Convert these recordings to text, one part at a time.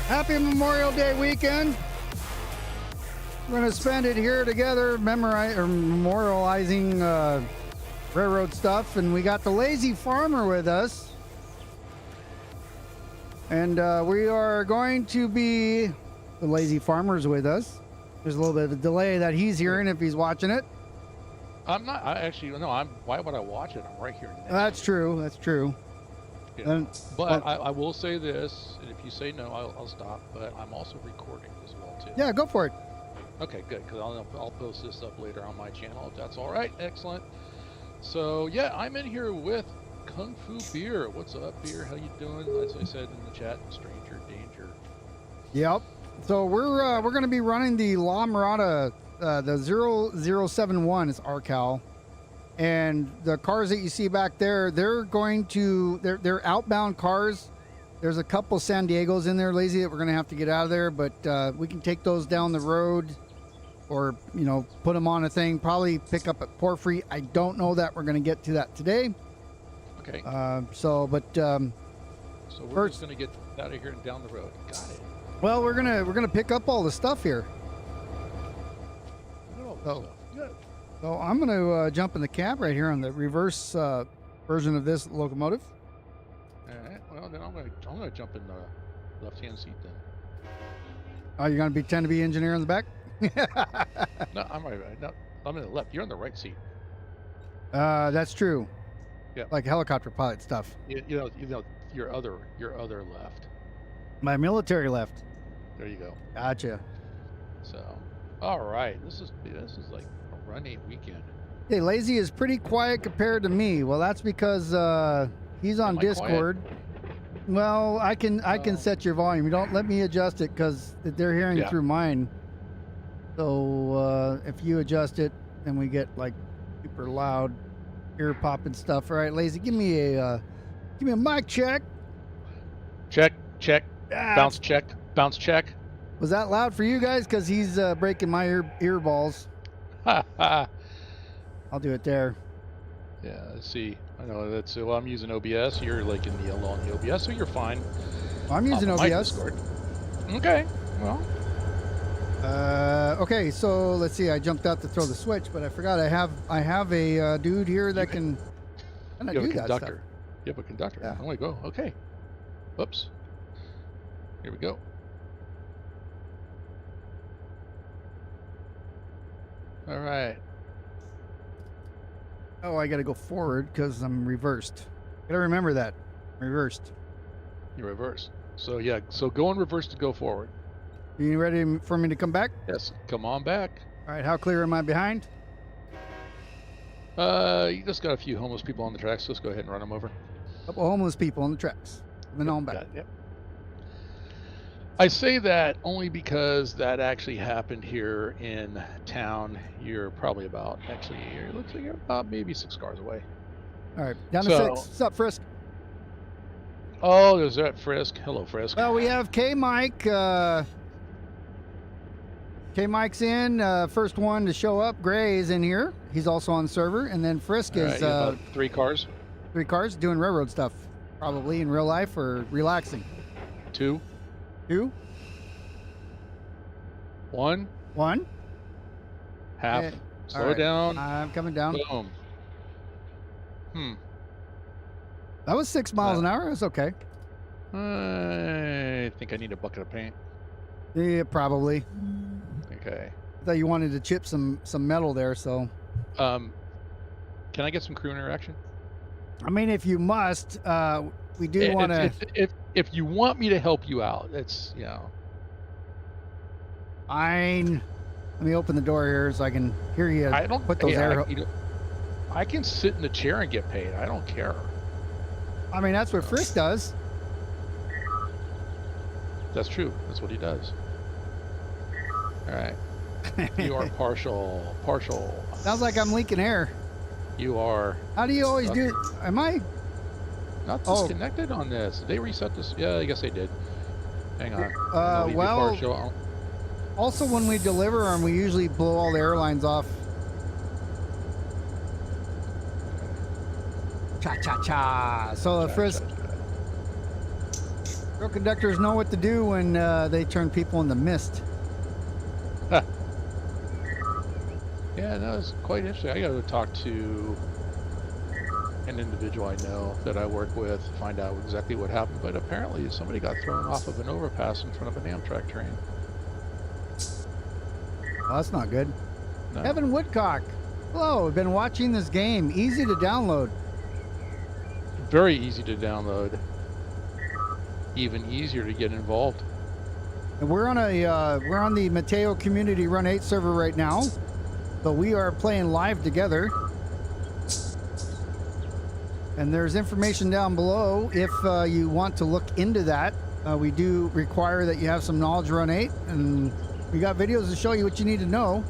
Happy Memorial Day weekend. We're going to spend it here together, memorializing railroad stuff. And we got the TheLazyFarmer with us. And we are going to be... The TheLazyFarmer's with us. There's a little bit of a delay that he's hearing if he's watching it. I'm not. I actually, no, why would I watch it? I'm right here now. That's true. That's true. Yeah. But I will say this, and if you say no, I'll stop. But I'm also recording as well too. Yeah, go for it. Okay, good. Because I'll post this up later on my channel if that's all right. Excellent. So yeah, I'm in here with KungfuBeer. What's up, Beer? How you doing? As I said in the chat, stranger danger. Yep. So we're going to be running the La Mirada, the 0071 is R-CAL. And the cars that you see back there, they're outbound cars. There's a couple San Diegos in there, Lazy, that we're going to have to get out of there, but we can take those down the road or, you know, put them on a thing, probably pick up at Porphyry. I don't know that we're going to get to that today. Okay. So we're just going to get out of here and down the road. Got it. Well, we're going to pick up all the stuff here. So I'm going to jump in the cab right here on the reverse version of this locomotive. All right. Well, then I'm going to jump in the left-hand seat then. Oh, you're going to pretend to be engineer in the back? No, I'm right. No, I'm in the left. You're on the right seat. That's true. Yeah. Like helicopter pilot stuff. You know, your other left. My military left. There you go. Gotcha. So, all right. This is like a running weekend. Hey, Lazy is pretty quiet compared to me. Well, that's because he's on Discord. Quiet? Well, I can set your volume. You don't let me adjust it because they're hearing through mine. So if you adjust it, then we get like super loud, ear popping stuff. All right, Lazy, give me a mic check. Check. Bounce check. Bounce check. Was that loud for you guys? Because he's breaking my ear balls. I'll do it there. Yeah, let's see. I know that's well. I'm using OBS. You're like in the yellow on the OBS, so you're fine. I'm using OBS. Okay. Well. Okay. So let's see. I jumped out to throw the switch, but I forgot I have a dude here that can. You have a conductor. You have a conductor. Yeah. Oh, we go. Okay. Whoops. Here we go. All right. Oh, I got to go forward because I'm reversed. Got to remember that. Reversed. You're reversed. So yeah. So go in reverse to go forward. You ready for me to come back? Yes. Come on back. All right. How clear am I behind? You just got a few homeless people on the tracks. So let's go ahead and run them over. A couple homeless people on the tracks. Then on back. Yep. I say that only because that actually happened here in town. You're probably about, it looks like you're about maybe 6 cars away. All right, down to 6. What's up, Frisk? Oh, there's that Frisk. Hello, Frisk. Well, we have K-Mike. K-Mike's in. First one to show up. Gray is in here. He's also on the server. And then Frisk is... about 3 cars. 3 cars doing railroad stuff. Probably in real life or relaxing. 2. 2. 1. 1. Half. Okay. Slow down. I'm coming down. Boom. That was 6 miles an hour. That's okay. I think I need a bucket of paint. Yeah, probably. Okay. I thought you wanted to chip some metal there, so. Can I get some crew interaction? I mean, if you must, we do want to. If you want me to help you out, it's, you know. Fine. Let me open the door here so I can hear you. I don't put those air. I can sit in the chair and get paid. I don't care. I mean, that's what Frisk does. That's true. That's what he does. All right. You are partial. Sounds like I'm leaking air. You are. How do you always do it? Am I? Not disconnected on this. Did they reset this? Yeah, I guess they did. Hang on. Well, also when we deliver them, we usually blow all the airlines off. Cha-cha-cha. So Frisk Road conductors know what to do when they turn people into mist. Yeah, no, it's quite interesting. I got to talk to an individual I know that I work with to find out exactly what happened. But apparently somebody got thrown off of an overpass in front of an Amtrak train. Oh, that's not good. No. Evan Woodcock. Hello, we've been watching this game. Easy to download. Very easy to download. Even easier to get involved. And we're on the Mateo Community Run 8 server right now. So we are playing live together. And there's information down below if you want to look into that. We do require that you have some knowledge Run 8, and we got videos to show you what you need to know.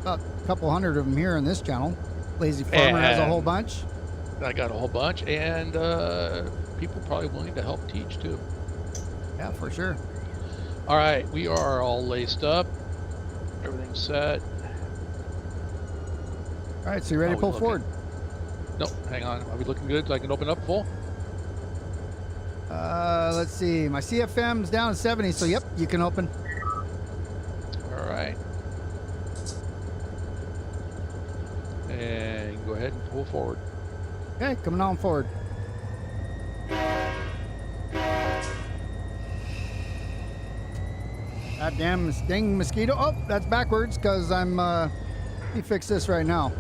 About a couple hundred of them here on this channel. LazyFarmer has a whole bunch. I got a whole bunch, and people probably willing to help teach too. Yeah, for sure. All right, we are all laced up. Everything's set. All right, so you ready to pull forward? Nope, hang on. Are we looking good so I can open up full? Let's see. My CFM's down at 70, so yep, you can open. All right. And go ahead and pull forward. Okay, coming on forward. God damn sting mosquito. Oh, that's backwards because I'm, let me fix this right now.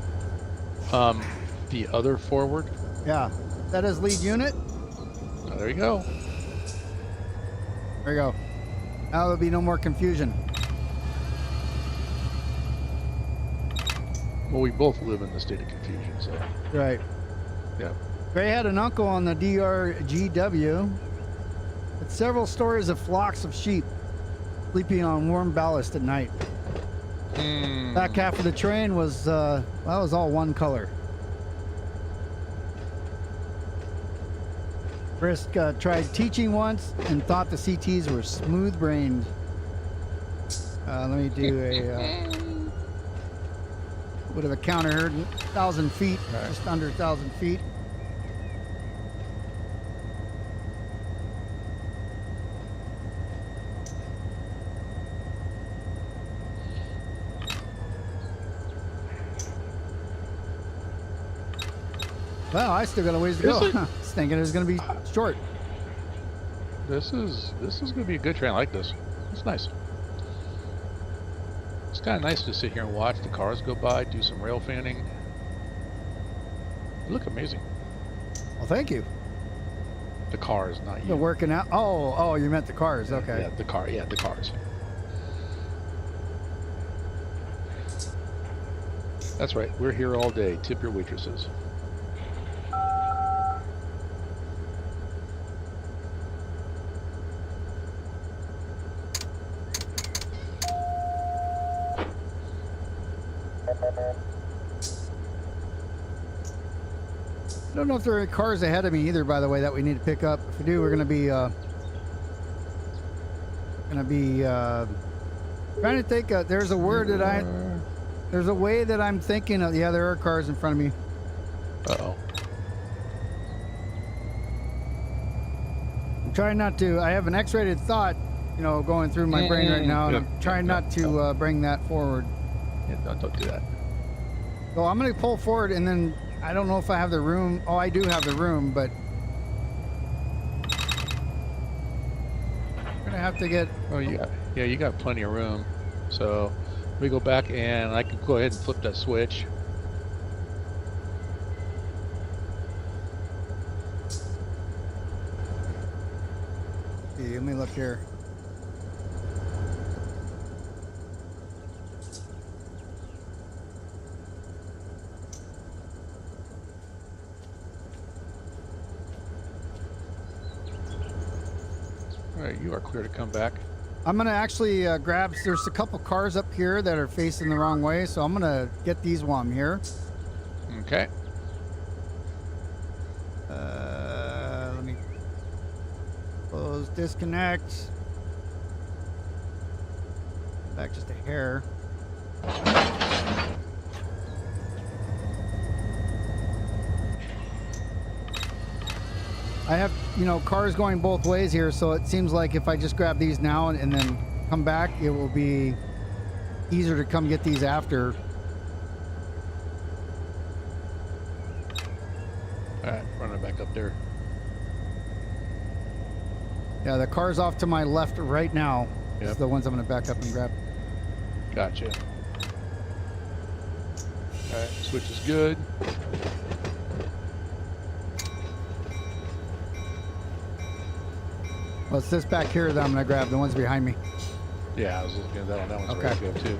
The other forward. Yeah, that is lead unit. Oh, there you go. There you go. Now there'll be no more confusion. Well, we both live in the state of confusion, so. Right. Yeah. Ray had an uncle on the DRGW with several stories of flocks of sheep sleeping on warm ballast at night. Back half of the train was, well, it was all one color. Brisk tried teaching once and thought the CTs were smooth-brained. Let me do a bit of a counter here. 1,000 feet, just under 1,000 feet. Well, I still got a ways to go. I was thinking it was going to be short. This is going to be a good train. I like this. It's nice. It's kind of nice to sit here and watch the cars go by, do some rail fanning. They look amazing. Well, thank you. The cars, not you. You're working out. Oh, you meant the cars. Okay. Yeah, the car. Yeah, the cars. That's right. We're here all day. Tip your waitresses. I don't know if there are any cars ahead of me either, by the way, that we need to pick up. If we do, we're going to be trying to think. There's a word that there's a way that I'm thinking of. Yeah, there are cars in front of me. Uh-oh. I'm trying not to. I have an X-rated thought, going through my brain right now, and I'm trying not to bring that forward. Yeah, don't do that. So I'm going to pull forward, and then I don't know if I have the room. Oh, I do have the room, but I'm going to have to get. Oh, you got plenty of room. So let me go back, and I can go ahead and flip that switch. Let me look here. All right, you are clear to come back. I'm going to actually grab, there's a couple cars up here that are facing the wrong way, so I'm going to get these while I'm here. Okay. Let me close, disconnect. Back just a hair. I have, cars going both ways here, so it seems like if I just grab these now and then come back, it will be easier to come get these after. All right, running back up there. Yeah, the car's off to my left right now. Yep. It's the ones I'm going to back up and grab. Gotcha. All right, switch is good. Well, it's this back here that I'm going to grab, the ones behind me. Yeah, I was looking at that one. That one's Okay. ready to go too.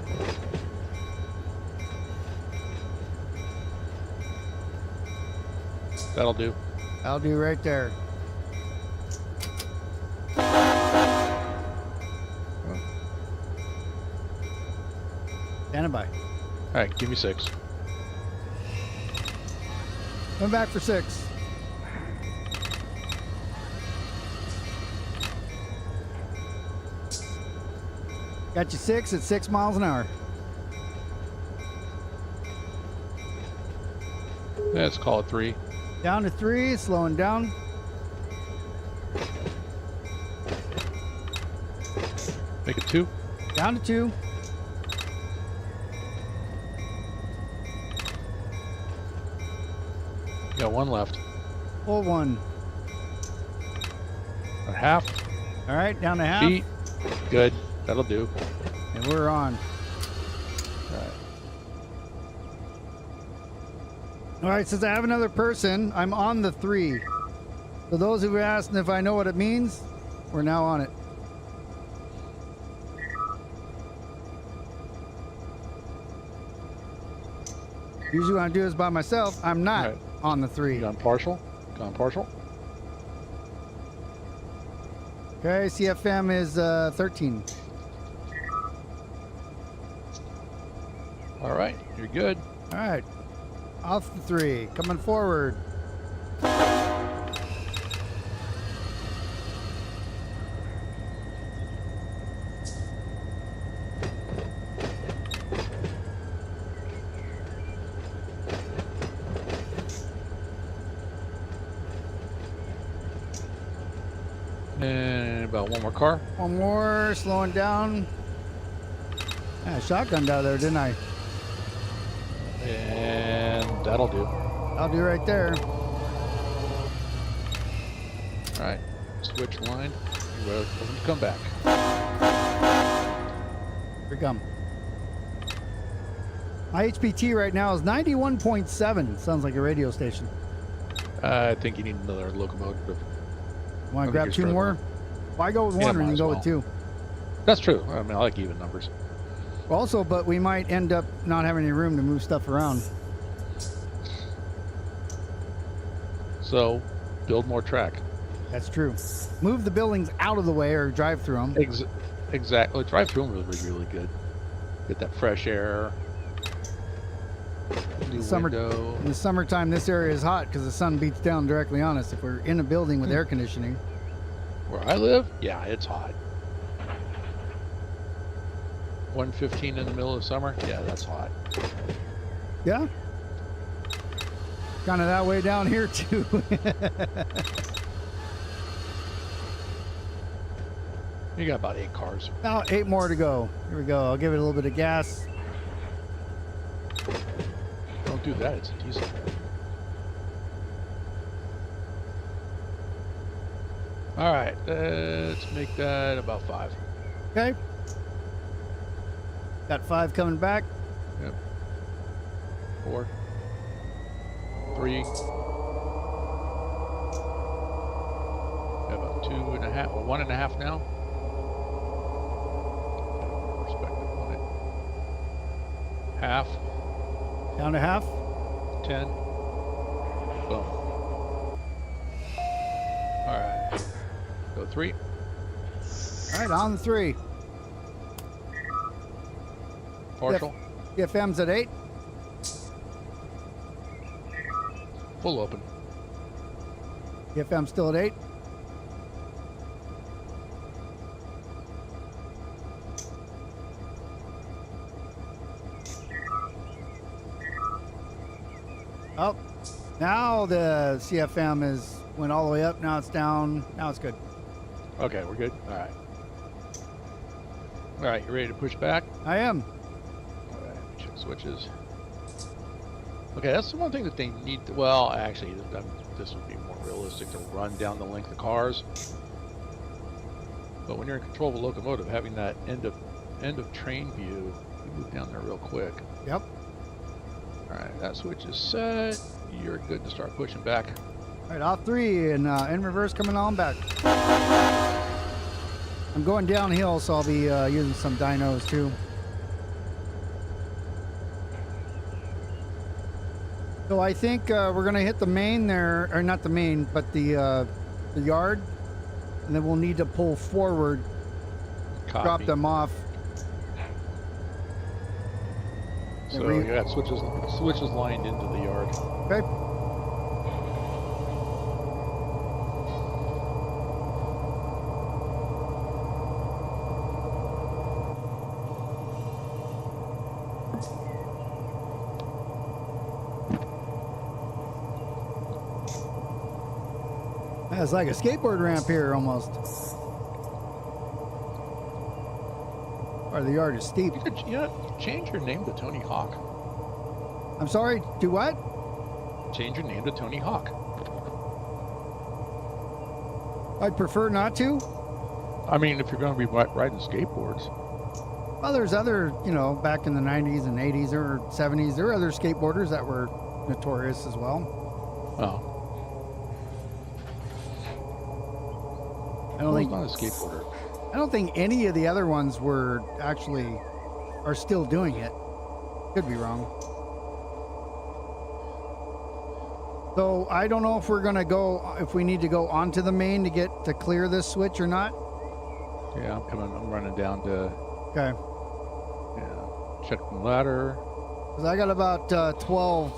That'll do. I'll do right there. Standing by. All right, give me 6. Come back for 6. Got you 6 at 6 miles an hour. Let's call it 3. Down to 3, slowing down. Make it 2. Down to 2. Got 1 left. Full 1. A half. All right, down to half. Feet. Good. That'll do. And we're on. All right. All right, since I have another person, I'm on the 3. So those who asked if I know what it means, we're now on it. Usually when I do this by myself, I'm not Right. on the 3. Gone partial. Gone partial. Okay, CFM is 13. All right, you're good. All right, off the 3, coming forward. And about 1 more car. One more, slowing down. I shotgunned out of there, didn't I? And that'll do. I'll do right there. All right, switch line. You're welcome to come back. Here we come. My HPT right now is 91.7. Sounds like a radio station. I think you need another locomotive. Want I to grab think 2 you're more? Why go with Yeah, 1 when might you as go well. with 2? That's true. I mean, I like even numbers. Also, but we might end up not having any room to move stuff around. So, build more track. That's true. Move the buildings out of the way or drive through them. Exactly. Drive through them would be really good. Get that fresh air. New window. In the summertime, this area is hot because the sun beats down directly on us. If we're in a building with air conditioning, Where I live, yeah, it's hot. 115 in the middle of summer, yeah, that's hot. yeah, kind of that way down here too. You got about 8 cars. Now 8 more to go. Here we go. I'll give it a little bit of gas. Don't do that, it's a diesel. All right, let's make that about 5. Okay. Got 5 coming back. Yep. 4. 3. About 2.5, or 1.5 now. Perspective on it. Half. Down to half. 10. Boom. All right. Go 3. All right, on the 3. Partial. CFM's at 8. Full open. CFM still at 8. Oh, now the CFM is Went all the way up. Now it's down. Now it's good. Okay, we're good. All right. All right, you ready to push back? I am. All right, let me check switches. Okay, that's the one thing that they need to, well, actually, this would be more realistic to run down the length of cars. But when you're in control of a locomotive, having that end of train view, you move down there real quick. Yep. All right, that switch is set. You're good to start pushing back. All right, off 3 and in reverse coming on back. I'm going downhill, so I'll be using some dynos too. So I think we're gonna hit the main there, or not the main, but the yard, and then we'll need to pull forward, Copy. drop them off. So you got switches lined into the yard. Okay. It's like a skateboard ramp here almost. Or the yard is steep. You know, change your name to Tony Hawk. I'm sorry, do what? Change your name to Tony Hawk. I'd prefer not to. I mean, if you're going to be riding skateboards. Well, there's other, you know, back in the 90s and 80s or 70s, there were other skateboarders that were notorious as well. Oh. I don't think not a skateboarder. I don't think any of the other ones are still doing it. Could be wrong. So I don't know if if we need to go onto the main to clear this switch or not. Yeah, I'm running down to. Okay. Yeah, check the ladder. Because I got about 12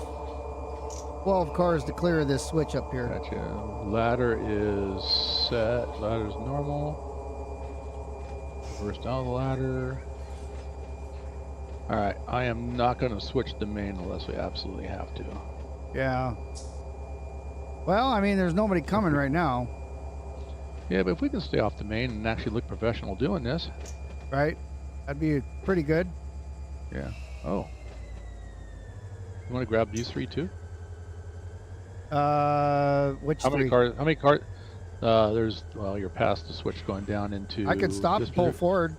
cars to clear this switch up here. Gotcha. Ladder is set. Ladder's normal. Reverse down the ladder. Alright, I am not going to switch the main unless we absolutely have to. Yeah. Well, I mean, there's nobody coming right now. Yeah, but if we can stay off the main and actually look professional doing this. Right? That'd be pretty good. Yeah. Oh. You want to grab these 3 too? Which How 3? many cars? How many cars? You're past the switch going down into. I could stop and pull forward.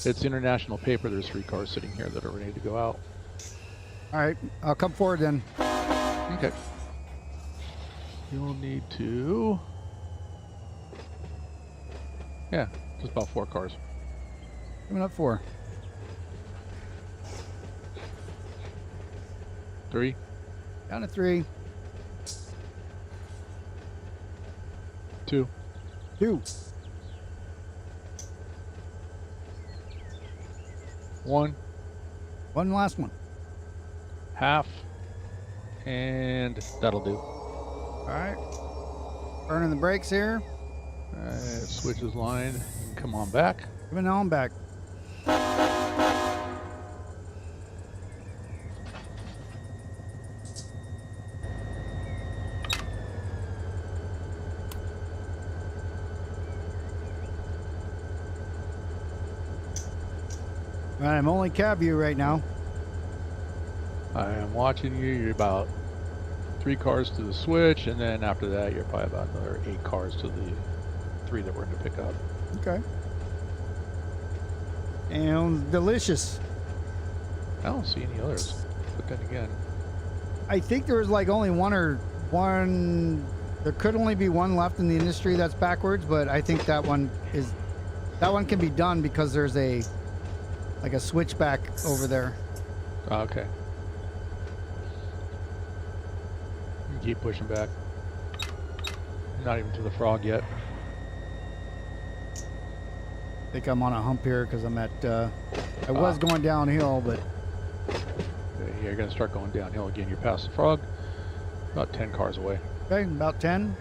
It's international paper. There's 3 cars sitting here that are ready to go out. All right, I'll come forward then. Okay. You'll need to. Yeah, just about 4 cars. Coming up 4. 3. Down to 3. 2. 2. 1. One last one. Half. And that'll do. All right. Burning the brakes here. Switches line. Come on back. Coming on back. I'm only cab view right now. I am watching you. You're about 3 cars to the switch, and then after that, you're probably about another 8 cars to the 3 that we're going to pick up. Okay. And delicious. I don't see any others. But then again, I think there was like only one. There could only be one left in the industry that's backwards, but I think that one can be done because there's a switchback over there. okay. You keep pushing back. Not even to the frog yet. I think I'm on a hump here because I'm at. I was going downhill, but Okay, you're going to start going downhill again. You're past the frog. About 10 cars away. okay, about 10.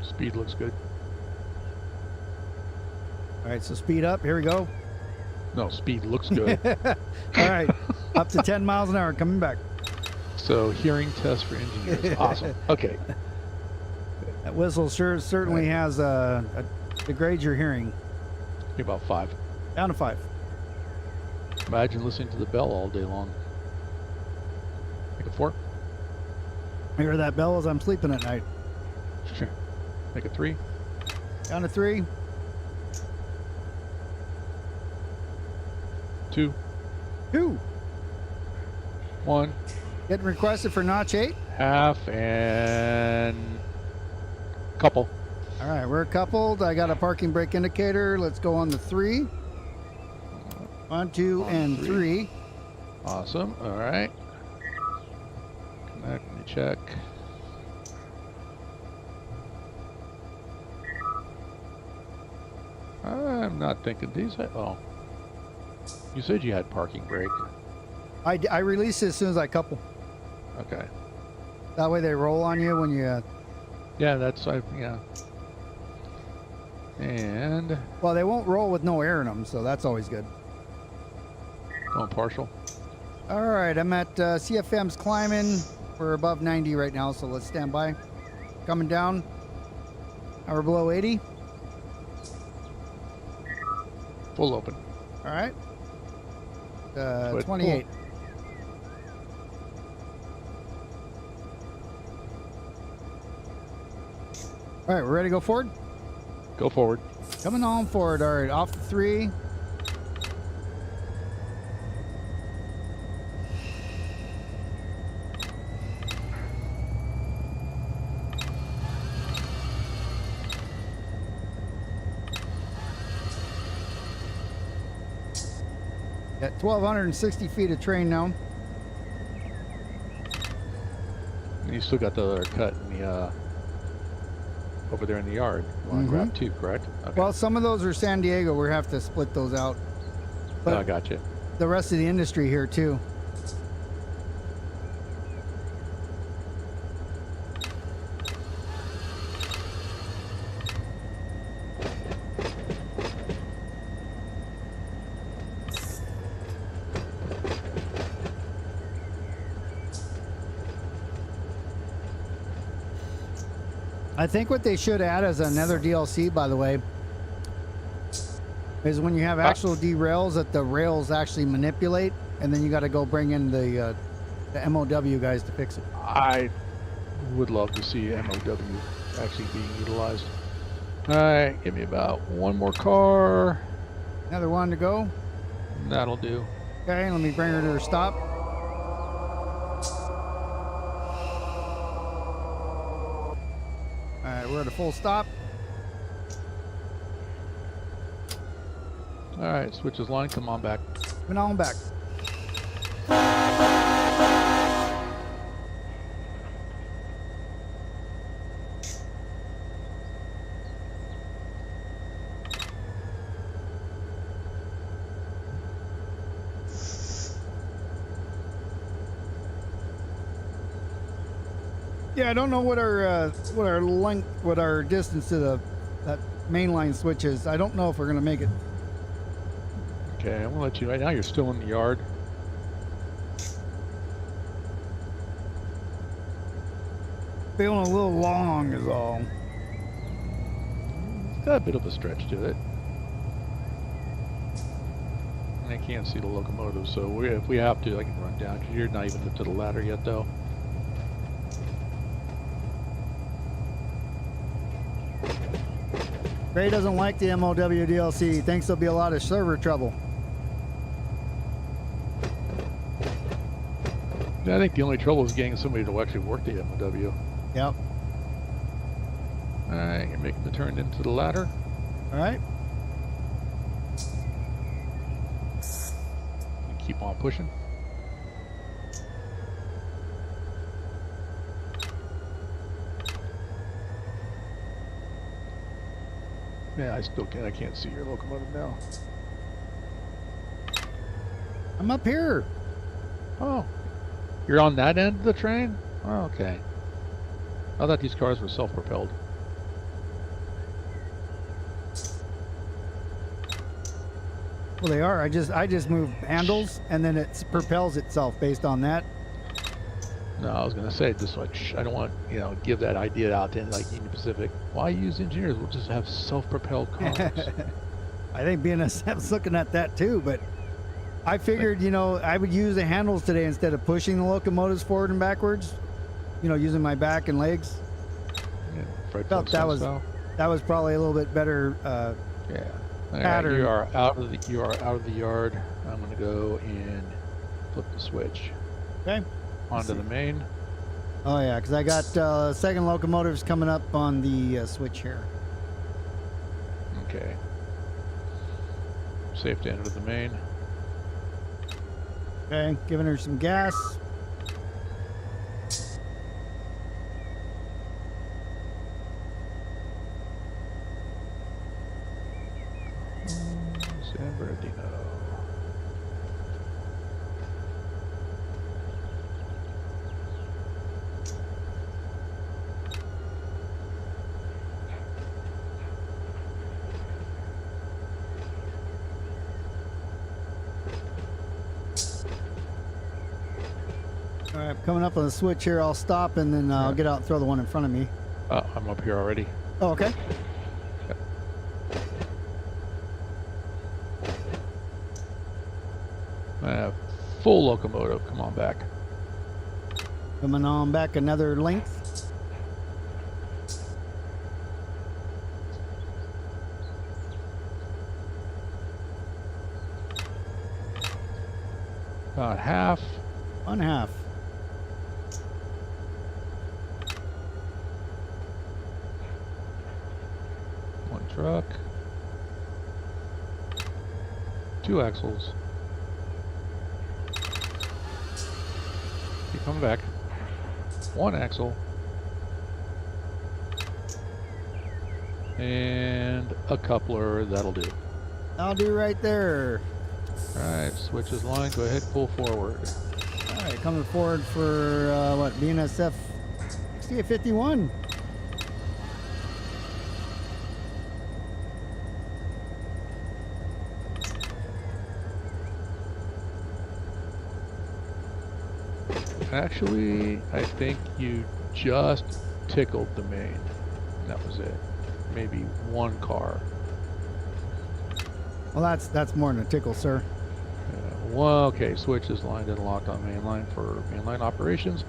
Speed looks good. All right, so speed up. Here we go. No, speed looks good. All right, up to 10 miles an hour coming back. So hearing test for engineers. Awesome. Okay. That whistle certainly has degrades your hearing. About 5. Down to 5. Imagine listening to the bell all day long. Make it 4. I hear that bell as I'm sleeping at night. Sure. Make it 3. Down to 3. 2. 2. 1. Getting requested for notch 8. Half and couple. All right, we're coupled. I got a parking brake indicator. Let's go on the 3. 1, 2, and 3. Awesome. All right. Connect. Let me check. I'm not thinking these. Oh, you said you had parking brake. I release it as soon as I couple. Okay. That way they roll on you when you. Yeah, that's yeah. And Well, they won't roll with no air in them, so that's always good. going partial. All right, I'm at CFM's climbing. We're above 90 right now, so let's stand by. Coming down. Now we're below 80. Full open. All right. Good. 28. All right, we're ready to go forward? Go forward. Coming on forward. All right, off the 3. At 1,260 feet of train now. And you still got the other cut in the over there in the yard. You want to grab 2, correct? Okay. Well, some of those are San Diego. We have to split those out. But I got you. the rest of the industry here too. I think what they should add as another DLC, by the way, is when you have actual derails that the rails actually manipulate, and then you got to go bring in the MOW guys to fix it. I would love to see MOW actually being utilized. All right, give me about 1 more car. Another one to go. That'll do. Okay, let me bring her to her stop. All right, we're at a full stop. All right, switches line. Come on back. Coming on back. Yeah, I don't know what our length, what our distance to that mainline switch is. I don't know if we're gonna make it. Okay, I'm gonna let you. Right now, you're still in the yard. Feeling a little long is all. It's got a bit of a stretch to it. And I can't see the locomotive, so if we have to, I can run down. Cause you're not even up to the ladder yet, though. Ray doesn't like the MOW DLC. He thinks there'll be a lot of server trouble. I think the only trouble is getting somebody to actually work the MOW. Yep. All right, you're making the turn into the ladder. All right. And keep on pushing. Yeah, I can't see your locomotive now. I'm up here. Oh, you're on that end of the train? Oh, okay. I thought these cars were self-propelled. Well, they are. I just move handles, and then it propels itself based on that. No, I was gonna say just like I don't want give that idea out to like Union Pacific. Why use engineers? We'll just have self-propelled cars. I think BNSF's looking at that too, but I figured I would use the handles today instead of pushing the locomotives forward and backwards. Using my back and legs. Yeah, Felt that was probably a little bit better. Yeah. Pattern. You are out of the yard. I'm gonna go and flip the switch. Okay. Onto the main. Oh yeah, because I got second locomotives coming up on the switch here. Okay. Safe to enter the main. Okay, giving her some gas. San Bernardino. All right, coming up on the switch here. I'll stop and then I'll get out and throw the one in front of me. Oh, I'm up here already. Oh, okay. Yep. I have full locomotive. Come on back. Coming on back another length. About half. One half. One truck. Two axles. Keep coming back. One axle. And a coupler. That'll do. I'll do right there. Alright, switches line. Go ahead, pull forward. All right, coming forward for what? BNSF 6851. Actually, I think you just tickled the main. That was it. Maybe one car. Well, that's more than a tickle, sir. Well, okay, switch is lined and locked on mainline for mainline operations.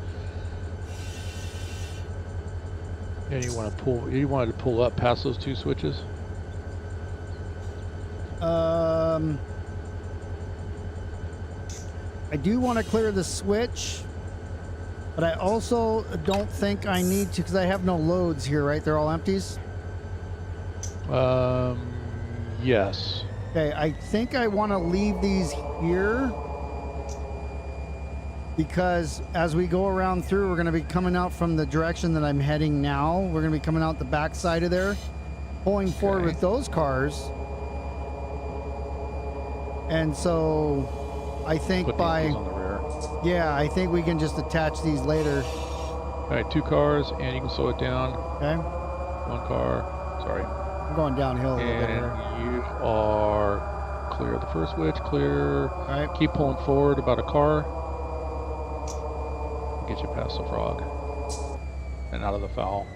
And you want to pull? You wanted to pull up past those two switches? I do want to clear the switch, but I also don't think I need to because I have no loads here, right? They're all empties. Yes. Okay, I think I want to leave these here because as we go around through, we're going to be coming out from the direction that I'm heading now. We're going to be coming out the back side of there, pulling forward with those cars. And so I think Put by, on the rear. yeah, I think we can just attach these later. All right, two cars, and you can slow it down. Okay. One car. Sorry. I'm going downhill a little bit here. And you are clear of the first switch, clear. All right. Keep pulling forward about a car. Get you past the frog and out of the foul.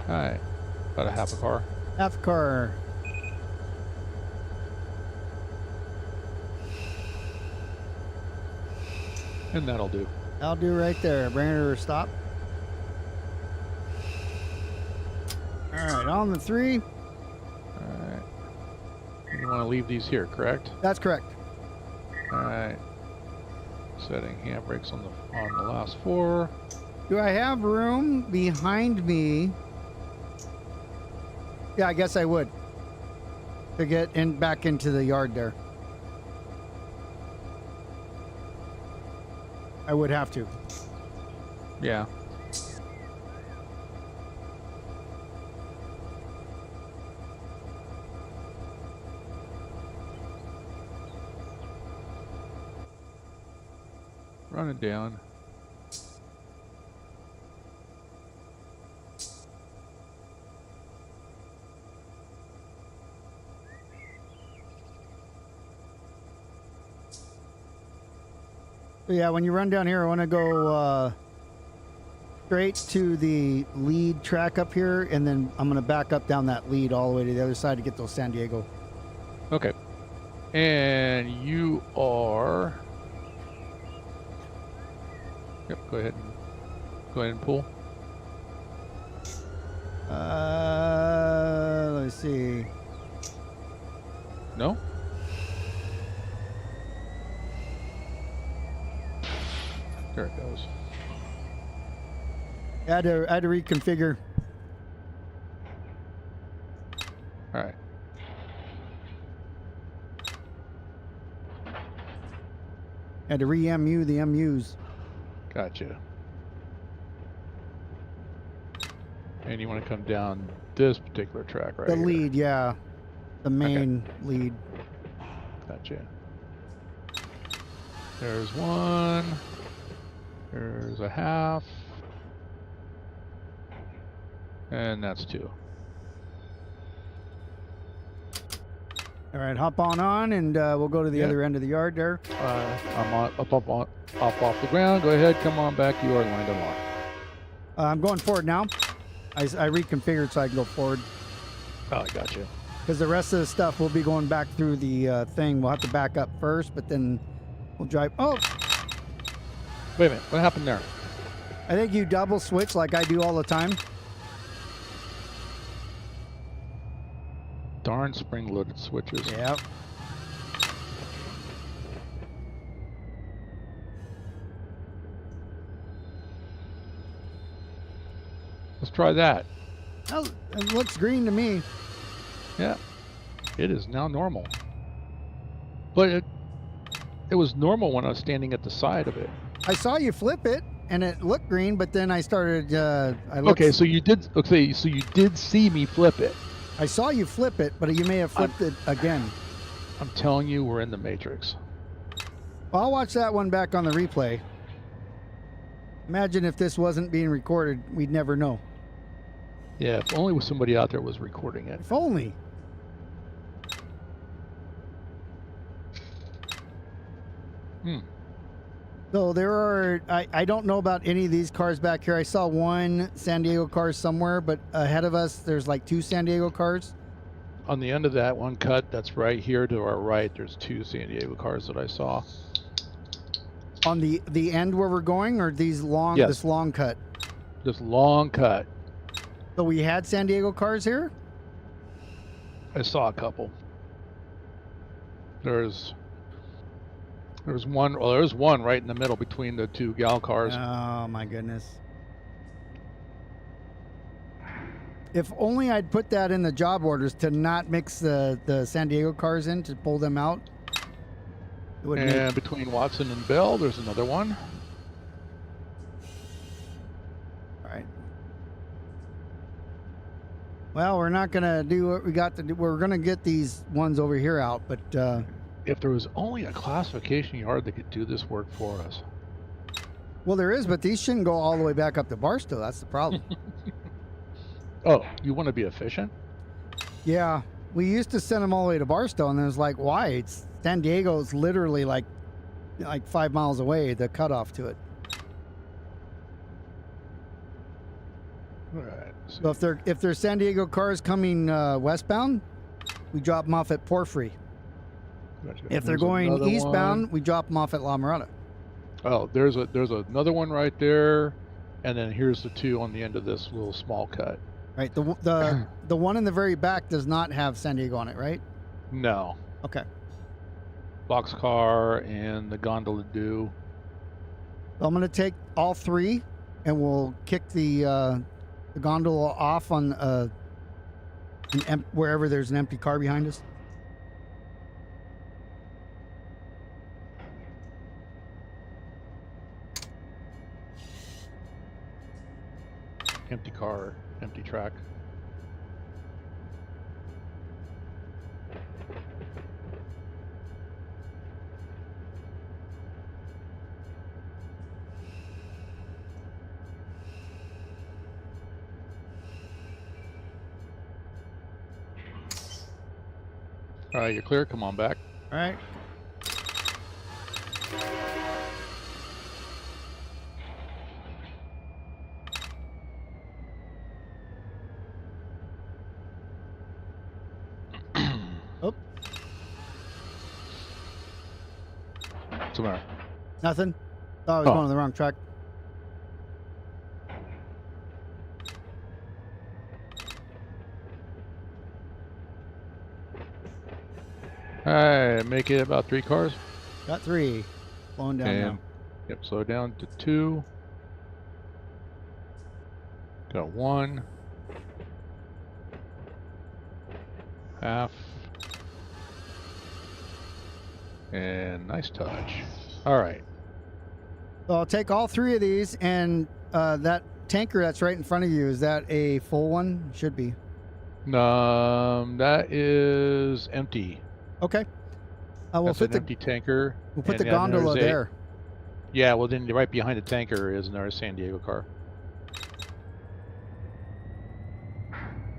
All right, about a half a car. Half car. And that'll do. I'll do right there. Bring her to a stop. All right, on the 3. All right. You want to leave these here, correct? That's correct. All right. Setting handbrakes on the last 4. Do I have room behind me? Yeah, I guess I would. To get in back into the yard there. I would have to. Yeah. running down. So yeah, when you run down here, I want to go straight to the lead track up here, and then I'm going to back up down that lead all the way to the other side to get those San Diego. Okay. And you are... Yep, go ahead and pull. Let me see. No? There it goes. I had to reconfigure. All right. Had to re-MU the MUs. Gotcha. And you want to come down this particular track right The here. lead, yeah. The main lead. Gotcha. There's one. There's a half. And that's two. All right, hop on, and we'll go to the other end of the yard there. I'm up off the ground. Go ahead, come on back. You are lined up on. I'm going forward now. I reconfigured so I can go forward. Oh, I got you. Because the rest of the stuff will be going back through the thing. We'll have to back up first, but then we'll drive. Oh! Wait a minute. What happened there? I think you double switch like I do all the time. Darn spring-loaded switches. Yep. Let's try that. Oh, it looks green to me. Yeah. It is now normal. But it was normal when I was standing at the side of it. I saw you flip it, and it looked green, but then I started. Okay, so you did. Okay, so you did see me flip it. I saw you flip it, but you may have flipped it again. I'm telling you, we're in the Matrix. Well, I'll watch that one back on the replay. Imagine if this wasn't being recorded, we'd never know. Yeah, if only somebody out there was recording it. If only. So there are, I don't know about any of these cars back here. I saw one San Diego car somewhere, but ahead of us, there's like two San Diego cars. On the end of that one cut, that's right here to our right, there's two San Diego cars that I saw. On the end where we're going, or these long, Yes. this long cut? This long cut. So we had San Diego cars here? I saw a couple. There's one. Well, there's one right in the middle between the two gal cars. Oh my goodness. If only I'd put that in the job orders to not mix the San Diego cars in to pull them out. It would And between Watson and Bell, there's another one. All right. Well, we're not gonna do what we got to do. We're gonna get these ones over here out, but If there was only a classification yard that could do this work for us. well, there is, but these shouldn't go all the way back up to Barstow. That's the problem. Oh, you want to be efficient? Yeah, we used to send them all the way to Barstow, and it was like, why? It's San Diego is literally like 5 miles away. The cutoff to it. All right. So if there's San Diego cars coming westbound, we drop them off at Porphyry. Gotcha. If they're There's going another eastbound, one. we drop them off at La Mirada. Oh, there's another one right there, and then here's the two on the end of this little small cut. Right. The one in the very back does not have San Diego on it, right? No. Okay. Boxcar and the gondola do. So I'm going to take all three, and we'll kick the gondola off on wherever there's an empty car behind us. Empty car, empty track. All right, you're clear. Come on back. All right. Oh, What's the matter? nothing. Oh, I was going on the wrong track. All right, make it about 3 cars. Got 3. Slowing down now. Yep, slow down to 2. Got 1. Half. And nice touch. All right. So I'll take all 3 of these, and that tanker that's right in front of you, is that a full one? Should be. That is empty. Okay. We'll That's put an empty tanker. We'll put the gondola there. Yeah, well then right behind the tanker is another San Diego car.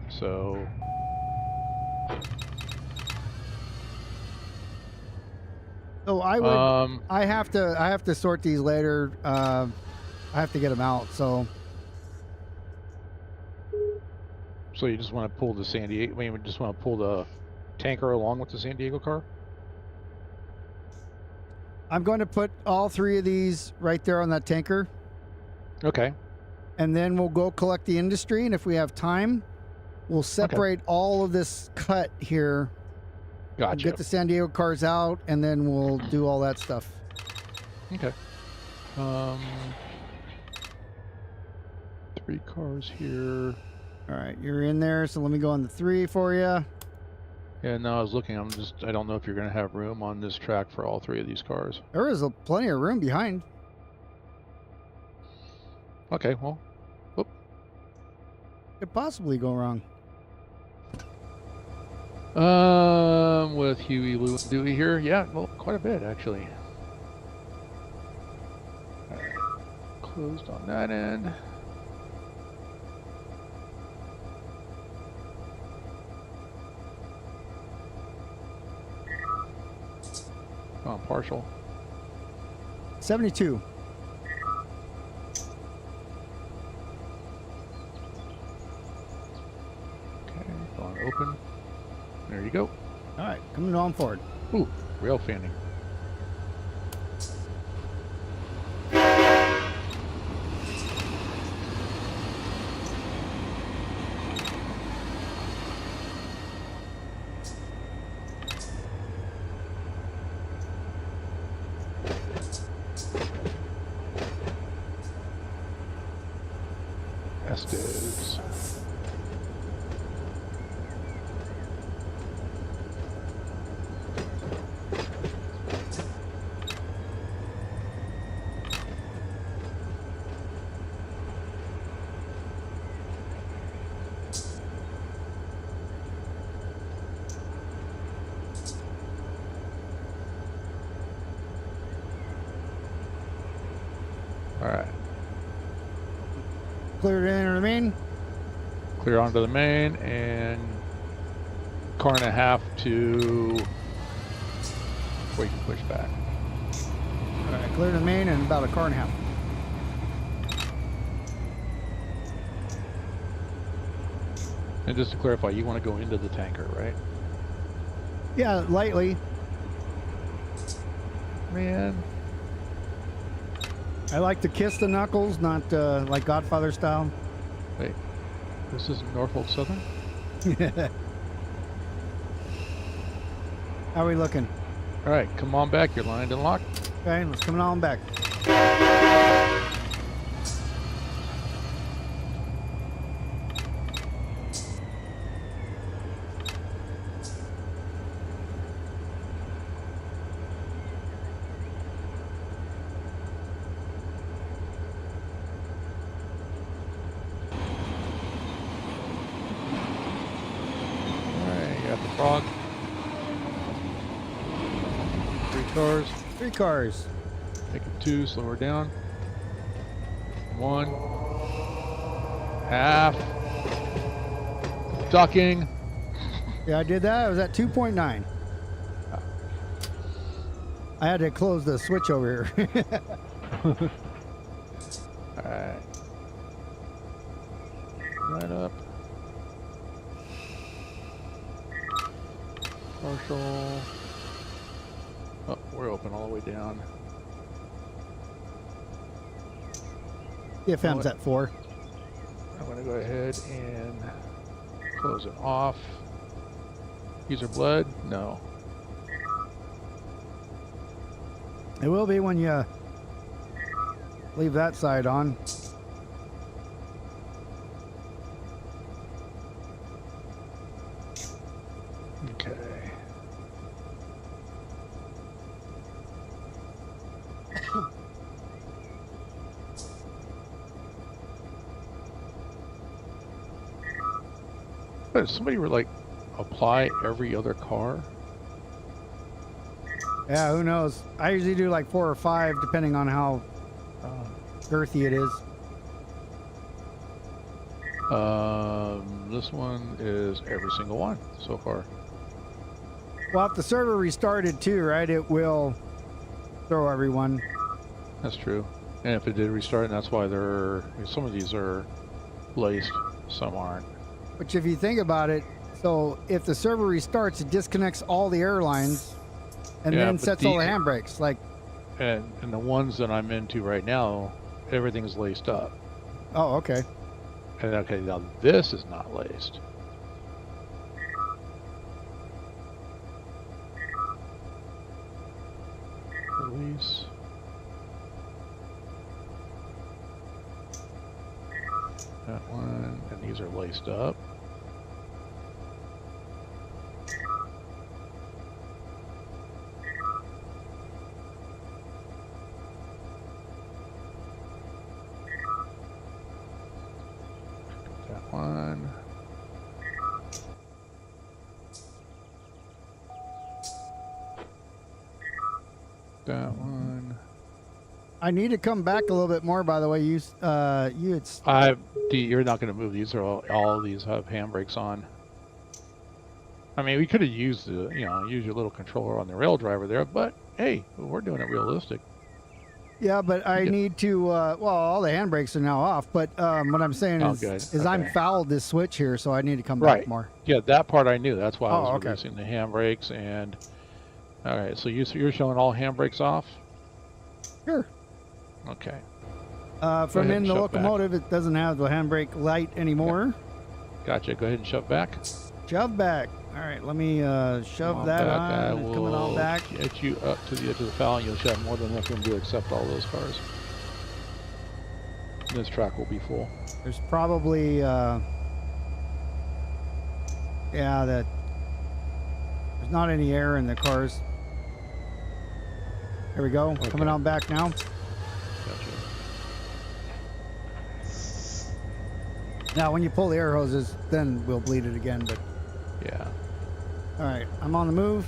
So I have to sort these later. I have to get them out. So you just want to pull the San Diego? I mean, you just want to pull the tanker along with the San Diego car? I'm going to put all 3 of these right there on that tanker. Okay. And then we'll go collect the industry, and if we have time, we'll separate all of this cut here. Gotcha. Get the San Diego cars out, and then we'll do all that stuff. Okay. 3 cars here. All right, you're in there, so let me go on the 3 for you. Yeah, no, I was looking. I don't know if you're going to have room on this track for all 3 of these cars. There is plenty of room behind. Okay, well, whoop. Could possibly go wrong. With Huey, Lou, and Dewey here, yeah, well, quite a bit actually. All right. Closed on that end. Oh, partial. 72. Okay, going open. There you go. All right, coming on forward. Ooh, rail fanning. Estes. All right. Clear to enter the main. Clear onto the main and 1.5 to where you can push back. All right, clear to the main and about 1.5 cars. And just to clarify, you want to go into the tanker, right? Yeah, lightly. Man. I like to kiss the knuckles, not like Godfather style. Wait, this isn't Norfolk Southern? How are we looking? All right, come on back. You're lined and locked. Okay, let's come on back. Frog. 3 cars. 3 cars. Make it 2, slow her down. 1. Half. Ducking. Yeah, I did that. I was at 2.9. I had to close the switch over here. Alright. Right up. Partial. Oh, we're open all the way down. DFM's at 4. I'm going to go ahead and close it off. User blood? No. It will be when you leave that side on. Okay. But if somebody were like apply every other car, Yeah, who knows? I usually do like 4 or 5 depending on how girthy it is. this one is every single one so far. Well, if the server restarted too, right, it will throw everyone. That's true. And if it did restart, and that's why they're some of these are laced, some aren't. Which, if you think about it, so if the server restarts, it disconnects all the airlines and Yeah, then but sets all the handbrakes. Like, And the ones that I'm into right now, everything's laced up. oh, okay. And okay, now this is not laced. Release. That one, and these are laced up. That one. That one. I need to come back a little bit more, by the way. You had... You're not going to move. These are all these have handbrakes on. I mean, we could have used the, use your little controller on the rail driver there, but hey, we're doing it realistic. Yeah, but I need to, well, all the handbrakes are now off, but what I'm saying is I'm fouled this switch here, so I need to come back more. Yeah, that part I knew. That's why I was releasing the handbrakes. And all right, so you're showing all handbrakes off? Sure. Okay. From in the locomotive, it doesn't have the handbrake light anymore. Yeah. Gotcha. Go ahead and shove back. Shove back. All right, let me shove that on. Coming on back. Get you up to the edge of the foul, and you'll have more than enough room to accept all those cars. This track will be full. There's probably, there's not any air in the cars. There we go. Okay. Coming on back now. Gotcha. Now, when you pull the air hoses, then we'll bleed it again, but... Yeah. All right, I'm on the move.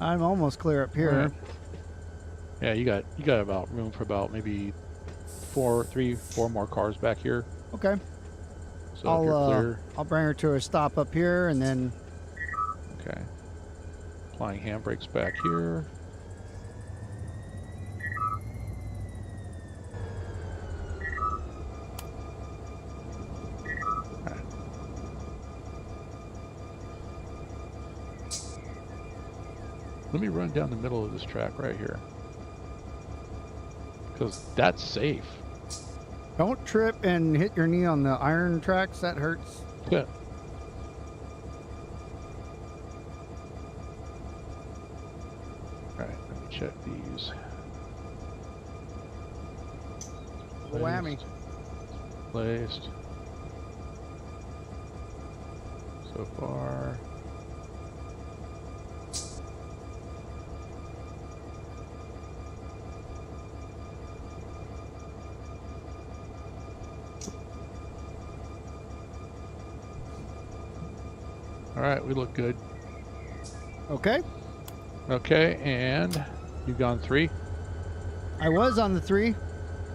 I'm almost clear up here. Right. Yeah, you got about room for about maybe 4 more cars back here. Okay. So I'll bring her to a stop up here, and then. Okay. Applying handbrakes back here. Right. Let me run down the middle of this track right here, because that's safe. Don't trip and hit your knee on the iron tracks. That hurts. Yeah. Alright, let me check these. Whammy. Placed. So far. Alright, we look good. Okay. Okay, and you've gone 3? I was on the 3.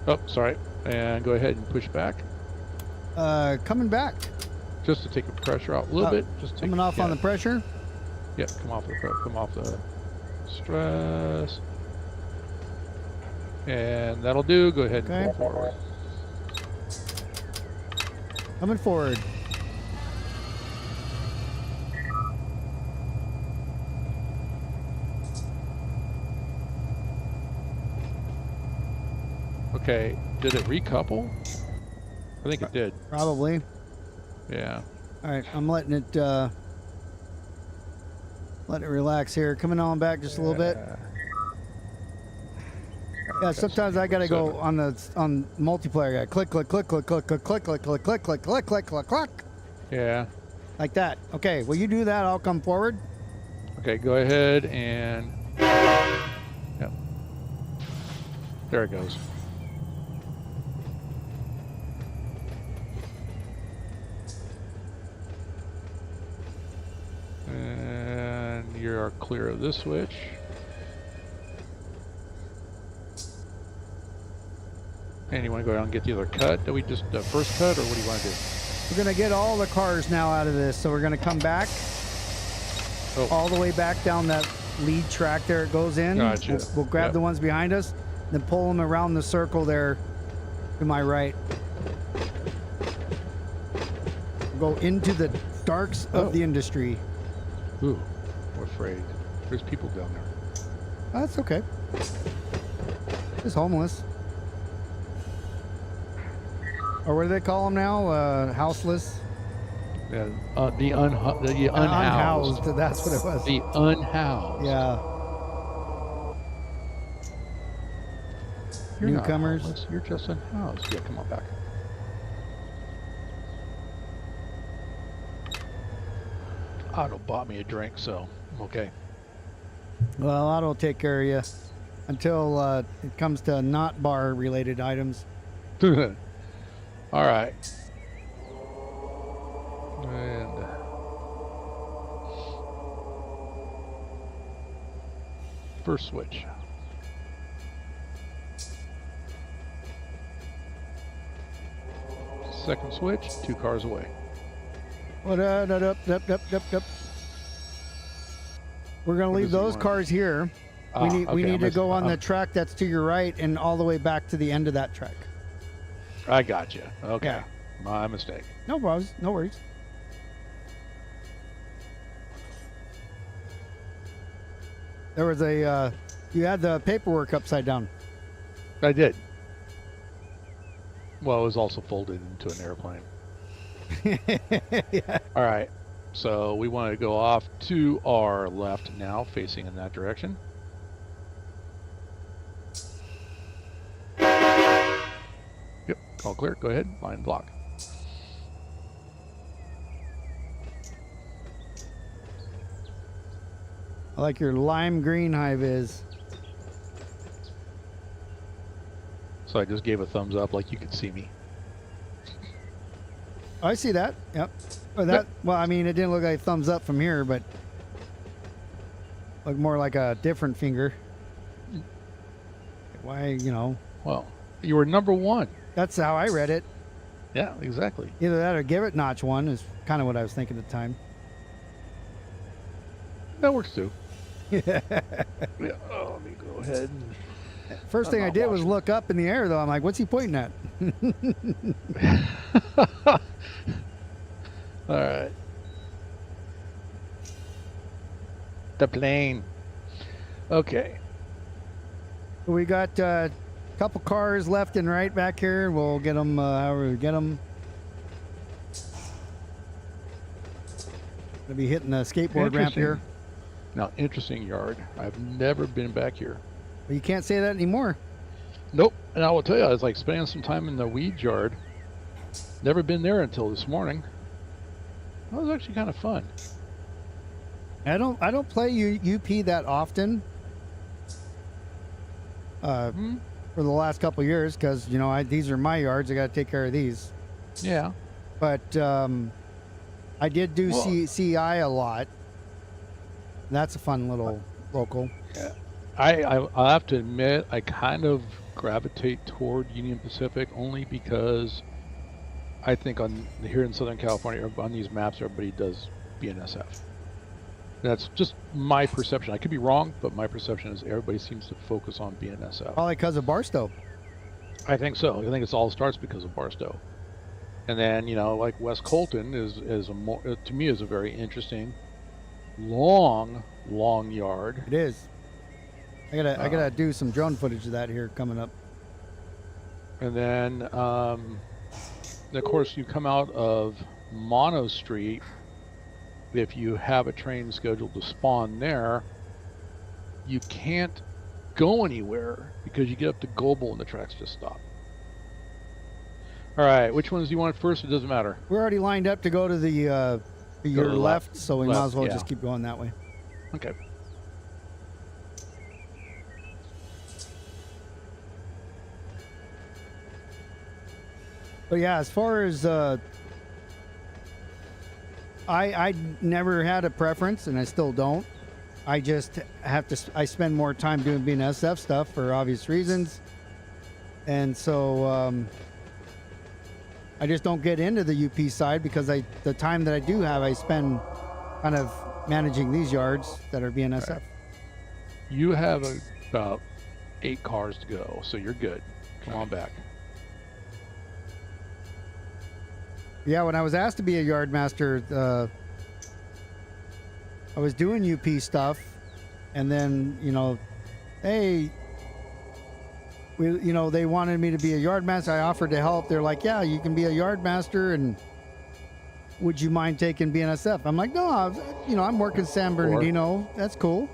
Oh, sorry. And go ahead and push back. Coming back. Just to take the pressure out a little bit. Just take, coming off on the pressure. Yep, come off the stress. And that'll do. Go ahead and pull forward. Coming forward. Okay, did it recouple? I think it did. Probably. Yeah. All right, I'm letting it relax here. Coming on back just a little bit. Yeah, sometimes I gotta go on multiplayer. I gotta click, click, click, click, click, click, click, click, click, click, click, click, click, click, click. Yeah. Like that. Okay, will you do that? I'll come forward. Okay, go ahead and yep. There it goes. And you're clear of this switch. And you want to go down and get the other cut that we just first cut, or what do you want to do? We're gonna get all the cars now out of this, so we're gonna come back all the way back down that lead track there. It goes in. Gotcha. We'll grab the ones behind us, then pull them around the circle there to my right. We'll go into the darks of the industry. Ooh, I'm afraid. There's people down there. Oh, that's okay. It's homeless. Or what do they call them now? Houseless? Yeah, the unhoused. Unhoused, that's what it was. The unhoused. Yeah. You're Newcomers. Not homeless, you're just unhoused. Yeah, come on back. Otto bought me a drink, so I'm okay. Well, Otto will take care of you until it comes to not bar related items. All right. And first switch. Second switch, 2 cars away. We're gonna leave those cars here. We need to go on the track that's to your right and all the way back to the end of that track. I got you. Okay. Yeah. My mistake. No problems. No worries. There was you had the paperwork upside down. I did. Well, it was also folded into an airplane. Yeah. All right. So we want to go off to our left now, facing in that direction. Yep. All clear. Go ahead. Line block. I like your lime green high vis. So I just gave a thumbs up like you could see me. I see that. Yep. Or that. Well, I mean, it didn't look like a thumbs up from here, but looked more like a different finger. Why, you know? Well, you were number 1. That's how I read it. Yeah, exactly. Either that or give it notch 1 is kind of what I was thinking at the time. That works too. Yeah. Yeah. Oh, let me go ahead. First thing I did was look up in the air, though. I'm like, what's he pointing at? All right. The plane. Okay. We got a couple cars left and right back here. We'll get them however we get them. Gonna be hitting the skateboard ramp here. Now, interesting yard. I've never been back here. But you can't say that anymore. Nope. And I will tell you, I was like spending some time in the weed yard. Never been there until this morning. That was actually kind of fun. I don't play UP that often. For the last couple of years, because you know these are my yards. I got to take care of these. Yeah. But I did do CI a lot. That's a fun little local. Yeah. I'll have to admit, I kind of gravitate toward Union Pacific only because I think here in Southern California, on these maps, everybody does BNSF. That's just my perception. I could be wrong, but my perception is everybody seems to focus on BNSF. Probably because of Barstow. I think so. I think it's all starts because of Barstow. And then, like West Colton to me is a very interesting, long yard. It is. I gotta do some drone footage of that here coming up. And then, of course, you come out of Mono Street. If you have a train scheduled to spawn there, you can't go anywhere because you get up to Global and the tracks just stop. All right, which ones do you want first? It doesn't matter. We're already lined up to go to your left, so we might as well just keep going that way. Okay. But yeah, as far as I never had a preference, and I still don't. I just I spend more time doing BNSF stuff for obvious reasons, and so I just don't get into the UP side because the time that I do have, I spend kind of managing these yards that are BNSF. Right. You have about 8 cars to go, so you're good. Come on back. Yeah, when I was asked to be a yard master, I was doing UP stuff, and then hey, they wanted me to be a yard master. I offered to help. They're like, yeah, you can be a yard master, and would you mind taking BNSF? I'm like, no, I'm working San Bernardino. That's cool.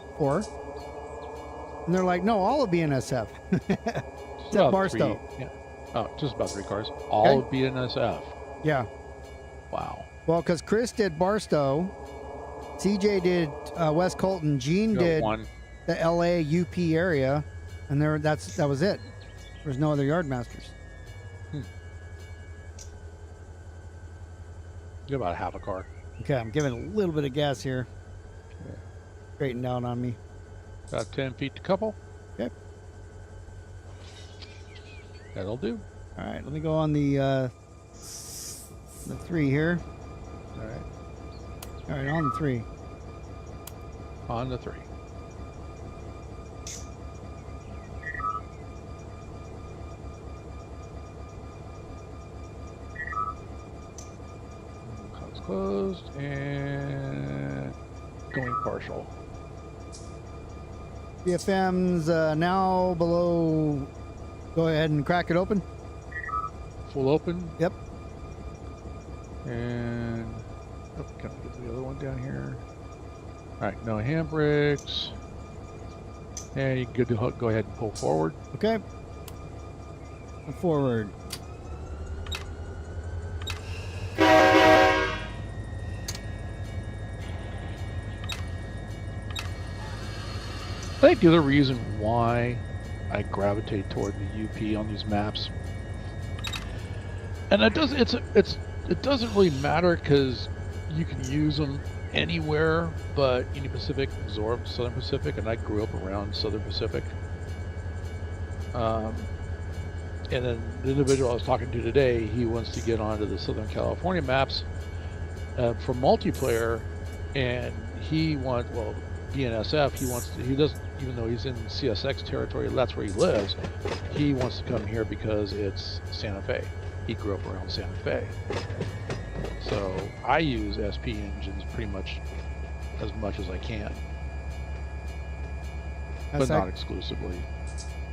And they're like, no, all of BNSF. Except Barstow. Yeah. Oh, just about 3 cars. All of BNSF. Yeah. Wow. Well, because Chris did Barstow, CJ did West Colton, Gene did the LA UP area, and that was it. There's no other yard masters. You're about half a car. Okay, I'm giving a little bit of gas here. Yeah. Straighten down on me. About 10 feet to couple. Okay. That'll do. All right, let me go on the 3 here. All right. All right, on the 3. On the 3. Closed and going partial. BFM's now below. Go ahead and crack it open. Full open. Yep. And can I get the other one down here? All right, no handbrakes. And you good to go ahead and pull forward. Okay. Forward. I think the other reason why I gravitate toward the UP on these maps, and it doesn't really matter because you can use them anywhere, but Union Pacific absorbed Southern Pacific, and I grew up around Southern Pacific. And then the individual I was talking to today, he wants to get onto the Southern California maps for multiplayer, and he wants, BNSF, he doesn't, even though he's in CSX territory, that's where he lives, he wants to come here because it's Santa Fe. He grew up around Santa Fe. So I use SP engines pretty much as I can. But not exclusively.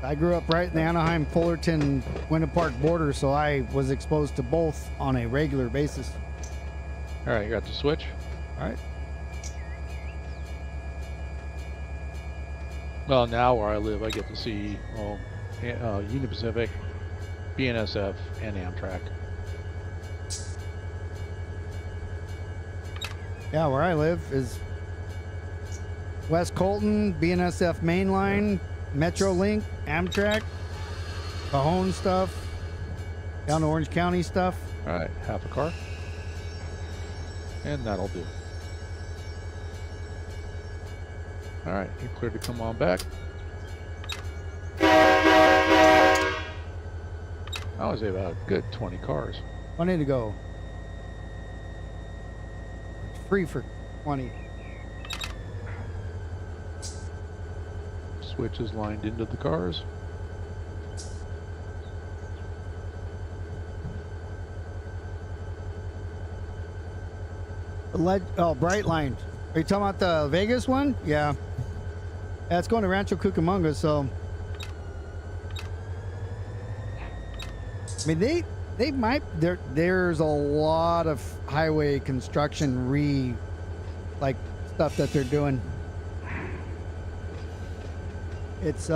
I grew up right in the Anaheim, Fullerton, Winter Park border, so I was exposed to both on a regular basis. All right, you got the switch? All right. Well, now where I live, I get to see Union Pacific, BNSF, and Amtrak. Yeah, where I live is West Colton, BNSF Mainline, Metrolink, Amtrak, Cajon stuff, down to Orange County stuff. All right, half a car. And that'll do. All right, you're clear to come on back. I would say about a good 20 cars. 20 to go. Free for 20. Switches lined into the cars. Oh, bright line. Are you talking about the Vegas one? Yeah. That's going to Rancho Cucamonga, so. I mean, they might. There's a lot of highway construction like stuff that they're doing. It's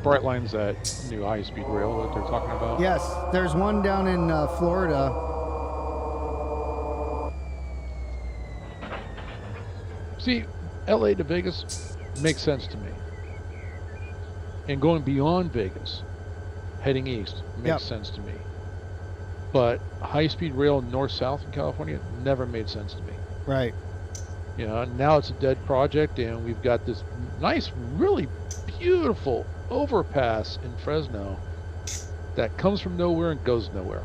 Bright line's that new high-speed rail that they're talking about. Yes, there's one down in Florida. See, LA to Vegas makes sense to me. And going beyond Vegas, heading east, makes sense to me. But high-speed rail north-south in California never made sense to me. Right. You know, now it's a dead project, and we've got this nice, really beautiful overpass in Fresno that comes from nowhere and goes nowhere.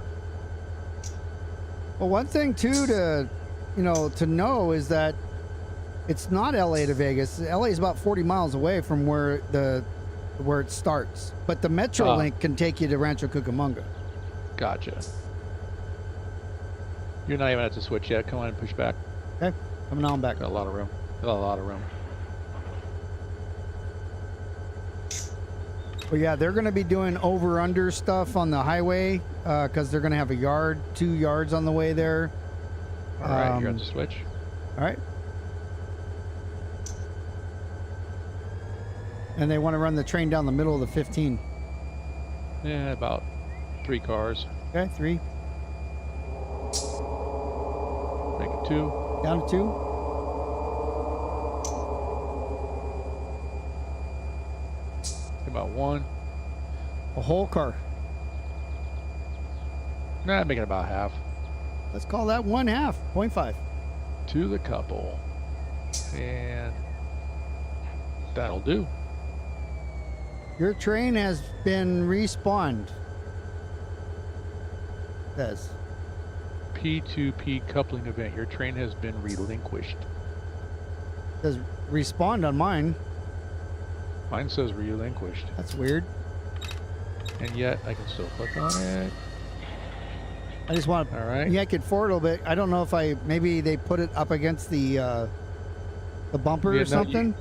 Well, one thing too to know is that it's not LA to Vegas. LA is about 40 miles away from where it starts, but the Metro Link can take you to Rancho Cucamonga. Gotcha. You're not even at the switch yet. Come on and push back. Okay, coming on back. Got a lot of room. Got a lot of room. But yeah, they're going to be doing over-under stuff on the highway because they're going to have a 2 yards on the way there. All right, you're at the switch. All right. And they want to run the train down the middle of the 15. Yeah, about 3 cars. Okay, 3. Make it 2. Down to 2. About 1. A whole car. Nah, make it about half. Let's call that 1/2, 0.5. To the couple. And that'll do. Your train has been respawned. Says. P2P coupling event. Your train has been relinquished. Says respawned on mine. Mine says relinquished. That's weird. And yet I can still click on it. I just want to yank it forward a little bit. I don't know if maybe they put it up against the bumper or something.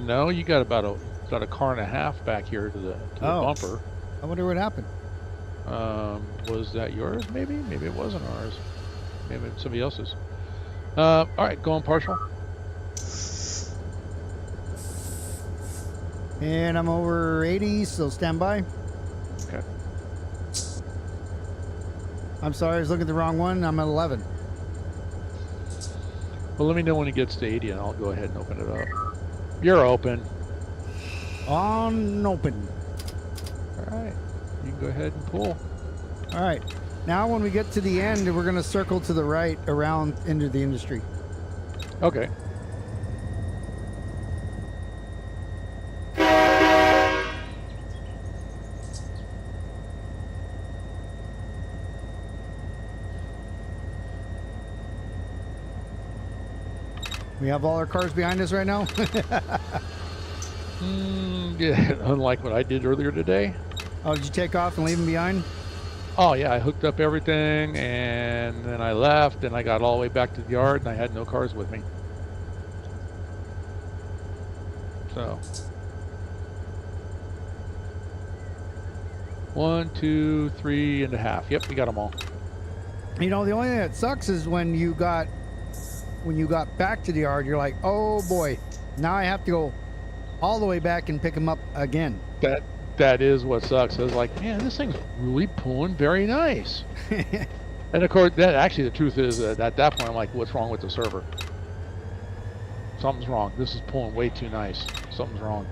No, you got about a car and a half back here to the bumper. I wonder what happened. Was that yours? Maybe it wasn't ours. Maybe it's somebody else's. All right, go on partial. And I'm over 80, so stand by. Okay. I'm sorry, I was looking at the wrong one. I'm at 11. Well, let me know when it gets to 80, and I'll go ahead and open it up. You're open. On open. All right. You can go ahead and pull. All right. Now when we get to the end, we're going to circle to the right around into the industry. Okay. We have all our cars behind us right now. Yeah, unlike what I did earlier today. Oh, did you take off and leave them behind? Oh yeah, I hooked up everything and then I left and I got all the way back to the yard and I had no cars with me. So 1, 2, 3.5. Yep, we got them all. You know, the only thing that sucks is when you got back to the yard, you're like, oh boy, now I have to go all the way back and pick them up again. That is what sucks. I was like, man, this thing's really pulling very nice. And of course, the truth is that at that point, I'm like, what's wrong with the server? Something's wrong. This is pulling way too nice. Something's wrong.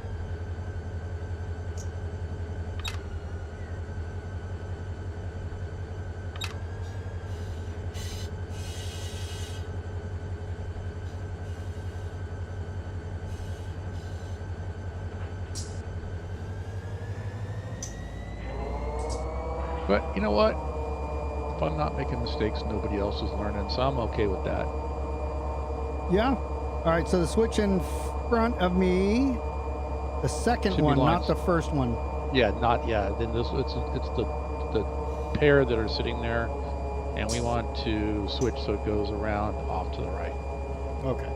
But you know what? If I'm not making mistakes, nobody else is learning, so I'm okay with that. Yeah. All right, so the switch in front of me, the second one, not the first one. Yeah, then it's the pair that are sitting there, and we want to switch so it goes around off to the right. Okay.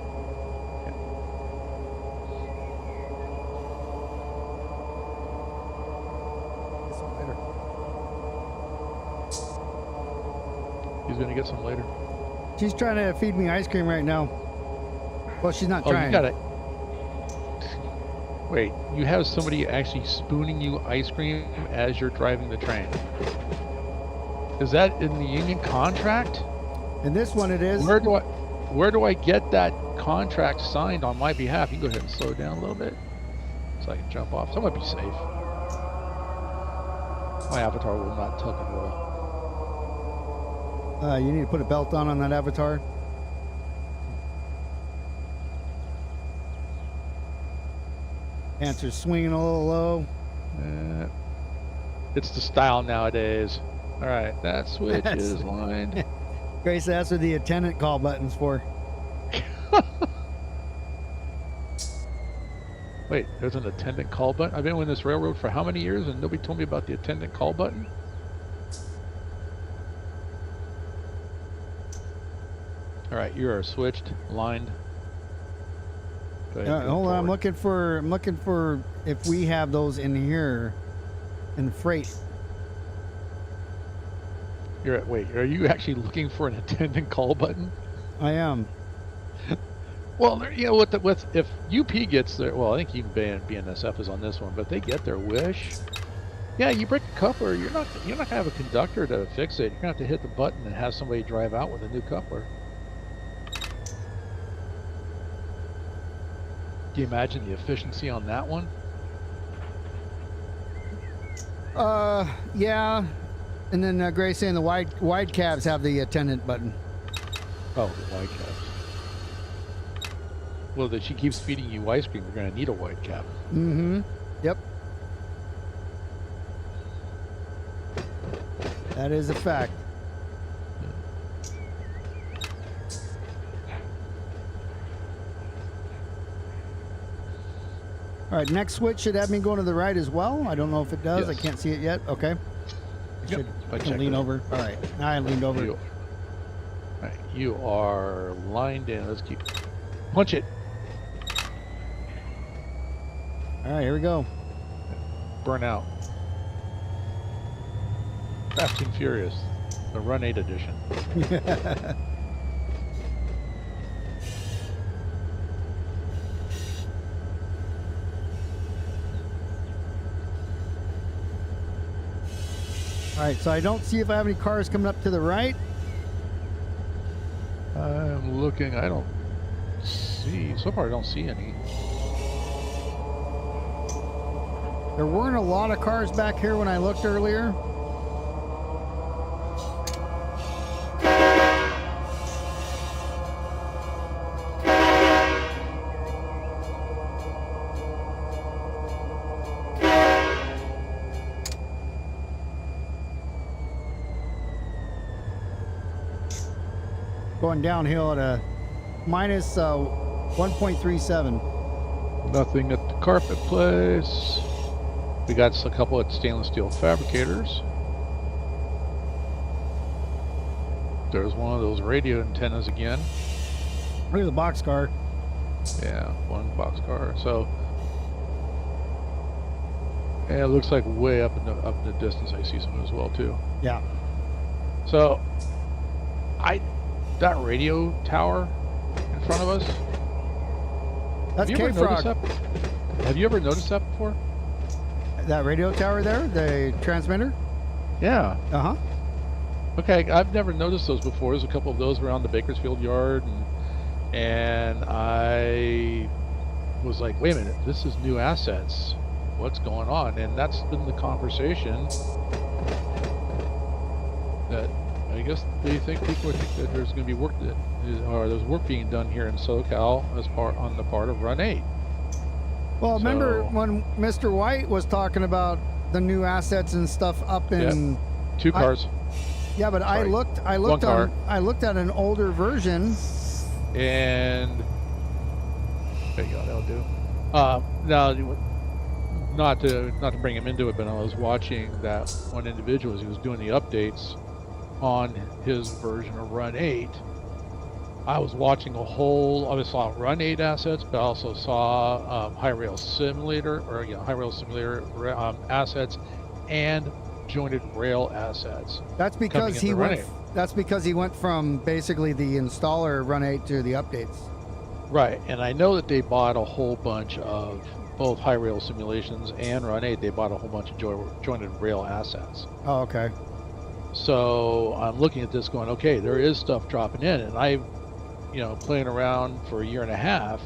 He's gonna get some later. She's trying to feed me ice cream right now. Well, she's not trying. You got it. Wait, you have somebody actually spooning you ice cream as you're driving the train. Is that in the union contract? In this one it is. Where do I get that contract signed on my behalf? You can go ahead and slow down a little bit so I can jump off. So I might be safe. My avatar will not tuck and roll. You need to put a belt on that avatar. Pants are swinging a little low. It's the style nowadays. All right, that switch is lined. Grace, that's what the attendant call button's for. Wait, there's an attendant call button? I've been on this railroad for how many years and nobody told me about the attendant call button? All right, you are switched, lined. Hold on, I'm looking for if we have those in here in freight. Wait, are you actually looking for an attendant call button? I am. Well, you know, if UP gets their, well, I think even BNSF is on this one, but they get their wish. Yeah, you break a coupler, you're not gonna have a conductor to fix it. You're gonna have to hit the button and have somebody drive out with a new coupler. Can you imagine the efficiency on that one? Yeah. And then Grace saying the wide cabs have the attendant button. Oh, the wide cabs. Well, that she keeps feeding you ice cream, you're gonna need a wide cab. Mm-hmm. Yep. That is a fact. All right, next switch should have me going to the right as well. I don't know if it does. Yes. I can't see it yet. Okay. Yep. I should lean over. All right. Now I leaned over. All right, you are lined in. Let's keep. Punch it. All right, here we go. Burn out. Fast and Furious, the Run 8 edition. All right, so I don't see if I have any cars coming up to the right. I'm looking. I don't see. So far, I don't see any. There weren't a lot of cars back here when I looked earlier. Going downhill at a minus 1.37. Nothing at the carpet place. We got a couple at stainless steel fabricators. There's one of those radio antennas again. Look at the boxcar. Yeah, one boxcar. So, yeah, it looks like way up in the distance. I see some as well too. Yeah. So, that radio tower in front of us. That's K-Frog. Have you ever noticed that before? That radio tower there, the transmitter? Yeah. Uh-huh. Okay, I've never noticed those before. There's a couple of those around the Bakersfield yard, and I was like, wait a minute, this is new assets. What's going on? And that's been the conversation that I guess they think people think that there's going to be work there's work being done here in SoCal on the part of Run 8. Well, remember when Mr. White was talking about the new assets and stuff up in 2 cars. Yeah, but Sorry. I looked at an older version. And there you go, that'll do. Now, not to bring him into it, but I was watching that one individual as he was doing the updates on his version of Run 8. I was watching I saw Run 8 assets, but I also saw High Rail Simulator assets and jointed rail assets. That's because he went from basically the installer Run 8 to the updates. Right, and I know that they bought a whole bunch of both High Rail Simulations and Run 8. They bought a whole bunch of jointed rail assets. Oh, okay. So I'm looking at this going, okay, there is stuff dropping in, and I, playing around for a year and a half,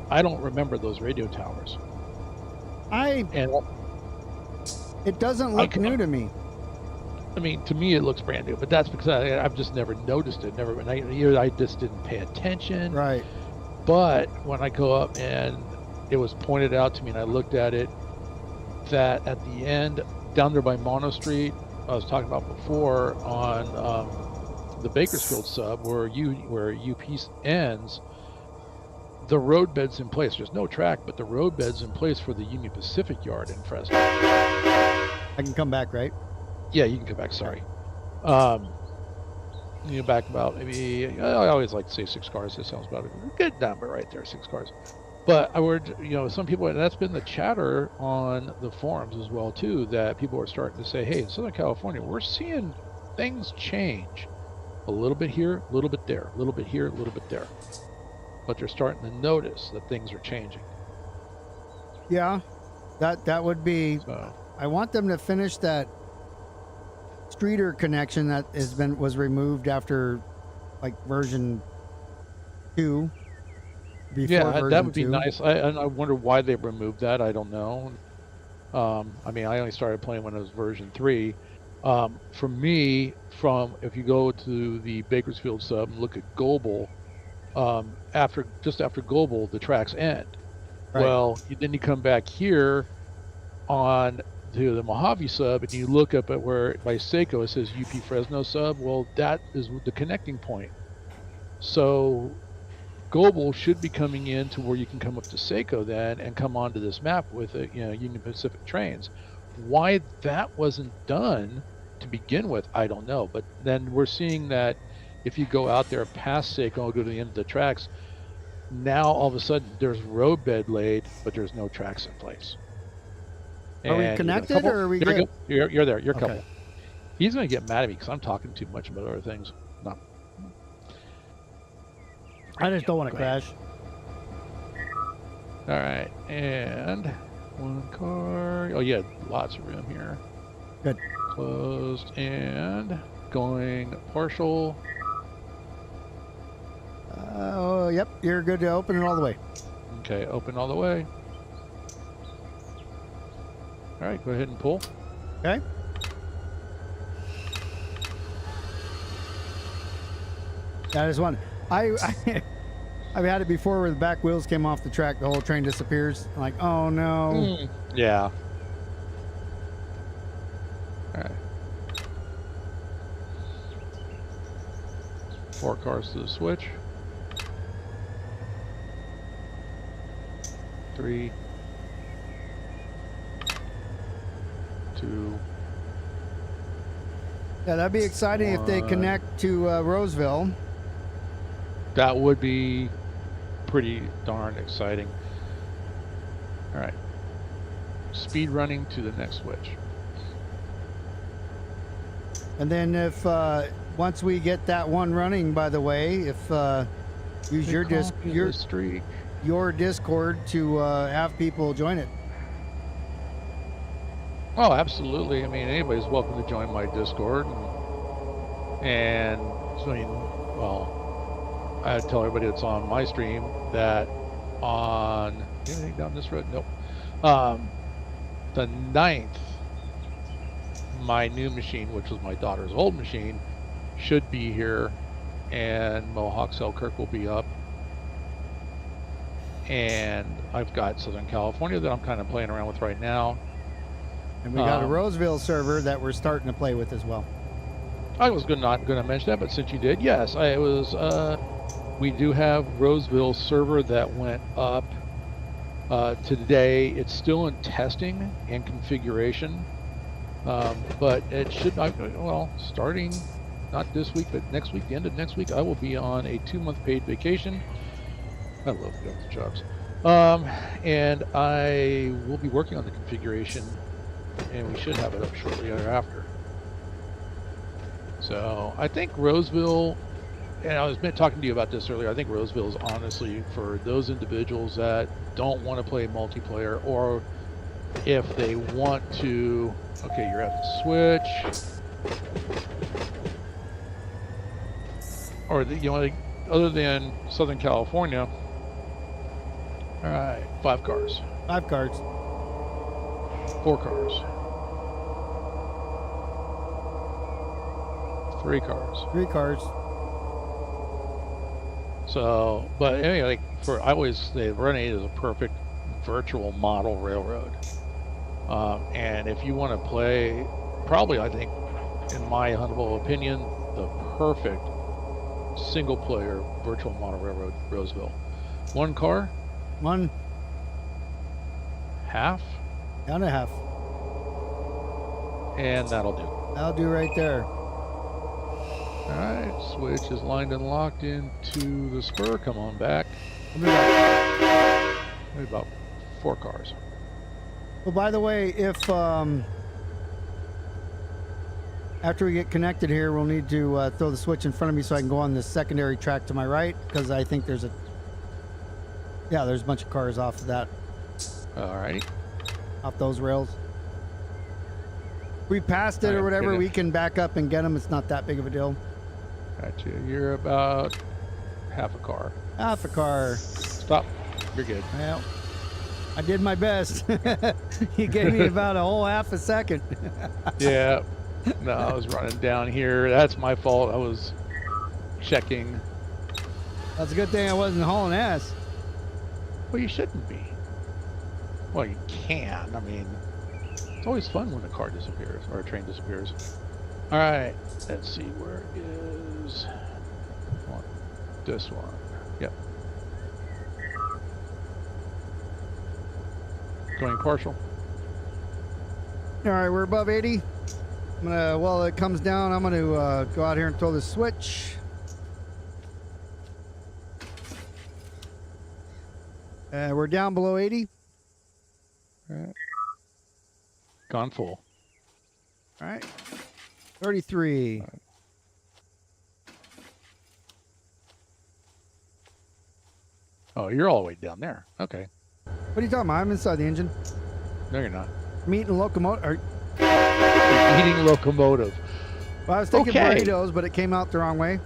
I don't remember those radio towers. It doesn't look new to me. I mean, to me, it looks brand new, but that's because I've just never noticed it. I just didn't pay attention. Right. But when I go up and it was pointed out to me and I looked at it, that at the end, down there by Mono Street, I was talking about before on the Bakersfield sub, where UP ends, the roadbed's in place. There's no track, but the roadbed's in place for the Union Pacific yard in Fresno. I can come back, right? Yeah, you can come back. Sorry. Back about maybe, I always like to say 6 cars. That sounds about a good number right there, 6 cars. But I would, some people, and that's been the chatter on the forums as well too, that people are starting to say, hey, in Southern California, we're seeing things change a little bit here, a little bit there, a little bit here, a little bit there. But they're starting to notice that things are changing. Yeah, that would be. So, I want them to finish that streeter connection that was removed after like version 2. Yeah, that would be nice. I wonder why they removed that. I don't know. I mean, I only started playing when it was version 3. For me, if you go to the Bakersfield sub and look at Global, after Global, the tracks end. Right. Well, then you come back here on to the Mojave sub and you look up at where by Seiko it says UP Fresno sub. Well, that is the connecting point. So Global should be coming in to where you can come up to Seiko then and come onto this map with Union Pacific trains. Why that wasn't done to begin with, I don't know. But then we're seeing that if you go out there past Seiko and go to the end of the tracks, now all of a sudden there's roadbed laid, but there's no tracks in place. Are we connected or are we good? You're there. You're a couple. He's going to get mad at me because I'm talking too much about other things. No. I just don't want to crash. All right. And 1 car. Oh, yeah. Lots of room here. Good. Closed and going partial. Oh, yep. You're good to open it all the way. Okay. Open all the way. All right, go ahead and pull. Okay. That is one. I've had it before where the back wheels came off the track, the whole train disappears. I'm like, oh no. Yeah. All right. 4 cars to the switch. 3. 2. Yeah, that'd be exciting 1. If they connect to Roseville. That would be pretty darn exciting. All right. Speed running to the next switch. And then if once we get that one running, by the way, if use your Discord to have people join it. Oh, absolutely. I mean, anybody's welcome to join my Discord. And so, I mean, well, I tell everybody that's on my stream that on anything down this road? Nope. The 9th, my new machine, which was my daughter's old machine, should be here, and Mohawk Selkirk will be up. And I've got Southern California that I'm kind of playing around with right now. And we got a Roseville server that we're starting to play with as well. I was not going to mention that, but since you did, yes, we do have Roseville server that went up today. It's still in testing and configuration, but it should not, well, starting not this week, but next week, the end of next week, I will be on a 2-month paid vacation. I love going to jobs. And I will be working on the configuration, and we should have it up shortly thereafter. So I think Roseville, and I was talking to you about this earlier, I think Roseville is honestly for those individuals that don't want to play multiplayer, or if they want to, okay, you're at the Switch, or like, other than Southern California. All right, 5 cars. 5 cars. 4 cars. 3 cars. 3 cars. So, but anyway, like I always say, Renegade is a perfect virtual model railroad. And if you want to play, probably, I think, in my humble opinion, the perfect single player virtual model railroad, Roseville. 1 car. 1. Half. 1.5. And that'll do. That'll do right there. All right, switch is lined and locked into the spur. Come on back. Maybe about 4 cars. Well, by the way, if after we get connected here, we'll need to throw the switch in front of me so I can go on this secondary track to my right, because I think there's there's a bunch of cars off of that. All right. Off those rails. If we passed it or whatever, we can back up and get them. It's not that big of a deal. Gotcha. You're about half a car. Half a car. Stop. You're good. Well, I did my best. You gave me about a whole half a second. Yeah. No, I was running down here. That's my fault. I was checking. That's a good thing I wasn't hauling ass. Well, you shouldn't be. Well, you can. I mean, it's always fun when a car disappears or a train disappears. All right. Let's see. Where is this one? Yep. Going partial. All right, we're above 80. I'm gonna, while it comes down, I'm gonna go out here and throw the switch. We're down below 80. All right. Gone full. All right. 33. All right. Oh, you're all the way down there. Okay. What are you talking about? I'm inside the engine. No, you're not. I'm eating a locomotive. You're eating locomotive. Well, I was thinking burritos, but it came out the wrong way.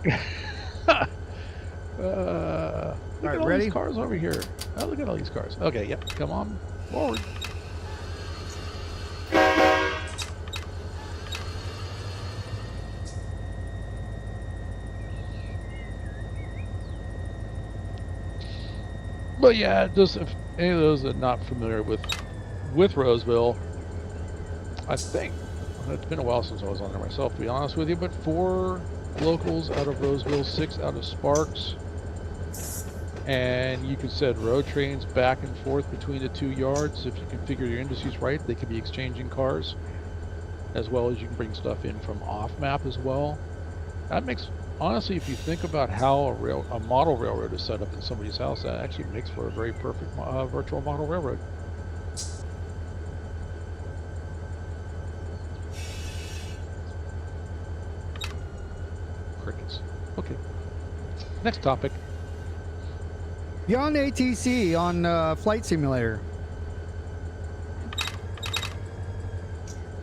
Look right, at all ready? these cars over here. Oh, look at all these cars. Okay, yep. Come on forward. But yeah, just if any of those that are not familiar with Roseville, I think it's been a while since I was on there myself, to be honest with you, but 4 locals out of Roseville, 6 out of Sparks, and you can send road trains back and forth between the 2 yards. If you configure your indices right, they can be exchanging cars, as well as you can bring stuff in from off map as well. That makes, honestly, if you think about how a model railroad is set up in somebody's house, that actually makes for a very perfect virtual model railroad. Crickets. Okay. Next topic. Beyond ATC on Flight Simulator.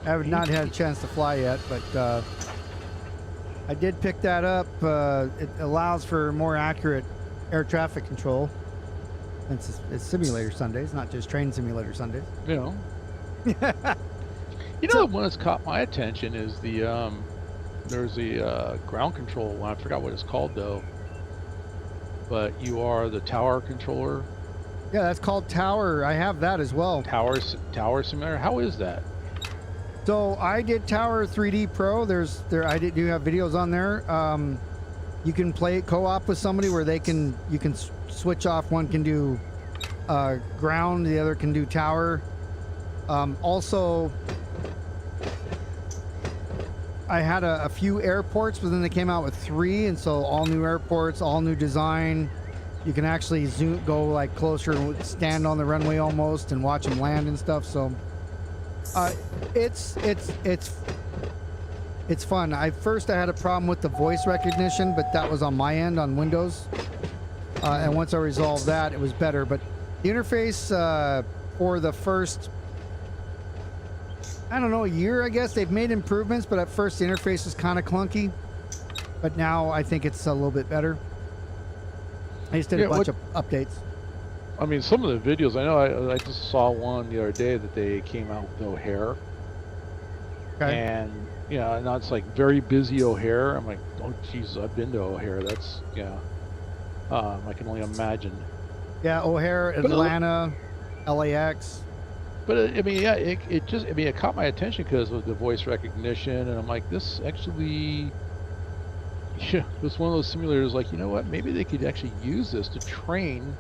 I have not had a chance to fly yet, but I did pick that up. It allows for more accurate air traffic control. It's simulator Sundays, not just train simulator Sundays. You know. The one that's caught my attention is the there's the ground control one. I forgot what it's called though. But you are the tower controller. Yeah, that's called Tower. I have that as well. Tower simulator. How is that? So I did Tower 3D Pro. I do have videos on there. You can play it co-op with somebody where you can switch off. One can do ground, the other can do tower. Also, I had a few airports, but then they came out with 3, and so all new airports, all new design. You can actually go like closer and stand on the runway almost and watch them land and stuff. So it's fun. I had a problem with the voice recognition, but that was on my end on Windows. And once I resolved that, it was better. But the interface for the first, I don't know, a year, I guess, they've made improvements, but at first the interface was kind of clunky. But now I think it's a little bit better. I just did a bunch of updates. I mean, some of the videos, I know I just saw one the other day that they came out with O'Hare. Okay. And, you know, now it's like very busy O'Hare. I'm like, oh, Jesus, I've been to O'Hare. That's, yeah. I can only imagine. Yeah, O'Hare, Atlanta, LAX. But, I mean, yeah, it caught my attention because of the voice recognition. And I'm like, this actually... Yeah, it was one of those simulators like, you know what, maybe they could actually use this to train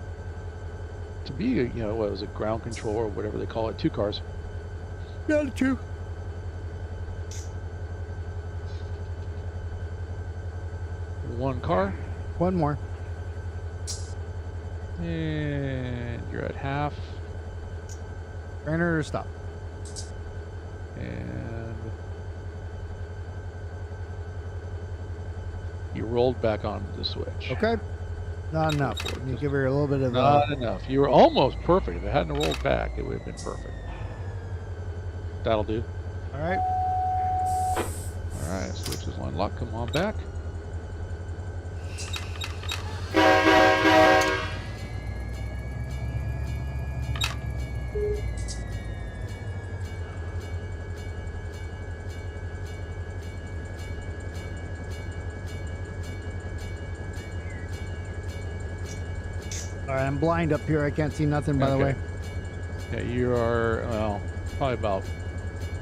to be, you know, what was it, ground control or whatever they call it, 2 cars. Yeah, 2. One car. One more. And you're at half. Trainer, stop. And you rolled back onto the switch. Okay. Not enough. You give her a little bit of... Not enough. You were almost perfect. If it hadn't rolled back, it would have been perfect. That'll do. All right. All right, switch is unlocked. Come on back. All right, I'm blind up here. I can't see nothing, by the way. Yeah, you are, well, probably about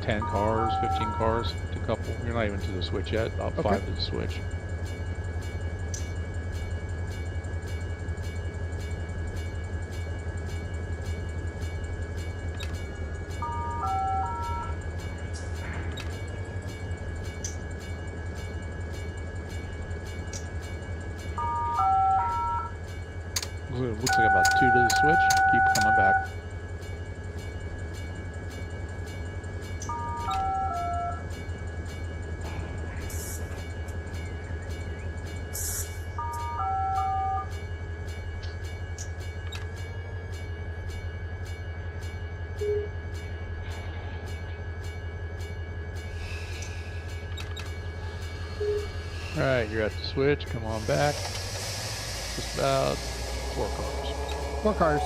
10 cars, 15 cars to couple. You're not even to the switch yet, about 5 to the switch. It looks like about 2 to the switch. Keep coming back. All right, you're at the switch. Come on back. Just about 4 cars. 4 cars.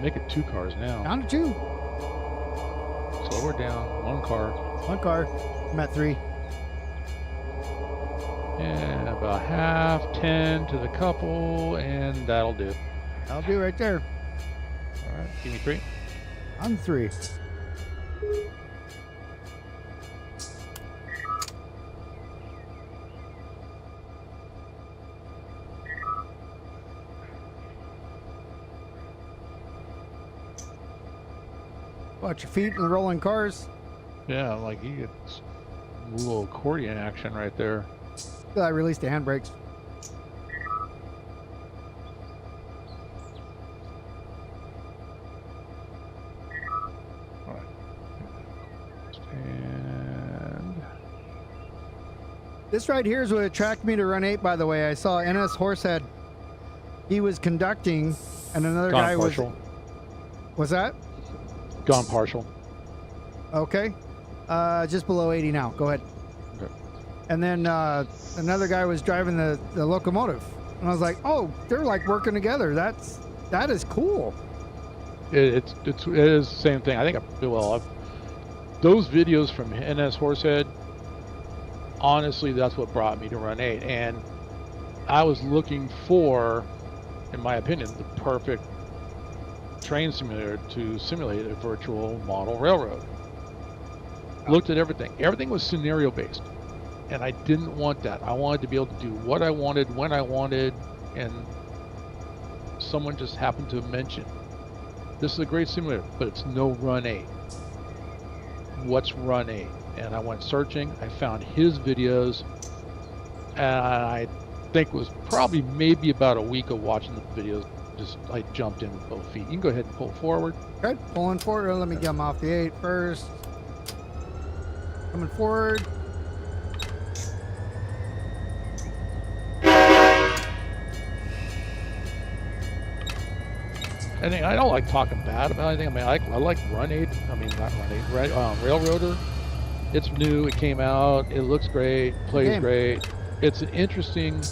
Make it 2 cars now. Down to 2. Slow her down. 1 car. 1 car. I'm at 3. And about half, 10 to the couple, and that'll do. That'll do right there. All right, give me 3. I'm 3. Watch your feet in the rolling cars. Yeah, like you get a little accordion action right there. I released the handbrakes. All right. And this right here is what attracted me to Run 8, by the way. I saw NS Horsehead. He was conducting, and another guy partial. Was that? Gone partial. Okay. Just below 80 now. Go ahead. Okay. And then another guy was driving the locomotive. And I was like, oh, they're like working together. That is cool. It is the same thing. I think, those videos from NS Horsehead, honestly, that's what brought me to Run 8. And I was looking for, in my opinion, the perfect train simulator to simulate a virtual model railroad. Looked at everything. Everything was scenario based, and I didn't want that. I wanted to be able to do what I wanted, when I wanted, and someone just happened to mention, this is a great simulator, but it's no Run 8. What's Run 8? And I went searching. I found his videos, and I think it was probably maybe about a week of watching the videos. Just I jumped in with both feet. You can go ahead and pull forward. Okay, pulling forward. Let me get him off the 8 first. Coming forward. And I don't like talking bad about anything. I mean, I like Run 8. I mean, not Run 8. Railroader. It's new. It came out. It looks great. Plays great. It's an interesting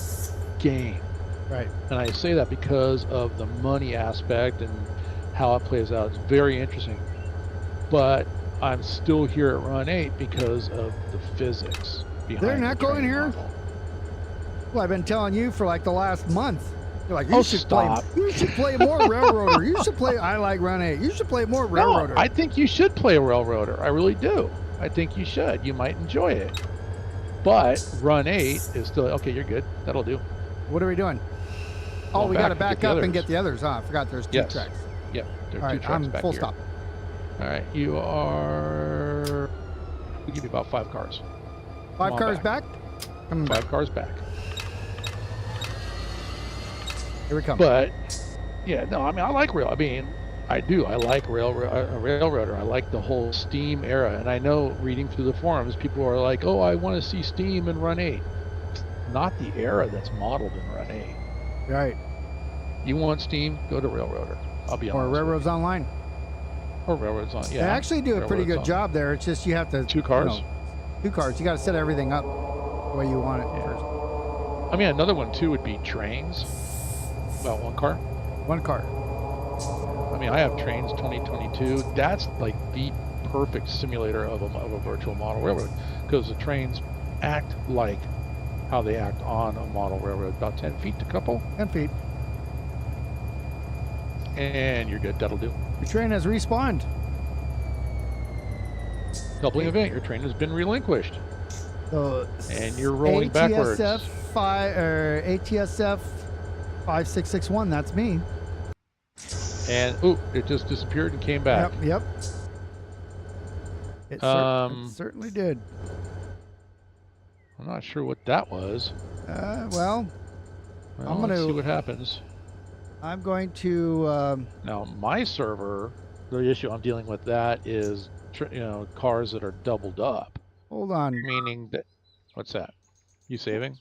game. Right. And I say that because of the money aspect and how it plays out. It's very interesting. But I'm still here at Run 8 because of the physics behind They're not going here? Model. Well, I've been telling you for like the last month. You're like, You should play more Railroader. You should play, I like Run 8. You should play more Railroader. No, I think you should play a Railroader. I really do. I think you should. You might enjoy it. But Run 8 is still, okay, you're good. That'll do. What are we doing? Oh, we got to back up and get the others, huh? I forgot there's two tracks. Yep, there All are two right, tracks I'm back full here. stop. All right, you are, we'll give you about 5 cars. 5 cars back? Coming back. 5 cars back. Here we come. But, yeah, no, I mean, I like I do. I like Railroader. I like the whole Steam era. And I know, reading through the forums, people are like, oh, I want to see Steam in Run 8. Not the era that's modeled in Run 8. Right. You want Steam? Go to Railroader. I'll be honest. Or Railroads Online. Or Railroads on. Yeah. They actually do a pretty good job there. It's just you have to. 2 cars? You know, 2 cars. You got to set everything up the way you want it first. I mean, another one too would be trains. About 1 car. 1 car. I mean, I have Trains 2022. That's like the perfect simulator of a virtual model railroad, because the trains act like how they act on a model railroad, about 10 feet to couple. 10 feet. And you're good. That'll do. Your train has respawned. Coupling event. Your train has been relinquished. So and you're rolling backwards. ATSF 5661. That's me. And it just disappeared and came back. Yep. It certainly did. I'm not sure what that was. Well, I'm gonna let's see what happens. I'm going to. Now my server, the issue I'm dealing with that is, cars that are doubled up. Hold on. Meaning that, what's that? You saving?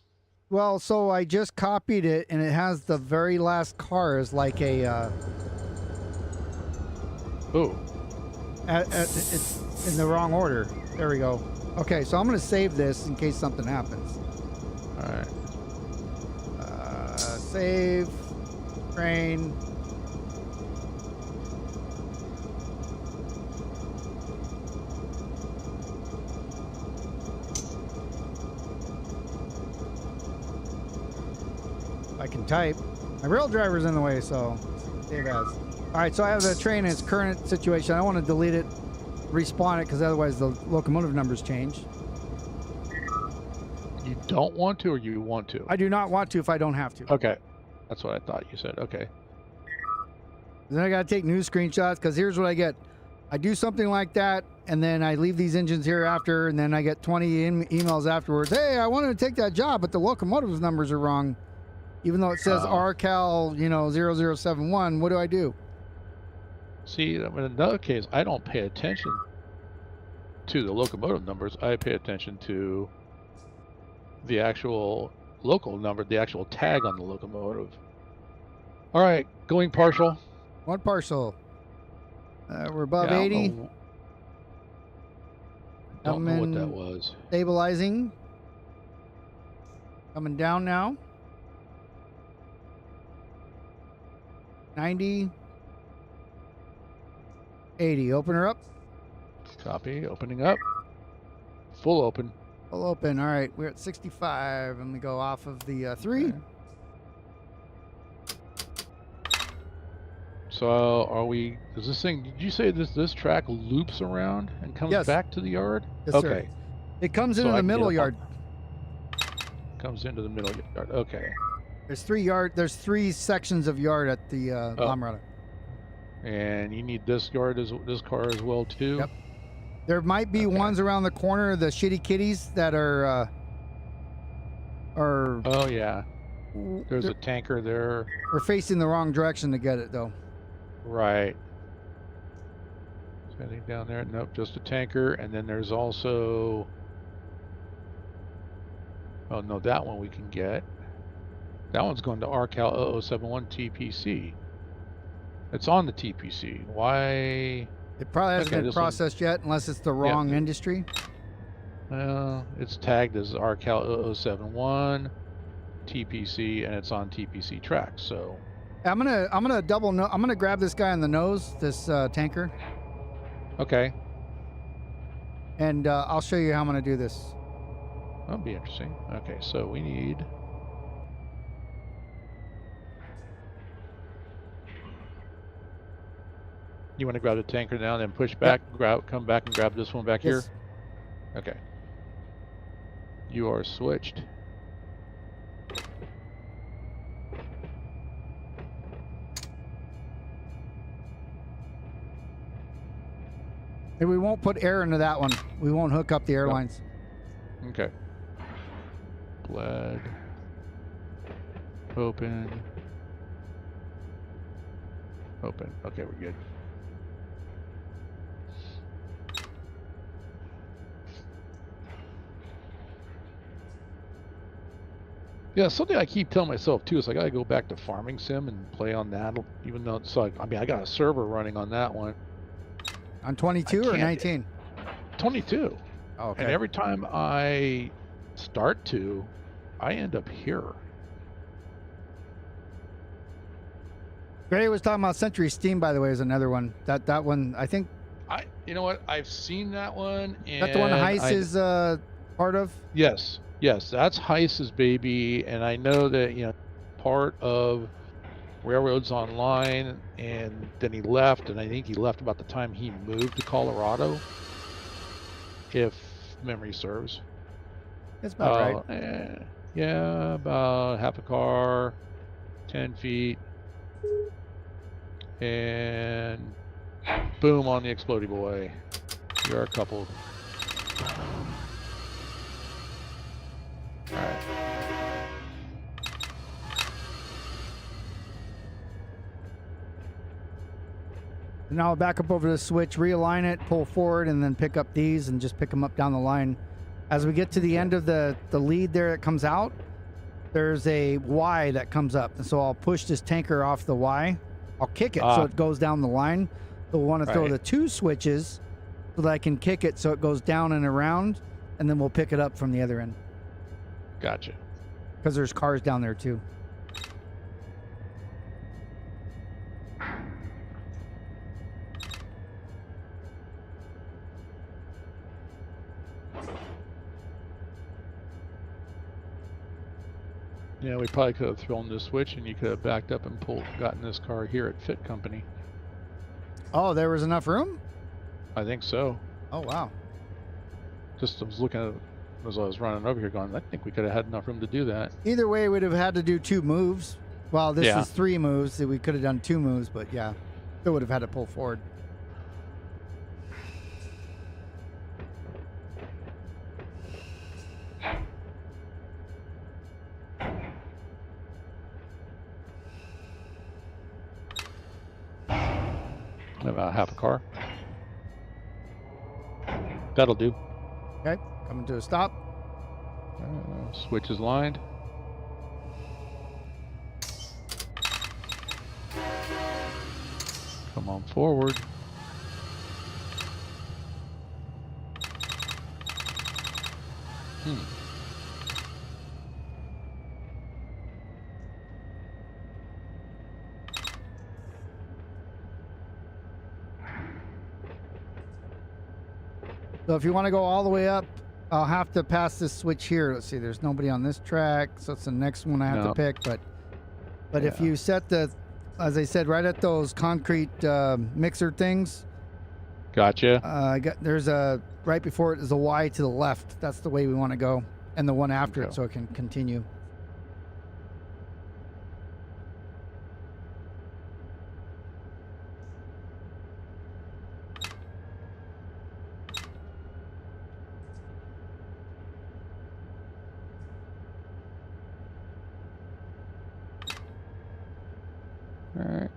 Well, so I just copied it, and it has the very last car as like a. It's in the wrong order. There we go. Okay, so I'm going to save this in case something happens. All right. Save. Train. I can type. My rail driver's in the way, so save as. All right, so I have the train in its current situation. I don't want to delete it, respawn it, because otherwise the locomotive numbers change. You don't want to, or you want to? I do not want to if I don't have to. Okay. That's what I thought you said. Okay. Then I got to take new screenshots, because here's what I get. I do something like that, and then I leave these engines here after, and then I get 20 emails afterwards. Hey, I wanted to take that job, but the locomotive numbers are wrong. Even though it says R-CAL0071, what do I do? See, in another case, I don't pay attention to the locomotive numbers. I pay attention to the actual local number, the actual tag on the locomotive. All right, going partial. 1 partial. We're above 80. Don't know what that was. Stabilizing. Coming down now. 90. 80. Open her up. Copy. Opening up. Full open. Full open. All right. We're at 65. Let me go off of the 3. Okay. So are we? Is this thing? Did you say this track loops around and comes Yes. back to the yard? Yes, Okay. sir. It comes So into I the can get middle up yard. Comes into the middle yard. Okay. There's three sections of yard at the La Mirada. And you need this car as well too. Yep. There might be ones around the corner, the shitty kitties that are. Oh yeah. There's a tanker there. We're facing the wrong direction to get it though. Right. Is anything down there? Nope, just a tanker. And then there's also. Oh no, that one we can get. That one's going to R-CAL0071 TPC. It's on the TPC. Why? It probably hasn't been processed yet, unless it's the wrong industry. Well, it's tagged as R-CAL0071 TPC, and it's on TPC tracks. So I'm gonna grab this guy on the nose, this tanker. Okay. And I'll show you how I'm gonna do this. That'll be interesting. Okay, so we need. You want to grab the tanker now, then push back, come back and grab this one back here? Okay. You are switched. And we won't put air into that one. We won't hook up the airlines. Okay. Bled. Open. Open. Okay, we're good. Yeah, something I keep telling myself too is I gotta go back to Farming Sim and play on that, even though it's like, I mean, I got a server running on that one. On 22 or 19? 22. Oh, okay. And every time I start to, I end up here. Gray was talking about Century Steam, by the way, is another one. That one, I think. You know what? I've seen that one. And that's the one Heist is part of? Yes. Yes, that's Heist's baby. And I know that, you know, part of Railroads Online, and then he left, and I think he left about the time he moved to Colorado, if memory serves. That's about right. Yeah, about half a car, 10 feet, and boom on the explodey boy. You're a couple. All right. Now I'll back up over the switch, realign it, pull forward, and then pick up these and just pick them up down the line. As we get to the end of the lead there that comes out, there's a Y that comes up. And so I'll push this tanker off the Y. I'll kick it so it goes down the line. So we'll want to throw the two switches so that I can kick it so it goes down and around, and then we'll pick it up from the other end. Gotcha. Because there's cars down there too. Yeah, we probably could have thrown this switch, and you could have backed up and gotten this car here at Fit Company. Oh, there was enough room? I think so. Oh, wow. Just I was looking at it as I was running over here going, I think we could have had enough room to do that. Either way, we'd have had to do two moves. Well, this is 3 moves, so we could have done 2 moves, but yeah, still would have had to pull forward. About half a car. That'll do. Okay, coming to a stop. Switch is lined. Come on forward. So if you want to go all the way up, I'll have to pass this switch here. Let's see, there's nobody on this track, so it's the next one I have to pick. But if you set the as I said, right at those concrete mixer things. Gotcha. There's a right before it is a Y to the left. That's the way we want to go, and the one after Okay. it, so it can continue. All right.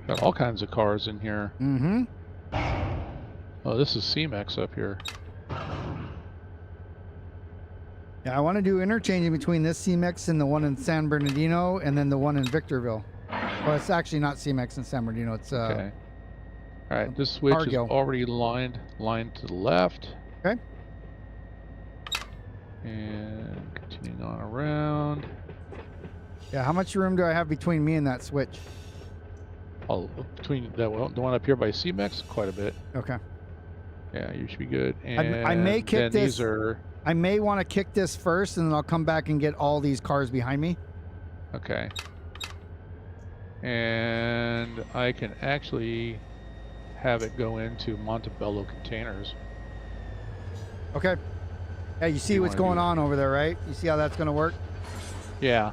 Got all kinds of cars in here. Mm-hmm. Oh, this is C-Mex up here. Yeah, I want to do interchanging between this C-Mex and the one in San Bernardino, and then the one in Victorville. Well, it's actually not C-Mex in San Bernardino. It's Okay. All right, this switch Cargill. is already lined to the left. Okay. And continuing on around. Yeah, how much room do I have between me and that switch? Between the one up here by C-Mex, quite a bit. Okay. Yeah, you should be good. And I may kick this. These are... I may want to kick this first, and then I'll come back and get all these cars behind me. Okay. And I can actually have it go into Montebello containers. Okay. Yeah, you see what's going on over there, right? You see how that's going to work? Yeah.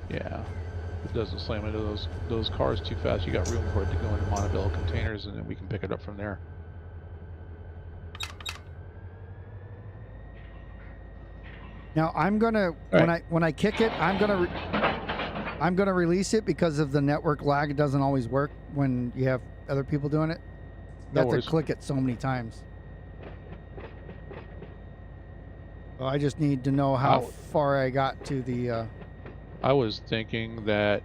Yeah. It doesn't slam into those cars too fast. You got room for it to go into Montebello containers, and then we can pick it up from there. Now I'm gonna when I kick it, I'm gonna release it because of the network lag. It doesn't always work when you have other people doing it. You have to click it so many times. So I just need to know how far I got to the. I was thinking that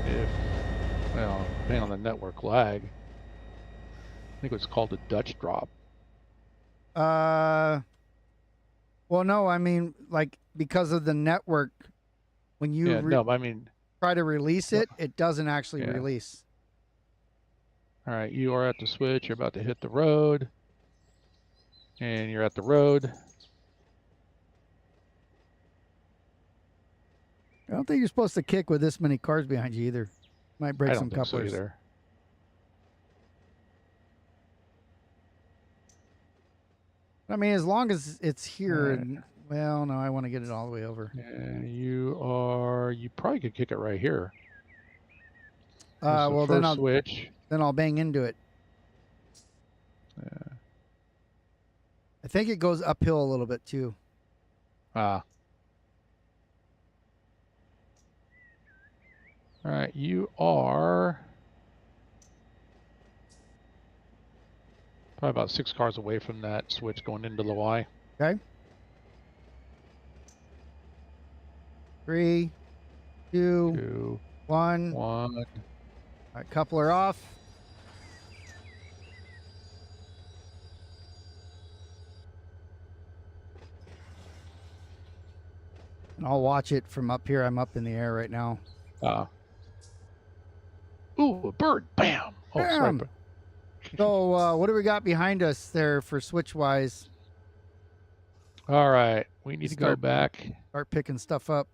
depending on the network lag, I think it's called a Dutch drop. Well, no, I mean, like, because of the network, when you try to release it, it doesn't actually release. All right, you are at the switch. You're about to hit the road, and you're at the road. I don't think you're supposed to kick with this many cars behind you either. Might break some couplers. I don't think so either. I mean, as long as it's here, and, well, no, I want to get it all the way over. And you probably could kick it right here. Well, then I'll bang into it. Yeah. I think it goes uphill a little bit too. All right, you are probably about 6 cars away from that switch going into the Y. Okay. 3, 2, 1. All right, coupler off. And I'll watch it from up here. I'm up in the air right now. Ooh, a bird. Bam. Oh, bam. Sorry. So what do we got behind us there for switch-wise? All right. We need to go back. Start picking stuff up.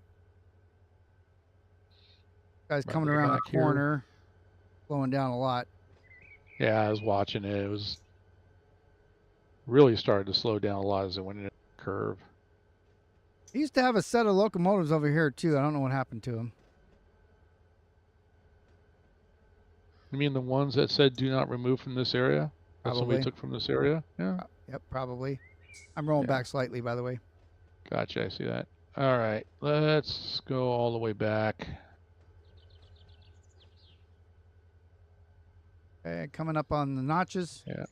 Guys coming around the corner. Slowing down a lot. Yeah, I was watching it. It was really started to slow down a lot as it went into the curve. He used to have a set of locomotives over here, too. I don't know what happened to him. You mean the ones that said do not remove from this area? That somebody took from this area? Yeah. Yep, probably. I'm rolling back slightly, by the way. Gotcha, I see that. All right, let's go all the way back. Okay, coming up on the notches. Yeah.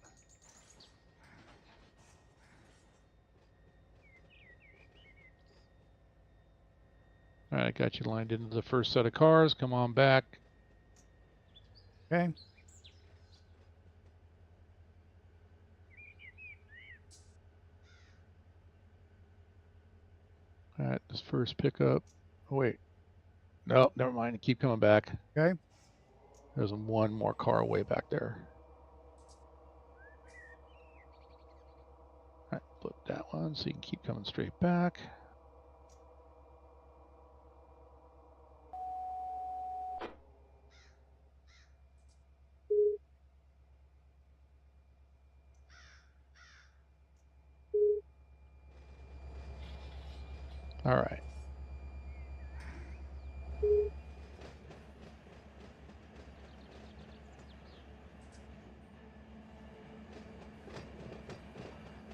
All right, got you lined into the first set of cars. Come on back. Okay. All right, this first pickup. Oh, wait. No, never mind. Keep coming back. Okay. There's one more car way back there. All right, Flip that one so you can keep coming straight back. All right.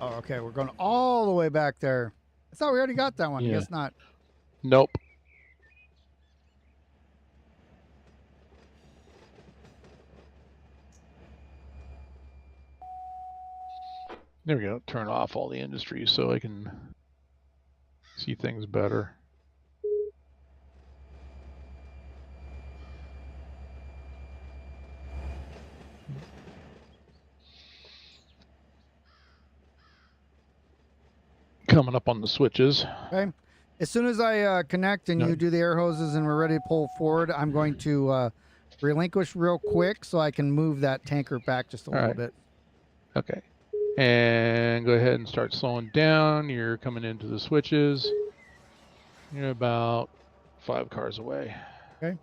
Oh, okay. We're going all the way back there. I thought we already got that one. Yeah. Guess not. Nope. There we go. Turn off all the industry so I can see things better. Coming up on the switches. Okay. As soon as I connect and you do the air hoses and we're ready to pull forward, I'm going to relinquish real quick so I can move that tanker back just a little bit. Okay. And go ahead and start slowing down. You're coming into the switches. You're about 5 cars away. Okay.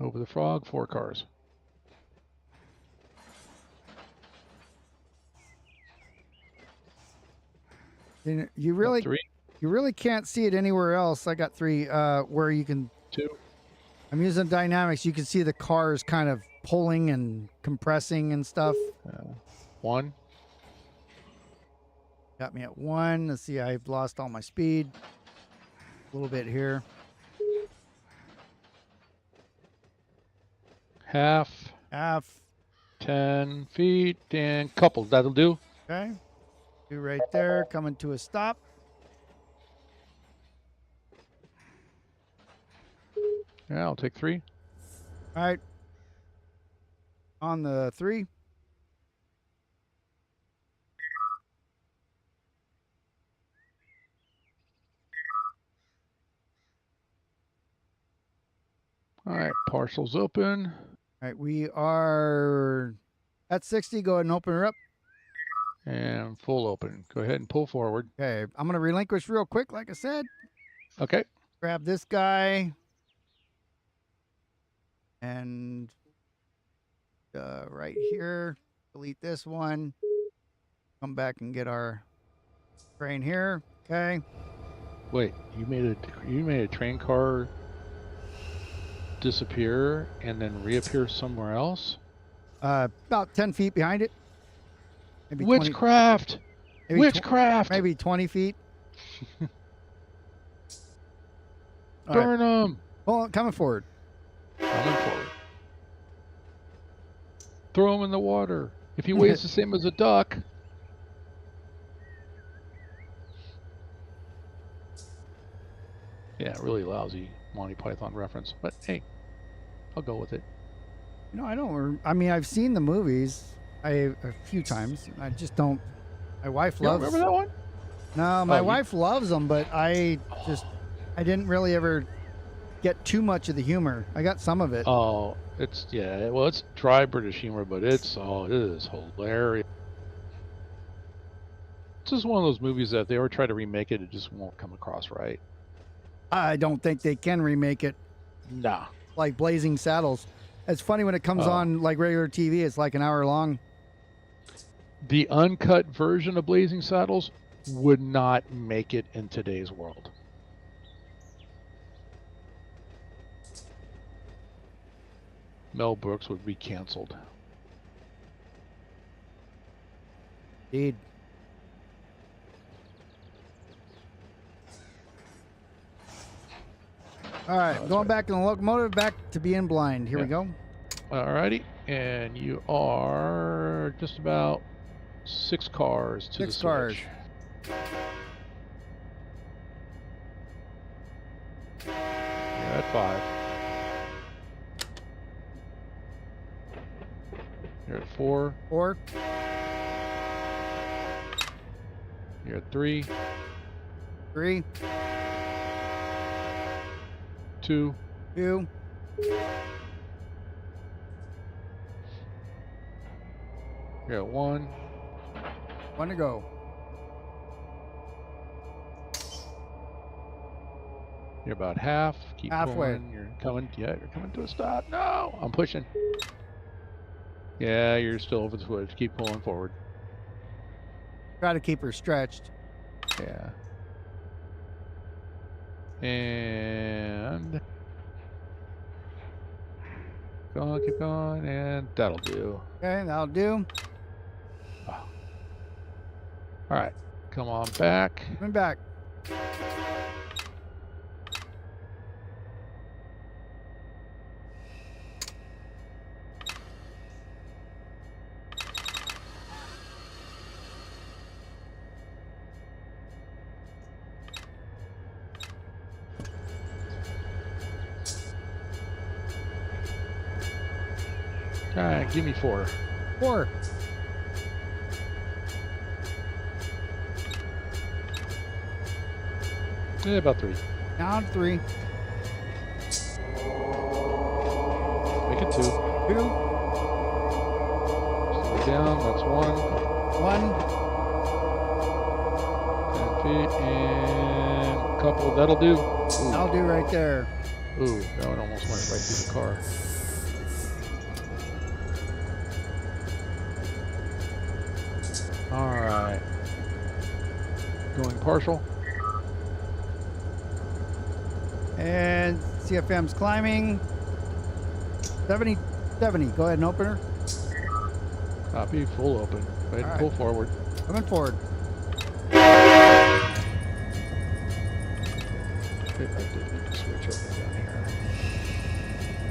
Over the frog, 4 cars. You really can't see it anywhere else. I got 3 where you can 2. I'm using dynamics. You can see the cars kind of pulling and compressing and stuff. 1. Got me at 1. Let's see. I've lost all my speed. A little bit here. Half. 10 feet and couple. That'll do. Okay. 2 right there. Coming to a stop. Yeah, I'll take 3. All right. On the 3. All right, partials open. All right, we are at 60. Go ahead and open her up. And full open. Go ahead and pull forward. Okay, I'm going to relinquish real quick, like I said. Okay. Grab this guy. And right here, delete this one. Come back and get our train here. Okay. Wait, you made a train car disappear and then reappear somewhere else? About 10 feet behind it. Maybe Witchcraft! 20, Witchcraft! Maybe 20 feet. Burn them! Well, coming forward. Coming forward. Throw him in the water. If he weighs the same as a duck. Yeah, really lousy Monty Python reference, but hey, I'll go with it. You know, I don't. I mean, I've seen the movies a few times. I just don't. My wife loves. You don't remember that one? No, my wife loves them, but I didn't really ever get too much of the humor. I got some of it. Oh, it's it's dry British humor, but it is hilarious. It's just one of those movies that if they ever try to remake it, it just won't come across right. I don't think they can remake it. Nah. Like Blazing Saddles. It's funny when it comes on like regular TV, it's like an hour long. The uncut version of Blazing Saddles would not make it in today's world. Mel Brooks would be canceled. Indeed. All right, going back in the locomotive, back to being blind. Here we go. Alrighty, and you are just about 6 cars to the switch. 6 cars. You're at 5. You're at 4. 4. You're at 3. 3. 2. 2. You're at 1. 1 to go. You're about half. Keep Halfway. pulling. You're coming. Yeah, you're coming to a stop. No, I'm pushing. Yeah, you're still over the switch. Keep pulling forward. Try to keep her stretched. Yeah. And go on, keep going, and that'll do. Okay, that'll do. Oh. All right, come on back. Coming back. All right, give me 4. 4. Yeah, about 3. Down 3. Make it 2. 2. Slow down. That's 1. 1. 10 feet and a couple. That'll do. Ooh. That'll do right there. Ooh, that one almost went right through the car. All right. Going partial. And CFM's climbing. 70. Go ahead and open her. Copy. Full open. Go ahead and All pull right. forward. Coming forward. I did need to switch over down here.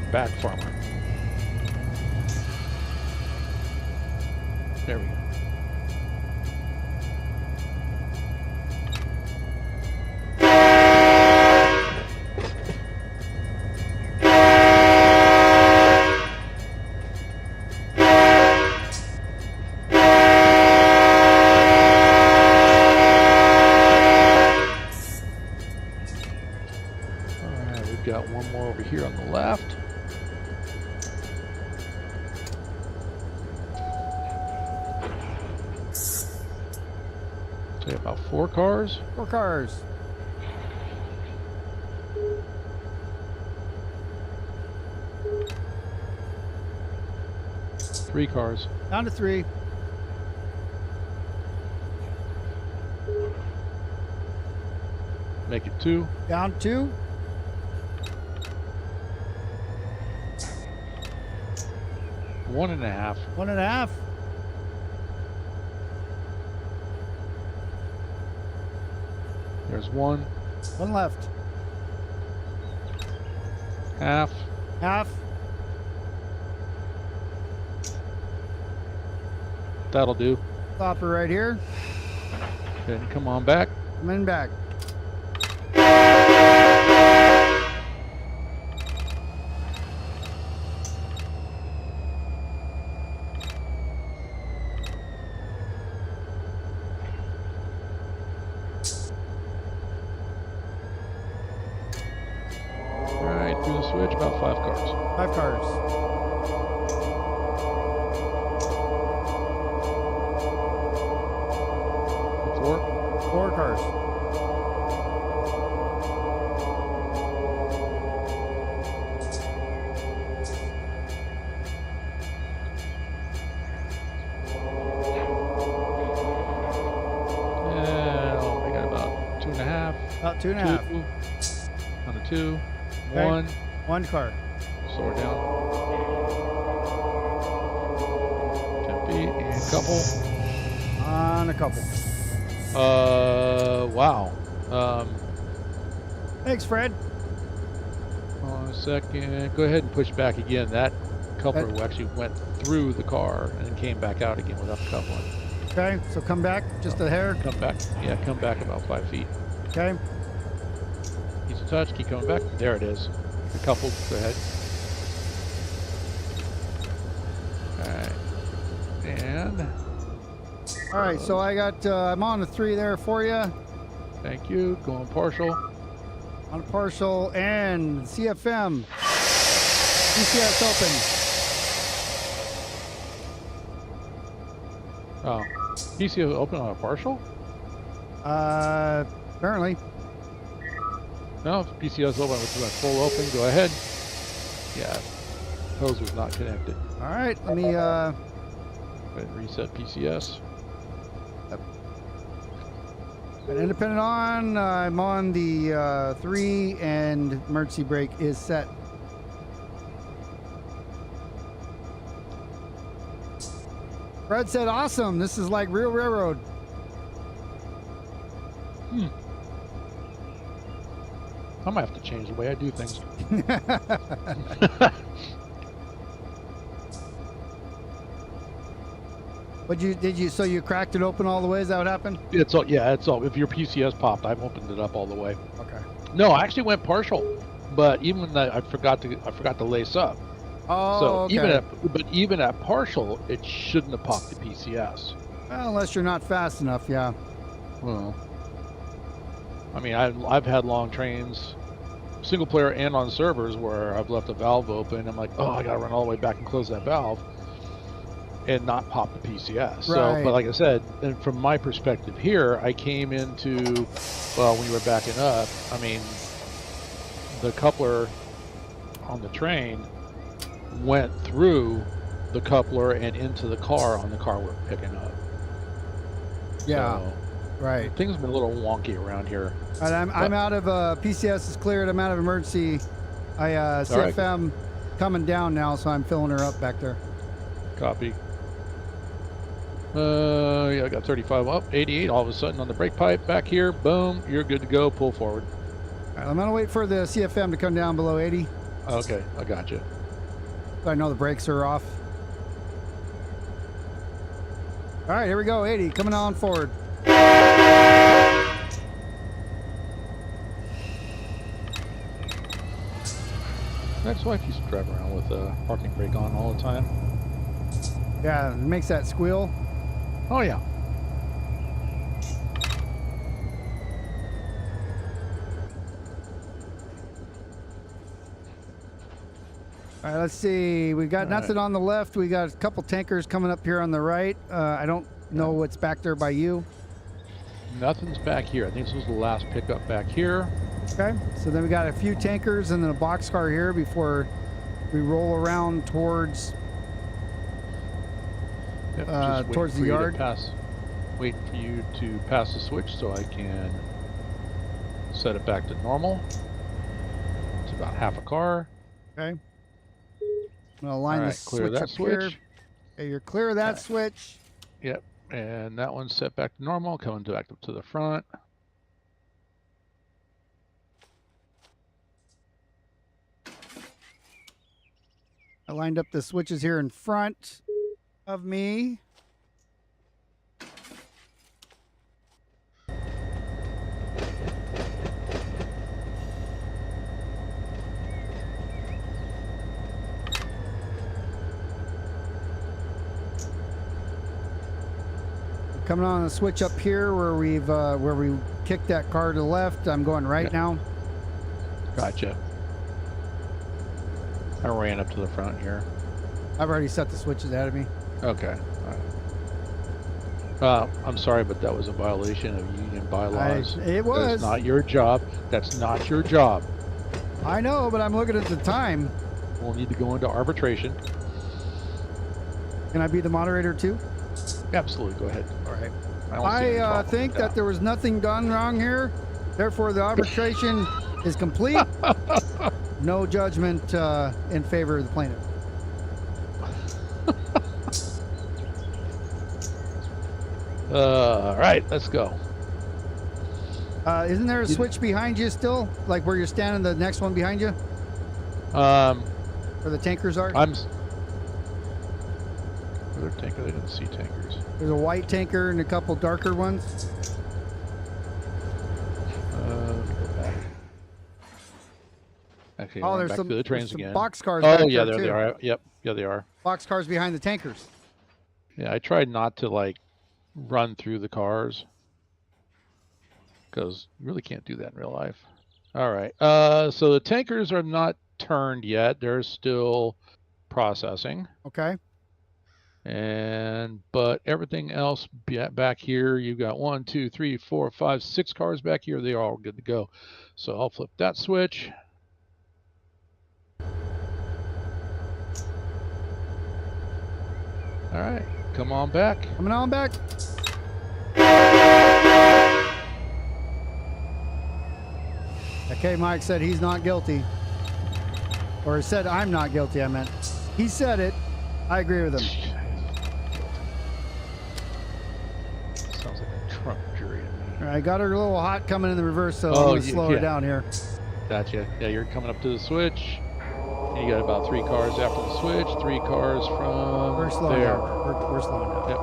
Back farmer. There we go. Got one more over here on the left. Say about 4 cars. 4 cars. Three cars. Down to 3. Make it 2. Down 2. 1.5. 1.5. There's 1. 1 left. Half. Half. That'll do. Stop her right here. Then come on back. Coming back. Through the switch, about 5 cars. 5 cars. Four. 4 cars. Yeah, we got about 2.5. About 2.5. 2. On a 2. Okay. 1. 1 car. Slow her down. 10 feet and couple. On a couple. Wow. Thanks, Fred. Hold on a second. Go ahead and push back again. That coupler actually went through the car and then came back out again without the coupling. Okay, so come back just a hair. Come back. Yeah, come back about 5 feet. Okay. Easy touch. Keep coming back. There it is. The couple. Go ahead. Alright. And. All right, so I got, I'm on the 3 there for you. Thank you. Going partial. On a partial and CFM. PCS open. Oh, PCS open on a partial? Apparently. No, if PCS open with a full open, go ahead. Yeah, hose was not connected. All right, let me Go ahead and reset PCS. Got independent on. I'm on the 3 and emergency brake is set. Fred said, awesome. This is like real railroad. I might have to change the way I do things. But so you cracked it open all the way? Is that what happened? It's all, yeah, it's all. If your PCS popped, I've opened it up all the way. Okay. No, I actually went partial, but even that I forgot to lace up. Oh, so okay. even at partial, it shouldn't have popped the PCS. Well, unless you're not fast enough, yeah. Well, I mean, I've had long trains, single player and on servers, where I've left a valve open. I'm like, oh, I gotta run all the way back and close that valve, and not pop the PCS. Right. So, but like I said, and from my perspective here, I came into, well, when you were backing up, I mean, the coupler on the train went through the coupler and into the car on the car we're picking up. Yeah. So, right. things have been a little wonky around here. All right, I'm out of PCS is cleared. I'm out of emergency. CFM coming down now, so I'm filling her up back there. Copy. Yeah, I got 35 up, 88 all of a sudden on the brake pipe back here. Boom, you're good to go. Pull forward. All right, I'm gonna wait for the CFM to come down below 80. Okay, I got you. So I know the brakes are off. All right, here we go. 80 coming on forward. Ex-wife used to drive around with a parking brake on all the time. Yeah, it makes that squeal. Oh yeah. All right, let's see. We got nothing on the left. We got a couple tankers coming up here on the right. I don't know what's back there by you. Nothing's back here. I think this was the last pickup back here. Okay, so then we got a few tankers and then a boxcar here before we roll around towards towards the yard. Wait for you to pass the switch so I can set it back to normal. It's about half a car. Okay. I'm gonna line the switch up here. Okay, you're clear of that switch. Yep, and that one's set back to normal. Coming back up to the front. I lined up the switches here in front of me. Coming on the switch up here where we kicked that car to the left. I'm going right now. Gotcha. I ran up to the front here. I've already set the switches ahead of me. Okay. All right. I'm sorry, but that was a violation of union bylaws. It was. That's not your job. That's not your job. I know, but I'm looking at the time. We'll need to go into arbitration. Can I be the moderator too? Absolutely. Go ahead. All right. I think that there was nothing done wrong here. Therefore, the arbitration is complete. No judgment in favor of the plaintiff. All right, let's go. Isn't there a switch behind you still? Like where you're standing, the next one behind you? Where the tankers are? Where tanker? I didn't see tankers. There's a white tanker and a couple darker ones. Let me go back. Actually, There's back some, to the trains some again. boxcars. Oh yeah, there too. they are. Yep, yeah they are. Boxcars behind the tankers. Yeah, I tried not to like run through the cars because you really can't do that in real life. All right. So the tankers are not turned yet. They're still processing. Okay. But everything else back here, you've got 1, 2, 3, 4, 5, 6 cars back here. They are all good to go. So I'll flip that switch. All right, come on back. Coming on back. Okay, Mike said he's not guilty. Or he said I'm not guilty, I meant. He said it. I agree with him. Sounds like a Trump jury to me. All right, got her a little hot coming in the reverse, so I'm going to slow her down here. Gotcha. Yeah, you're coming up to the switch. You got about 3 cars after the switch, 3 cars from We're slowing there. down. We're slowing down. Yep.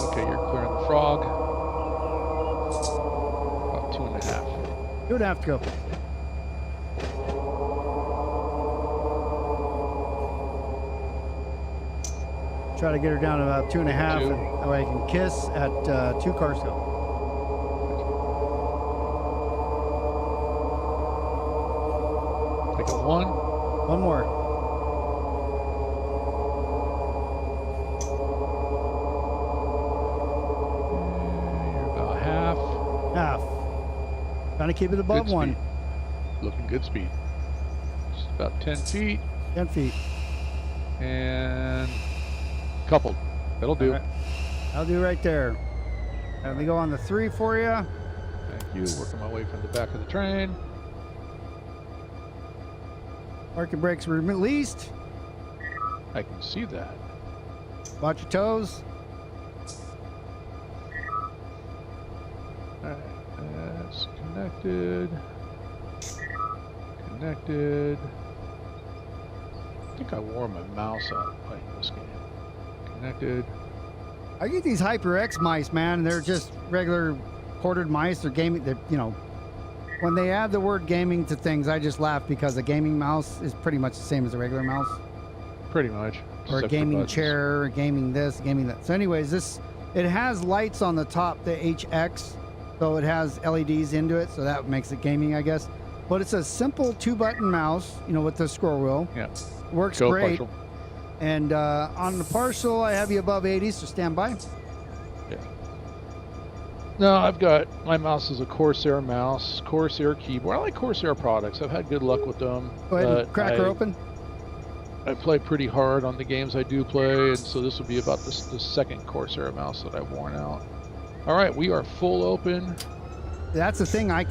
Okay. Okay, you're clearing the frog. About 2.5. 2.5 to go. Try to get her down to about 2.5, and that way I can kiss at 2 cars to go. Take a 1. One more. You're about half. Half. Trying to keep it above 1. Looking good speed. Just about 10 feet. 10 feet. And coupled. That'll do. Right. That'll do right there. Let me go on the 3 for you. Thank you. Working my way from the back of the train. Parking brakes were released. I can see that. Watch your toes. Alright, that's connected. Connected. I think I wore my mouse out playing this game. Connected. I get these HyperX mice, man. They're just regular quartered mice. They're gaming. They're, you know, when they add the word gaming to things, I just laugh because a gaming mouse is pretty much the same as a regular mouse. Pretty much. Or a gaming chair, or gaming this, gaming that. So anyways, it has lights on the top, the HX. So it has LEDs into it. So that makes it gaming, I guess. But it's a simple 2-button mouse, you know, with the scroll wheel. Yeah. Works great. Partial. And on the partial, I have you above 80, so stand by. Yeah. No, I've got, my mouse is a Corsair mouse, Corsair keyboard. I like Corsair products. I've had good luck with them. Go ahead and crack her open. I play pretty hard on the games I do play, and so this will be about the second Corsair mouse that I've worn out. All right, we are full open. That's the thing. I've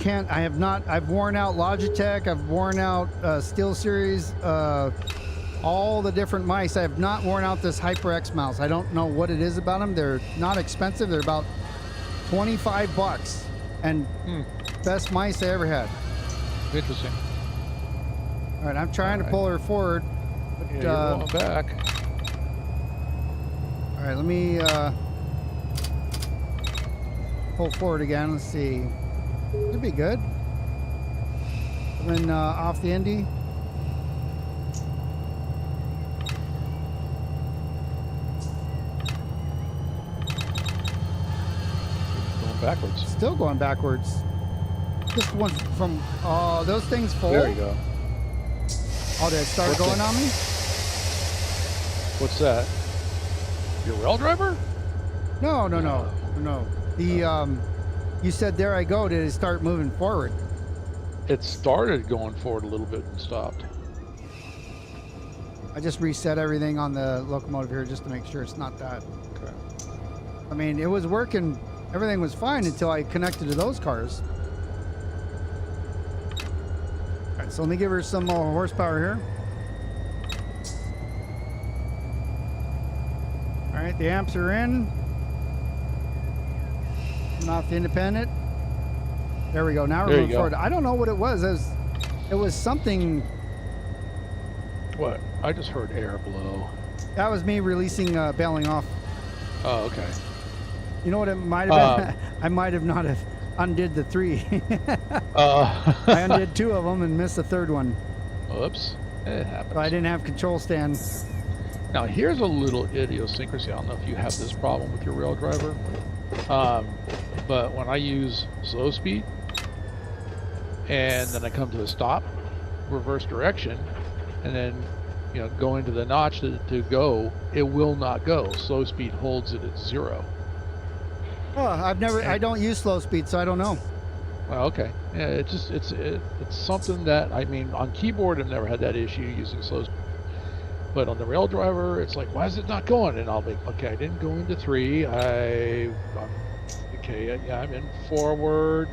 worn out Logitech. I've worn out SteelSeries. All the different mice. I have not worn out this HyperX mouse. I don't know what it is about them. They're not expensive. They're about $25, and best mice I ever had. Interesting. All right, I'm trying to pull her forward. But, yeah, you're going back. All right, let me pull forward again. Let's see. Should be good. And then off the Indy. Backwards. Still going backwards. Just one from those things full. There you go. Oh, did it start going on me? What's that? Your rail driver? No. The you said there I go. Did it start moving forward? It started going forward a little bit and stopped. I just reset everything on the locomotive here just to make sure it's not that. Okay. I mean, it was working. Everything was fine until I connected to those cars. All right, so let me give her some more horsepower here. All right, the amps are in. Coming off the independent. There we go. Now we're moving forward. I don't know what it was. It was something. What? I just heard air blow. That was me releasing, bailing off. Oh, okay. You know what it might have been? I might have not have undid the 3. I undid 2 of them and missed the 3rd one. Oops. It happens. So I didn't have control stand. Now here's a little idiosyncrasy. I don't know if you have this problem with your rail driver. But when I use slow speed and then I come to a stop, reverse direction, and then go into the notch to go, it will not go. Slow speed holds it at 0. Oh, I don't use slow speed, so I don't know. Well, okay. Yeah, it's something that, I mean, on keyboard I've never had that issue using slow speed. But on the rail driver, it's like, why is it not going? And I'll be, okay, I didn't go into 3. I'm in forward.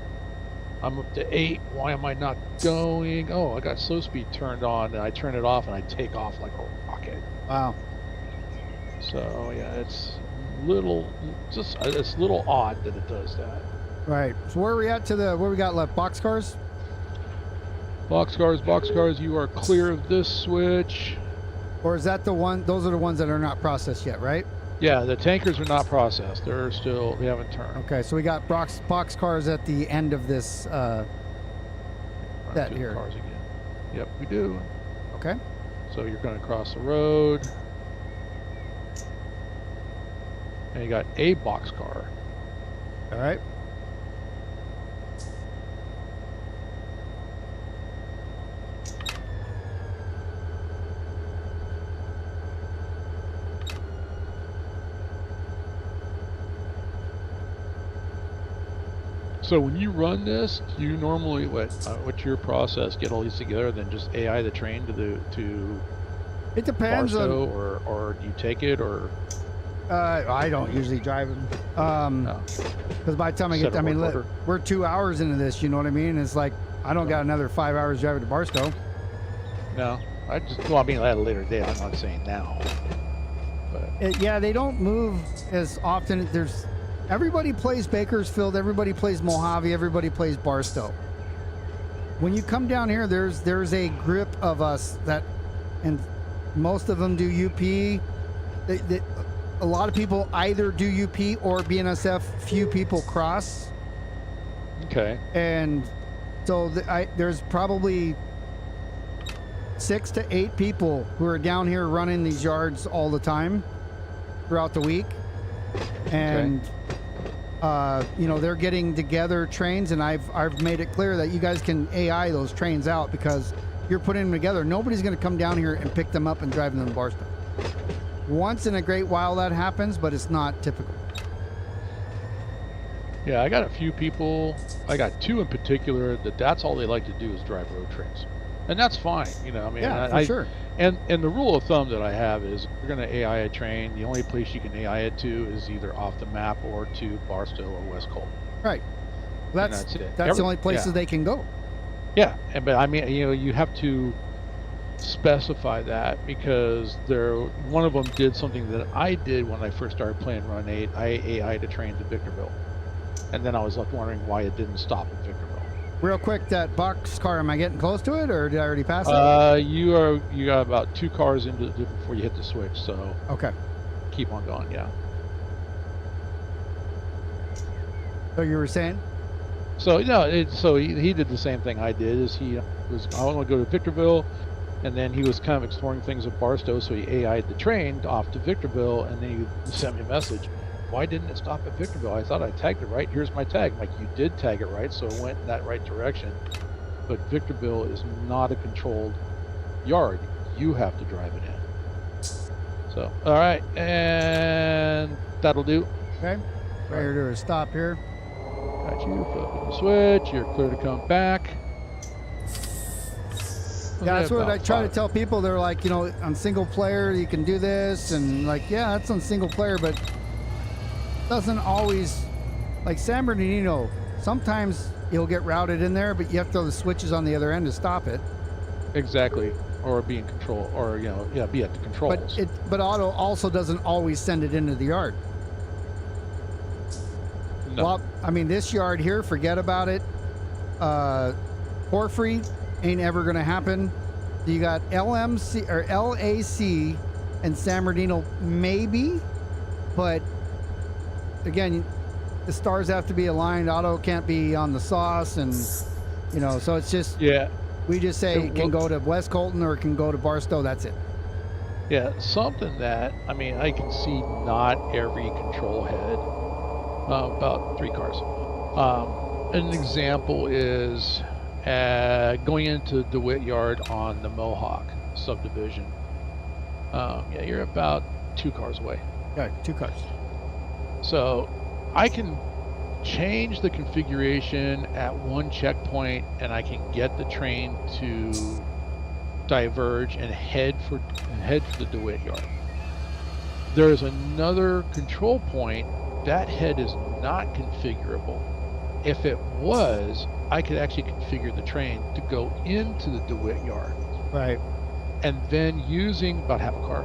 I'm up to 8. Why am I not going? Oh, I got slow speed turned on, and I turn it off, and I take off like a rocket. Wow. So yeah, it's a little odd that it does that. Right. So where are we at where we got left? Boxcars? Boxcars, you are clear of this switch. Or is that the one? Those are the ones that are not processed yet, right? Yeah, the tankers are not processed. They haven't turned. Okay, so we got boxcars at the end of this that here. Cars again. Yep, we do. Okay. So you're going to cross the road. And you got a boxcar. All right. So when you run this, do you normally what's your process? Get all these together, then just AI the train to It depends Barstow, or do you take it, or? I don't usually drive them. Because by the time we're 2 hours into this, you know what I mean? It's like I don't got another 5 hours driving to Barstow. No, I mean at a later date. I'm not saying now. But Yeah, they don't move as often. Everybody plays Bakersfield, everybody plays Mojave, everybody plays Barstow. When you come down here, there's a grip of us and most of them do UP. A lot of people either do UP or BNSF. Few people cross. Okay. And so there's probably 6 to 8 people who are down here running these yards all the time throughout the week. And they're getting together trains, and I've made it clear that you guys can AI those trains out because you're putting them together. Nobody's going to come down here and pick them up and drive them to Barstow. Once in a great while that happens, but it's not typical. Yeah, I got a few people. I got 2 in particular that's all they like to do is drive road trains, and that's fine. I mean, yeah, for sure. And the rule of thumb that I have is, if you're going to AI a train, the only place you can AI it to is either off the map or to Barstow or West Colton. Right. That's it. That's the only places they can go. Yeah, but I mean, you have to specify that, because one of them did something that I did when I first started playing Run 8. I AI'd a train to Victorville, and then I was left wondering why it didn't stop at Victorville. Real quick, that boxcar, am I getting close to it, or did I already pass it? You got about 2 cars into it before you hit the switch, so okay, keep on going. Yeah. So you were saying? So he did the same thing I did. Is I want to go to Victorville, and then he was kind of exploring things at Barstow, so he AI'd the train off to Victorville, and then he sent me a message. Why didn't it stop at Victorville? I thought I tagged it right. Here's my tag. I'm like, you did tag it right, so it went in that right direction. But Victorville is not a controlled yard. You have to drive it in. So, all right, and that'll do. Okay. Right here to a stop here. Got you. Flip the switch. You're clear to come back. Yeah, that's what I try to tell people. They're like, on single player you can do this, and like, yeah, that's on single player, but doesn't always, like San Bernardino, sometimes you'll get routed in there, but you have to throw the switches on the other end to stop it. Exactly. Or be in control, or be at the controls. But auto also doesn't always send it into the yard. No. Well, I mean, this yard here, forget about it. Porphyry ain't ever gonna happen. You got LMC or LAC and San Bernardino maybe, but again, the stars have to be aligned. Auto can't be on the sauce, and so it's just, yeah. We just say it can go to West Colton or it can go to Barstow. That's it. Yeah, something that, I mean, I can see not every control head About 3 cars. An example is going into DeWitt Yard on the Mohawk subdivision. Yeah, you're about 2 cars away. Yeah, 2 cars. So I can change the configuration at one checkpoint, and I can get the train to diverge and head for the DeWitt Yard. There is another control point. That head is not configurable. If it was, I could actually configure the train to go into the DeWitt Yard. Right. And then using about half a car.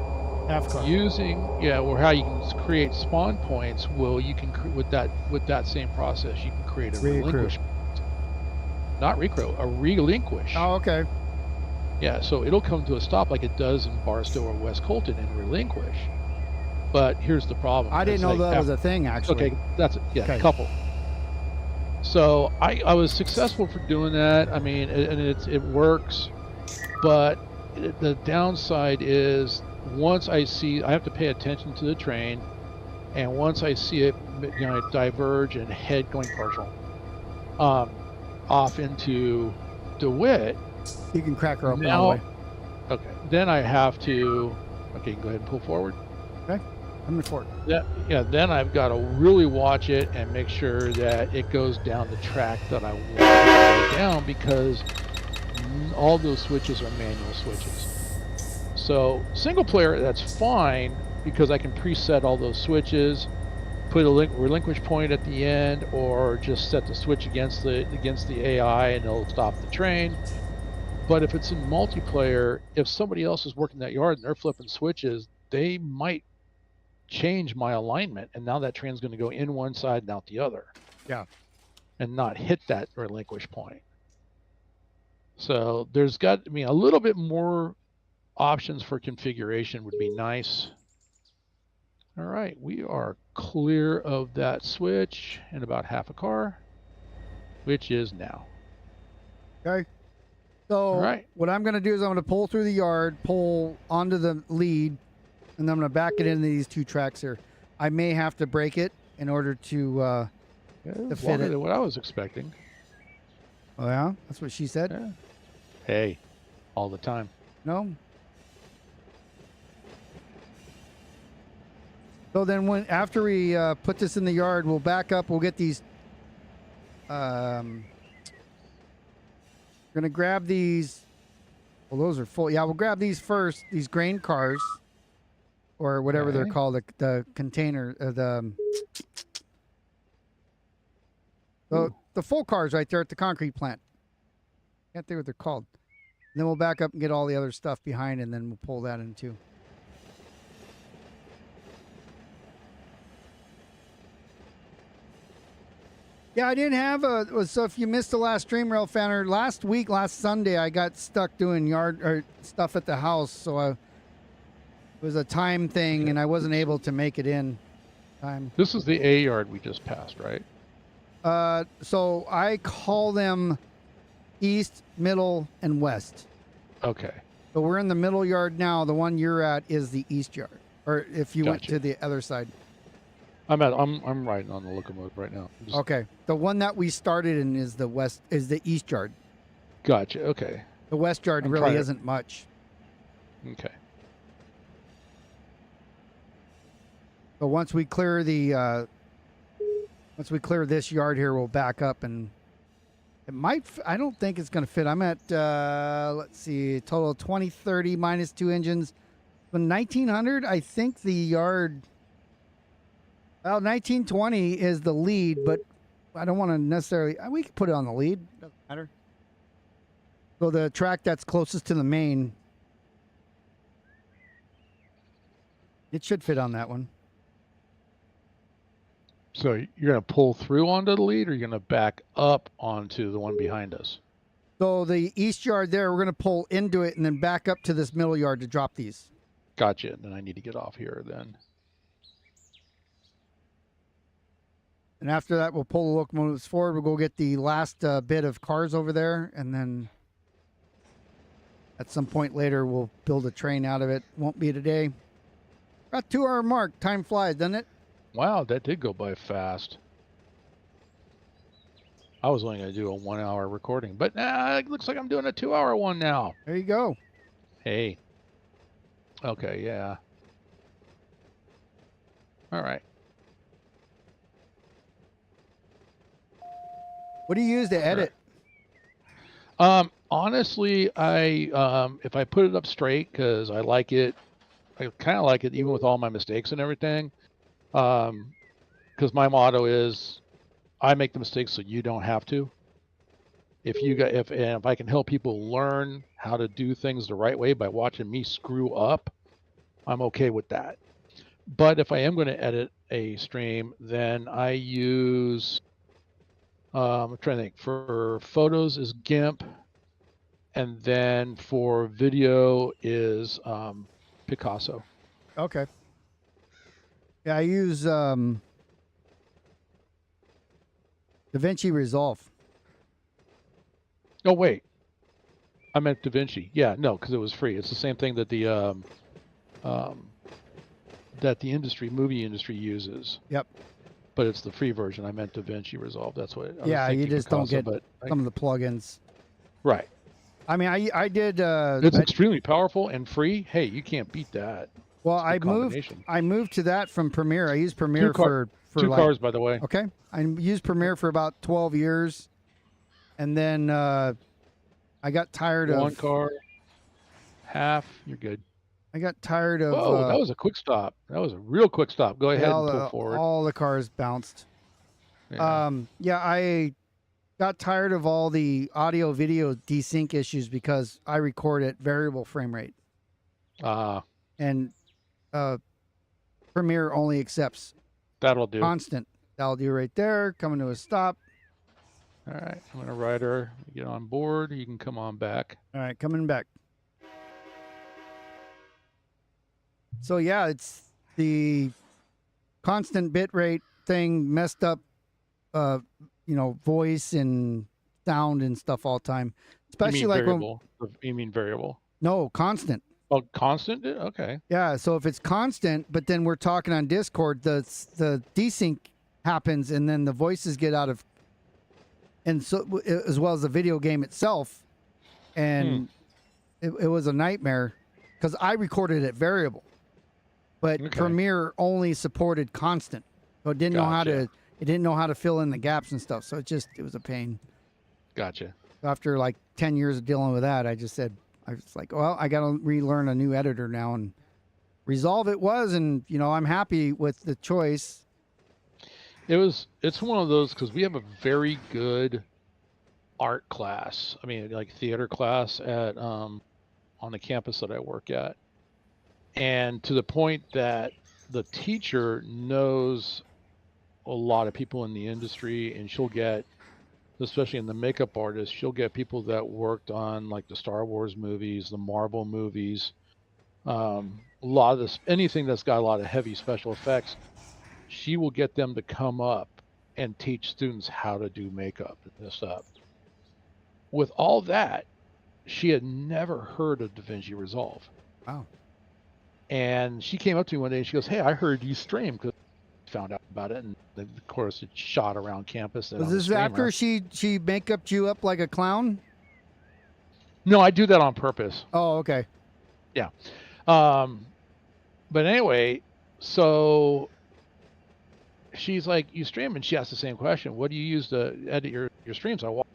Or how you can create spawn points. Well, you can with that same process, you can create a relinquish. Not recrew, a relinquish. Oh, okay. Yeah, so it'll come to a stop like it does in Barstow or West Colton and relinquish. But here's the problem. I didn't know that was a thing, actually. Okay, that's it. Yeah, okay. A couple. So I was successful for doing that. I mean, and it works, but the downside is once I have to pay attention to the train, and once I see it, diverge and head going partial, off into DeWitt. You can crack her up now. All the way. Okay, then I have to. Okay, go ahead and pull forward. Okay, I'm in forward. Yeah. Then I've got to really watch it and make sure that it goes down the track that I want it to go down, because all those switches are manual switches. So single player, that's fine because I can preset all those switches, put a relinquish point at the end, or just set the switch against the AI and it'll stop the train. But if it's in multiplayer, if somebody else is working that yard and they're flipping switches, they might change my alignment, and now that train's going to go in one side and out the other. Yeah. And not hit that relinquish point. So there's got to be a little bit more options for configuration would be nice. All right, we are clear of that switch in about half a car, which is now. Okay. So what I'm going to do is I'm going to pull through the yard, pull onto the lead, and then I'm going to back it into these 2 tracks here. I may have to break it in order to fit it. What I was expecting. Oh, yeah? That's what she said? Yeah. Hey, all the time. No? So then after we put this in the yard, we'll back up. We'll get these. We're gonna grab these. Well, those are full. Yeah, we'll grab these first. These grain cars, or whatever they're called. The container. The full cars right there at the concrete plant. Can't think what they're called. And then we'll back up and get all the other stuff behind, and then we'll pull that in too. Yeah, I didn't have so if you missed the last Stream Rail Fanner, last Sunday, I got stuck doing yard or stuff at the house. So it was a time thing and I wasn't able to make it in time. This is the A yard we just passed, right? So I call them east, middle, and west. Okay. So we're in the middle yard now. The one you're at is the east yard. Or if you went to the other side. I'm riding on the locomotive right now. Okay. The one that we started in is the east yard. Gotcha. Okay. The west yard really isn't much. Okay. So once we clear this yard here, we'll back up, and it might. I don't think it's going to fit. I'm at let's see, total 2030 minus 2 engines, 1900. I think the yard. Well, 1920 is the lead, but I don't want to necessarily. We could put it on the lead. Doesn't matter. So the track that's closest to the main, it should fit on that one. So you're going to pull through onto the lead, or you're going to back up onto the one behind us? So the east yard there, we're going to pull into it and then back up to this middle yard to drop these. Gotcha. Then I need to get off here then. And after that, we'll pull the locomotives forward. We'll go get the last bit of cars over there. And then at some point later, we'll build a train out of it. Won't be today. About 2 hour mark. Time flies, doesn't it? Wow, that did go by fast. I was only going to do a 1 hour recording, but it looks like I'm doing a 2 hour one now. There you go. Hey. Okay, yeah. All right. What do you use to edit? Honestly, if I put it up straight, because I like it, I kind of like it even with all my mistakes and everything. Because my motto is, I make the mistakes so you don't have to. If I can help people learn how to do things the right way by watching me screw up, I'm okay with that. But if I am going to edit a stream, then I use, I'm trying to think, for photos is GIMP, and then for video is Picasso. Okay. Yeah, I use DaVinci Resolve. Oh wait, I meant DaVinci. Yeah, no, because it was free. It's the same thing that the movie industry uses. Yep. But it's the free version. I meant DaVinci Resolve. That's what. Yeah, you just Picasso, don't get some of the plugins. Right. I mean, I did. It's extremely powerful and free. Hey, you can't beat that. Well, I moved to that from Premiere. I used Premiere for two cars, by the way. Okay, I used Premiere for about 12 years, and then I got tired of one car, half. You're good. I got tired of. Whoa, that was a quick stop. That was a real quick stop. Go ahead and pull forward. All the cars bounced. Yeah, I got tired of all the audio video desync issues because I record at variable frame rate. And Premiere only accepts that'll do constant. That'll do right there. Coming to a stop. All right, I'm gonna ride her. Get on board. You can come on back. All right, coming back. So yeah, it's the constant bit rate thing messed up, voice and sound and stuff all the time. Especially like variable. You mean variable? No, constant. Oh, constant? Okay. Yeah, so if it's constant, but then we're talking on Discord, the desync happens, and then the voices get out of, and so as well as the video game itself, and it was a nightmare because I recorded it variable. But Premiere only supported constant, so it didn't know how to. It didn't know how to fill in the gaps and stuff. So it was a pain. Gotcha. After like 10 years of dealing with that, I was like, well, I got to relearn a new editor now, and Resolve it was, and I'm happy with the choice. It's one of those because we have a very good art class. I mean, like theater class at on the campus that I work at. And to the point that the teacher knows a lot of people in the industry, and she'll get, especially in the makeup artist, she'll get people that worked on like the Star Wars movies, the Marvel movies, a lot of this, anything that's got a lot of heavy special effects. She will get them to come up and teach students how to do makeup and stuff. With all that, she had never heard of DaVinci Resolve. Wow. And she came up to me one day and she goes, "Hey, I heard you stream," because I found out about it, and of course it shot around campus. Was this after she make-uped you up like a clown? No, I do that on purpose. Oh, okay. Yeah. But anyway, so she's like, "You stream?" And she asked the same question. "What do you use to edit your streams?" I watch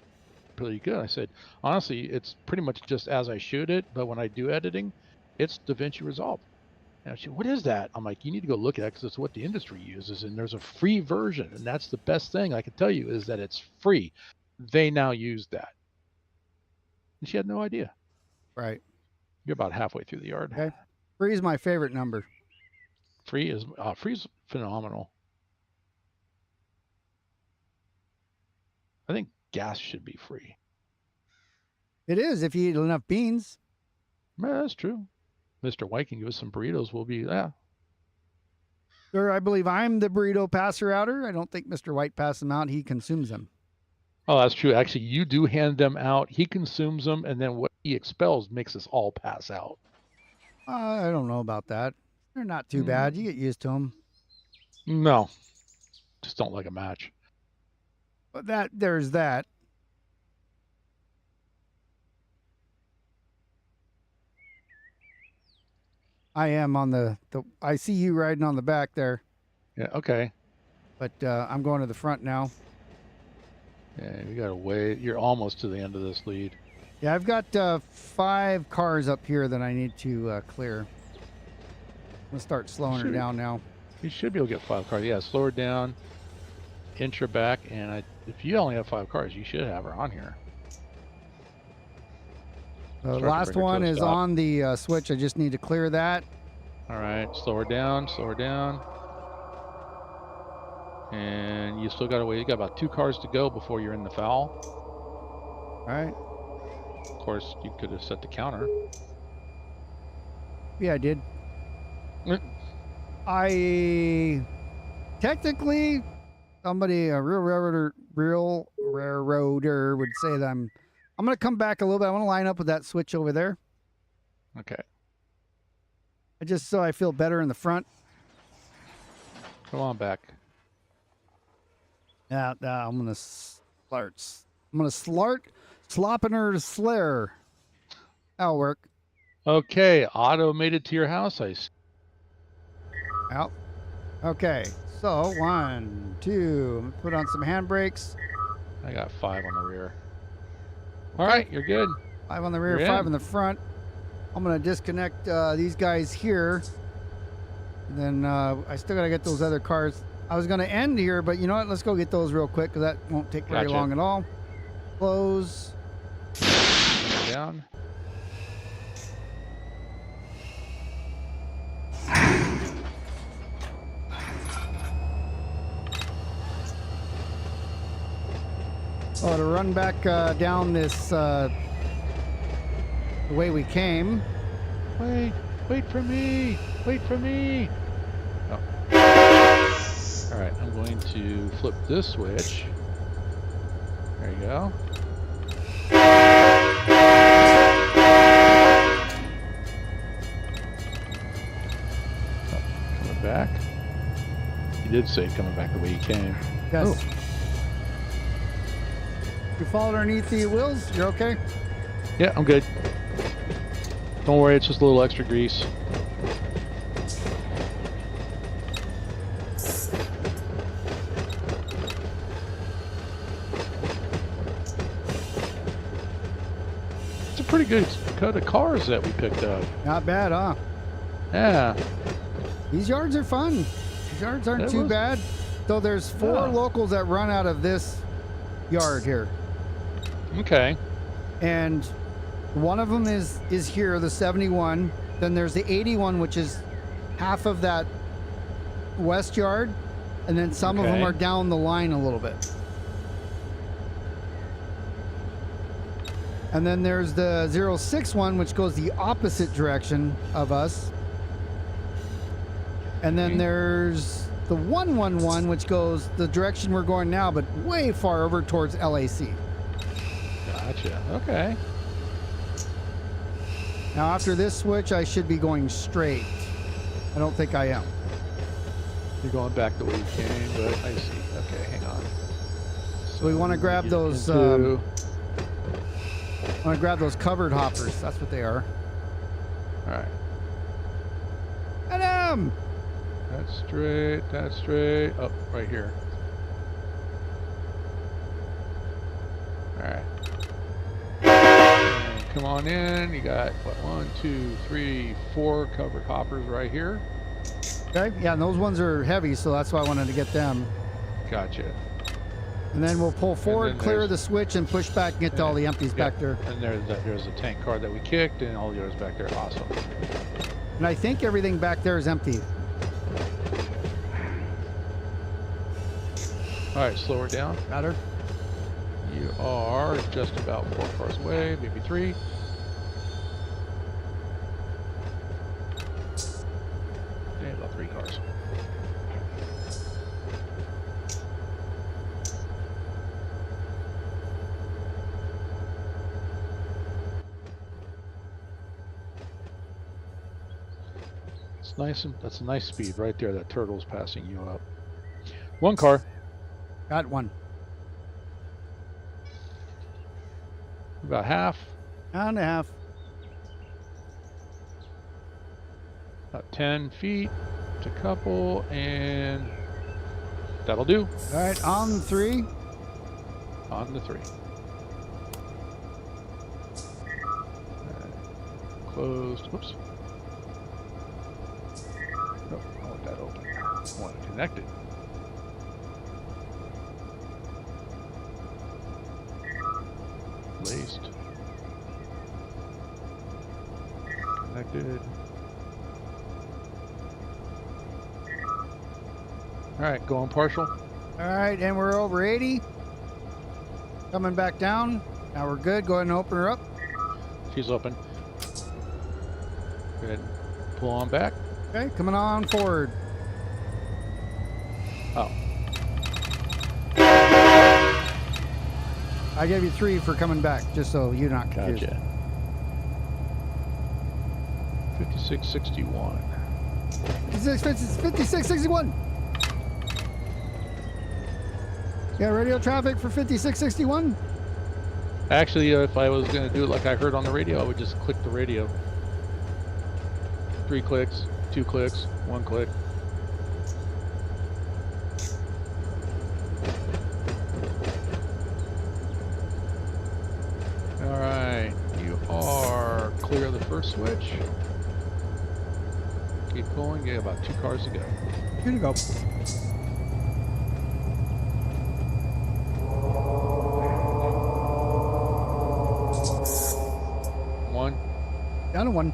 pretty good. I said, "Honestly, it's pretty much just as I shoot it, but when I do editing, it's DaVinci Resolve." And she, "What is that?" I'm like, "You need to go look at it because it's what the industry uses, and there's a free version, and that's the best thing I can tell you is that it's free. They now use that." And she had no idea. Right. You're about halfway through the yard. Okay. Free is my favorite number. Free is phenomenal. I think gas should be free. It is if you eat enough beans. Yeah, that's true. Mr. White can give us some burritos. We'll be, yeah. Sir, I believe I'm the burrito passer outer. I don't think Mr. White passes them out. He consumes them. Oh, that's true. Actually, you do hand them out. He consumes them, and then what he expels makes us all pass out. I don't know about that. They're not too bad. You get used to them. No. Just don't like a match. But there's that. I am on the I see you riding on the back there. Yeah, okay. But I'm going to the front now. Yeah, you gotta wait. You're almost to the end of this lead. Yeah, I've got 5 cars up here that I need to clear. I'm gonna start slowing her down now. You should be able to get 5 cars. Yeah, slow her down, inch her back, and if you only have 5 cars, you should have her on here. The last one is on the switch. I just need to clear that. All right, slow her down, slow her down. And you still got to wait. You got about 2 cars to go before you're in the foul. All right. Of course, you could have set the counter. Yeah, I did. I technically, somebody, a real railroader would say that I'm going to come back a little bit. I want to line up with that switch over there. Okay. Just so I feel better in the front. Come on back. Yeah, I'm going to slart. I'm going to slopping her slare. That'll work. Okay, Otto made it to your house. I see. Out. Okay, so 1, 2. Put on some handbrakes. I got 5 on the rear. All right, you're good. 5 on the rear, 5 in the front. I'm going to disconnect these guys here. And then I still got to get those other cars. I was going to end here, but you know what? Let's go get those real quick because that won't take very long at all. Close. Down. Oh, to run back down this the way we came. Wait for me! Wait for me! Oh. All right, I'm going to flip this switch. There you go. Oh, coming back. You did say coming back the way you came. Yes. Oh. You followed underneath the wheels? You're okay? Yeah, I'm good. Don't worry, it's just a little extra grease. It's a pretty good cut of cars that we picked up. Not bad, huh? Yeah. These yards are fun. These yards aren't too bad. So there's 4 locals that run out of this yard here. Okay. And one of them is here, the 71. Then there's the 81, which is half of that west yard. And then some of them are down the line a little bit. And then there's the 06 which goes the opposite direction of us. And then there's the 111, which goes the direction we're going now, but way far over towards LAC. Gotcha. Okay. Now, after this switch, I should be going straight. I don't think I am. You're going back the way you came, but I see. Okay, hang on. So we want to grab those. Want to grab those covered hoppers. That's what they are. All right. Adam! That's straight. That's straight. Up right here. All right. And come on in. You got what? 1, 2, 3, 4 covered hoppers right here. Okay. Yeah, and those ones are heavy, so that's why I wanted to get them. Gotcha. And then we'll pull forward, clear the switch, and push back and get to all the empties back there. And there's a tank car that we kicked, and all the others back there. Awesome. And I think everything back there is empty. All right, slow her down. Got her. You are just about 4 cars away, maybe 3. Yeah, about 3 cars. It's nice. That's a nice speed right there. That turtle's passing you up. 1 car. Got one. About half. Hour and a half. About 10 feet to couple, and that'll do. All right, on 3. On the 3. Closed. Whoops. Oh, I want that open. I want it connected. Laced. Connected. All right, going partial. All right, and we're over 80. Coming back down. Now we're good. Go ahead and open her up. She's open. Go ahead and pull on back. Okay, coming on forward. Oh. I gave you 3 for coming back, just so you're not confused. Gotcha. 5661. 5661. Yeah, radio traffic for 5661. Actually, if I was going to do it like I heard on the radio, I would just click the radio. 3 clicks, 2 clicks, 1 click. All right, you are clear of the first switch. Keep pulling. You got about 2 cars to go. Here to go. One. Down to 1.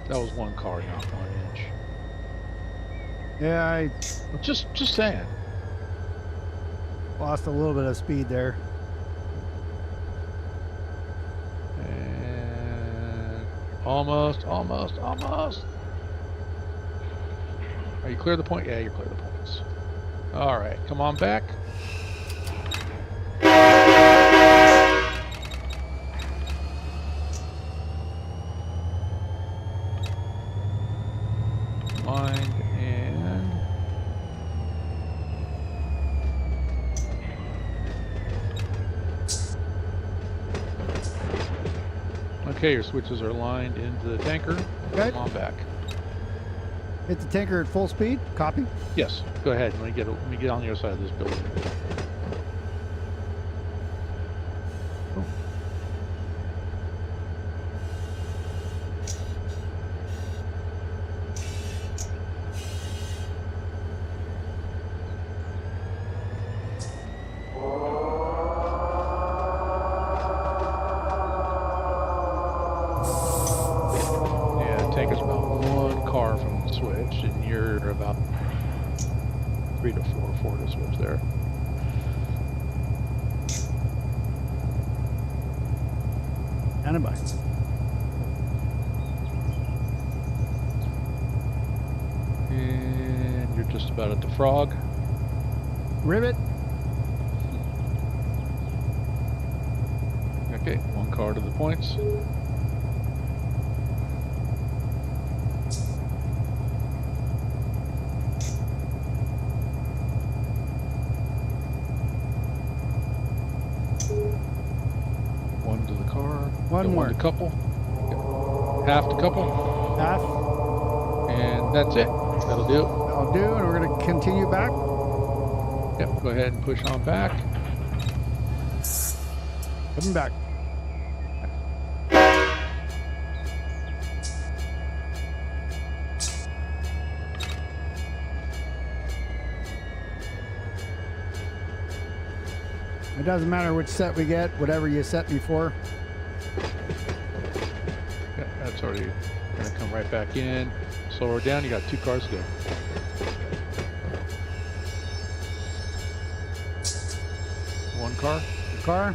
That was 1 car, not 1 inch. Yeah, I Just saying. lost a little bit of speed there. And almost. Are you clear of the point? Yeah, you're clear of the points. All right, come on back. Mind and okay, your switches are lined into the tanker. Okay. Come on back. Hit the tanker at full speed. Copy. Yes, go ahead. Let me get on the other side of this building. Tanker's about 1 car from the switch, and you're about 3 to 4 to switch there. And a bike. And you're just about at the frog. Rivet. Okay, 1 car to the points. One more. To couple. Half to couple. Half. And that's it. That'll do. That'll do, and we're going to continue back. Yep, go ahead and push on back. Coming back. It doesn't matter which set we get, whatever you set me for. Yeah, that's already going to come right back in. Slow her down. You got 2 cars to go. One car. Car.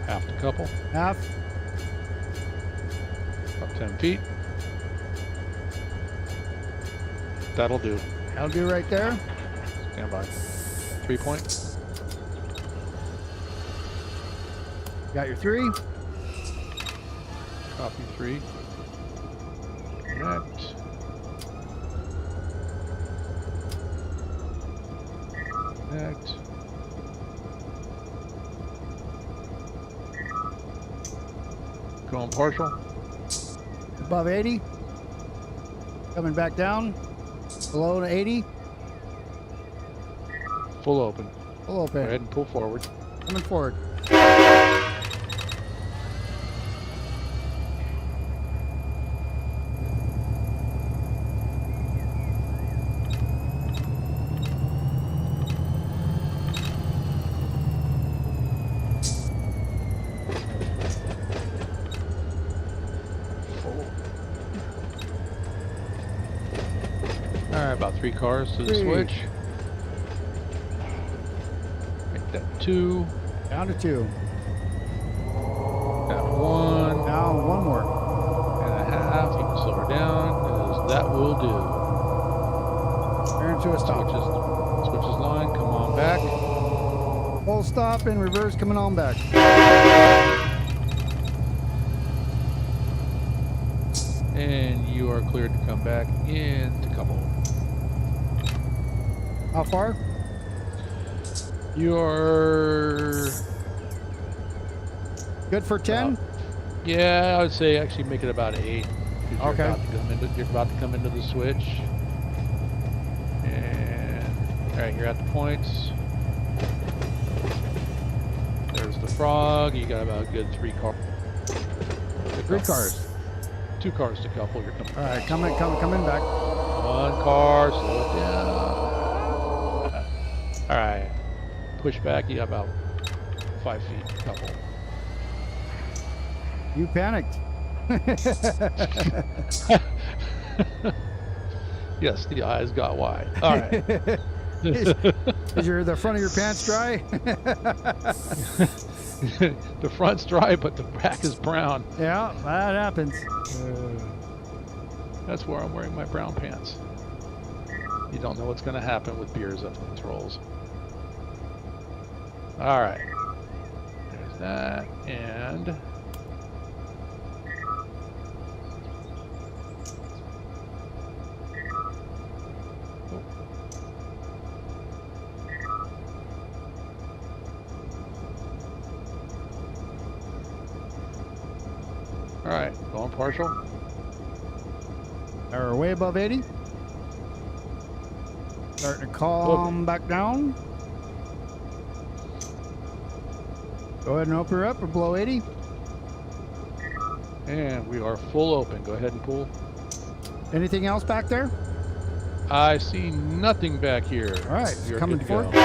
Half the couple. Half. About 10 feet. That'll do. That'll do right there. Stand by. 3 points. Got your 3. Copy 3. Connect. Connect. Going partial. Above 80. Coming back down. Below 80. Full open. Full open. Go ahead and pull forward. Coming forward. Alright, about 3 cars to the switch. Make that 2. Down to 2. Got 1. Now 1 more. And a half. You can slow her down, because that will do. Turn to a stop. Switches line, come on back. Full stop and reverse coming on back. And you are cleared to come back into couple. How far? You are Good for 10? yeah, I would say actually make it about 8. Okay. You're about to come into the switch. And alright, you're at the points. There's the frog. You got about a good 3 cars. 3 cars. 2 cars to couple. You're coming. All right, coming back. 1 car, slow it down. All right, push back. You got about 5 feet to couple. You panicked. Yes, the eyes got wide. All right. Is the front of your pants dry? The front's dry, but the back is brown. Yeah, that happens. That's where I'm wearing my brown pants. You don't know what's going to happen with beers up the controls. All right. There's that. And all right, going partial. Or way above 80. Starting to calm back down. Go ahead and open her up or below 80. And we are full open. Go ahead and pull. Anything else back there? I see nothing back here. All right, You're coming good to forward. go.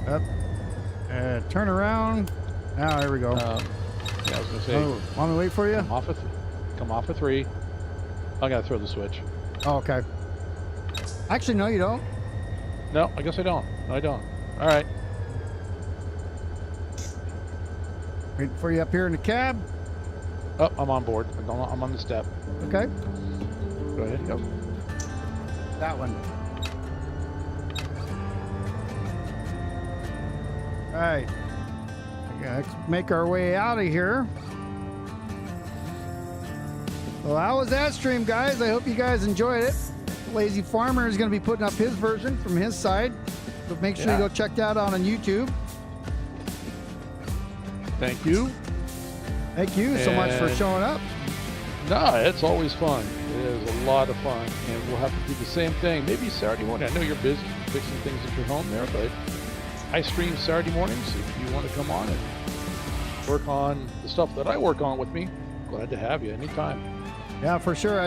Up. Turn around. Now, there we go. Yeah, I was gonna say. Oh, want me to wait for you? Come off of 3. I gotta throw the switch. Oh, okay. Actually, no, you don't. No, I guess I don't. No, I don't. All right. Wait for you up here in the cab. Oh, I'm on board. I'm on the step. Okay. Go ahead. Yep. That one. All right. Let's make our way out of here. Well, how was that stream, guys? I hope you guys enjoyed it. TheLazyFarmer is going to be putting up his version from his side. So make sure you go check that out on YouTube. Thank you. Thank you so much for showing up. No, it's always fun. It is a lot of fun. And we'll have to do the same thing. Maybe Saturday morning. I know you're busy fixing things at your home there, but I stream Saturday mornings. If you want to come on and work on the stuff that I work on with me, glad to have you anytime. Yeah, for sure.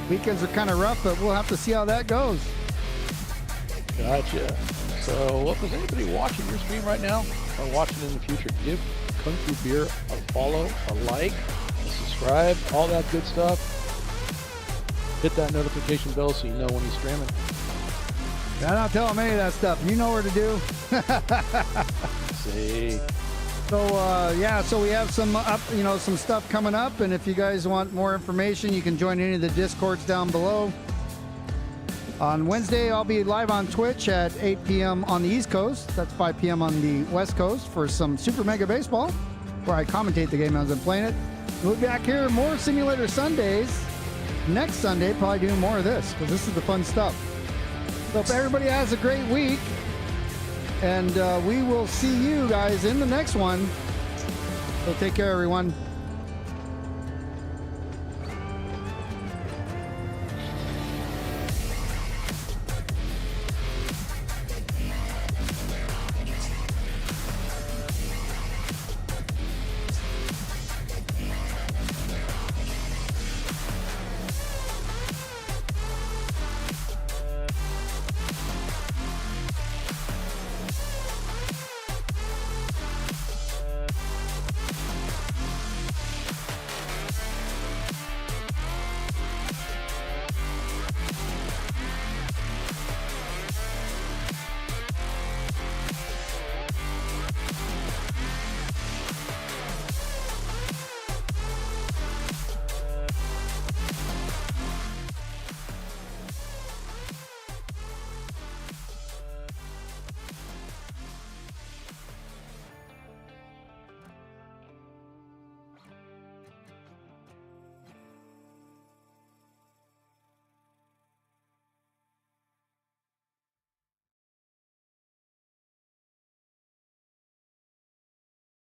Weekends are kind of rough, but we'll have to see how that goes. Gotcha. So, if there's anybody watching your stream right now or watching in the future, give KungfuBeer a follow, a like, a subscribe, all that good stuff. Hit that notification bell so you know when he's streaming. I'm not telling any of that stuff. You know where to do. See. So so we have some some stuff coming up, and if you guys want more information, you can join any of the Discords down below. On Wednesday, I'll be live on Twitch at 8 p.m. on the East Coast. That's 5 p.m. on the West Coast for some Super Mega Baseball, where I commentate the game as I'm playing it. We'll be back here, more Simulator Sundays. Next Sunday, probably doing more of this because this is the fun stuff. So if everybody has a great week, and we will see you guys in the next one. So take care, everyone.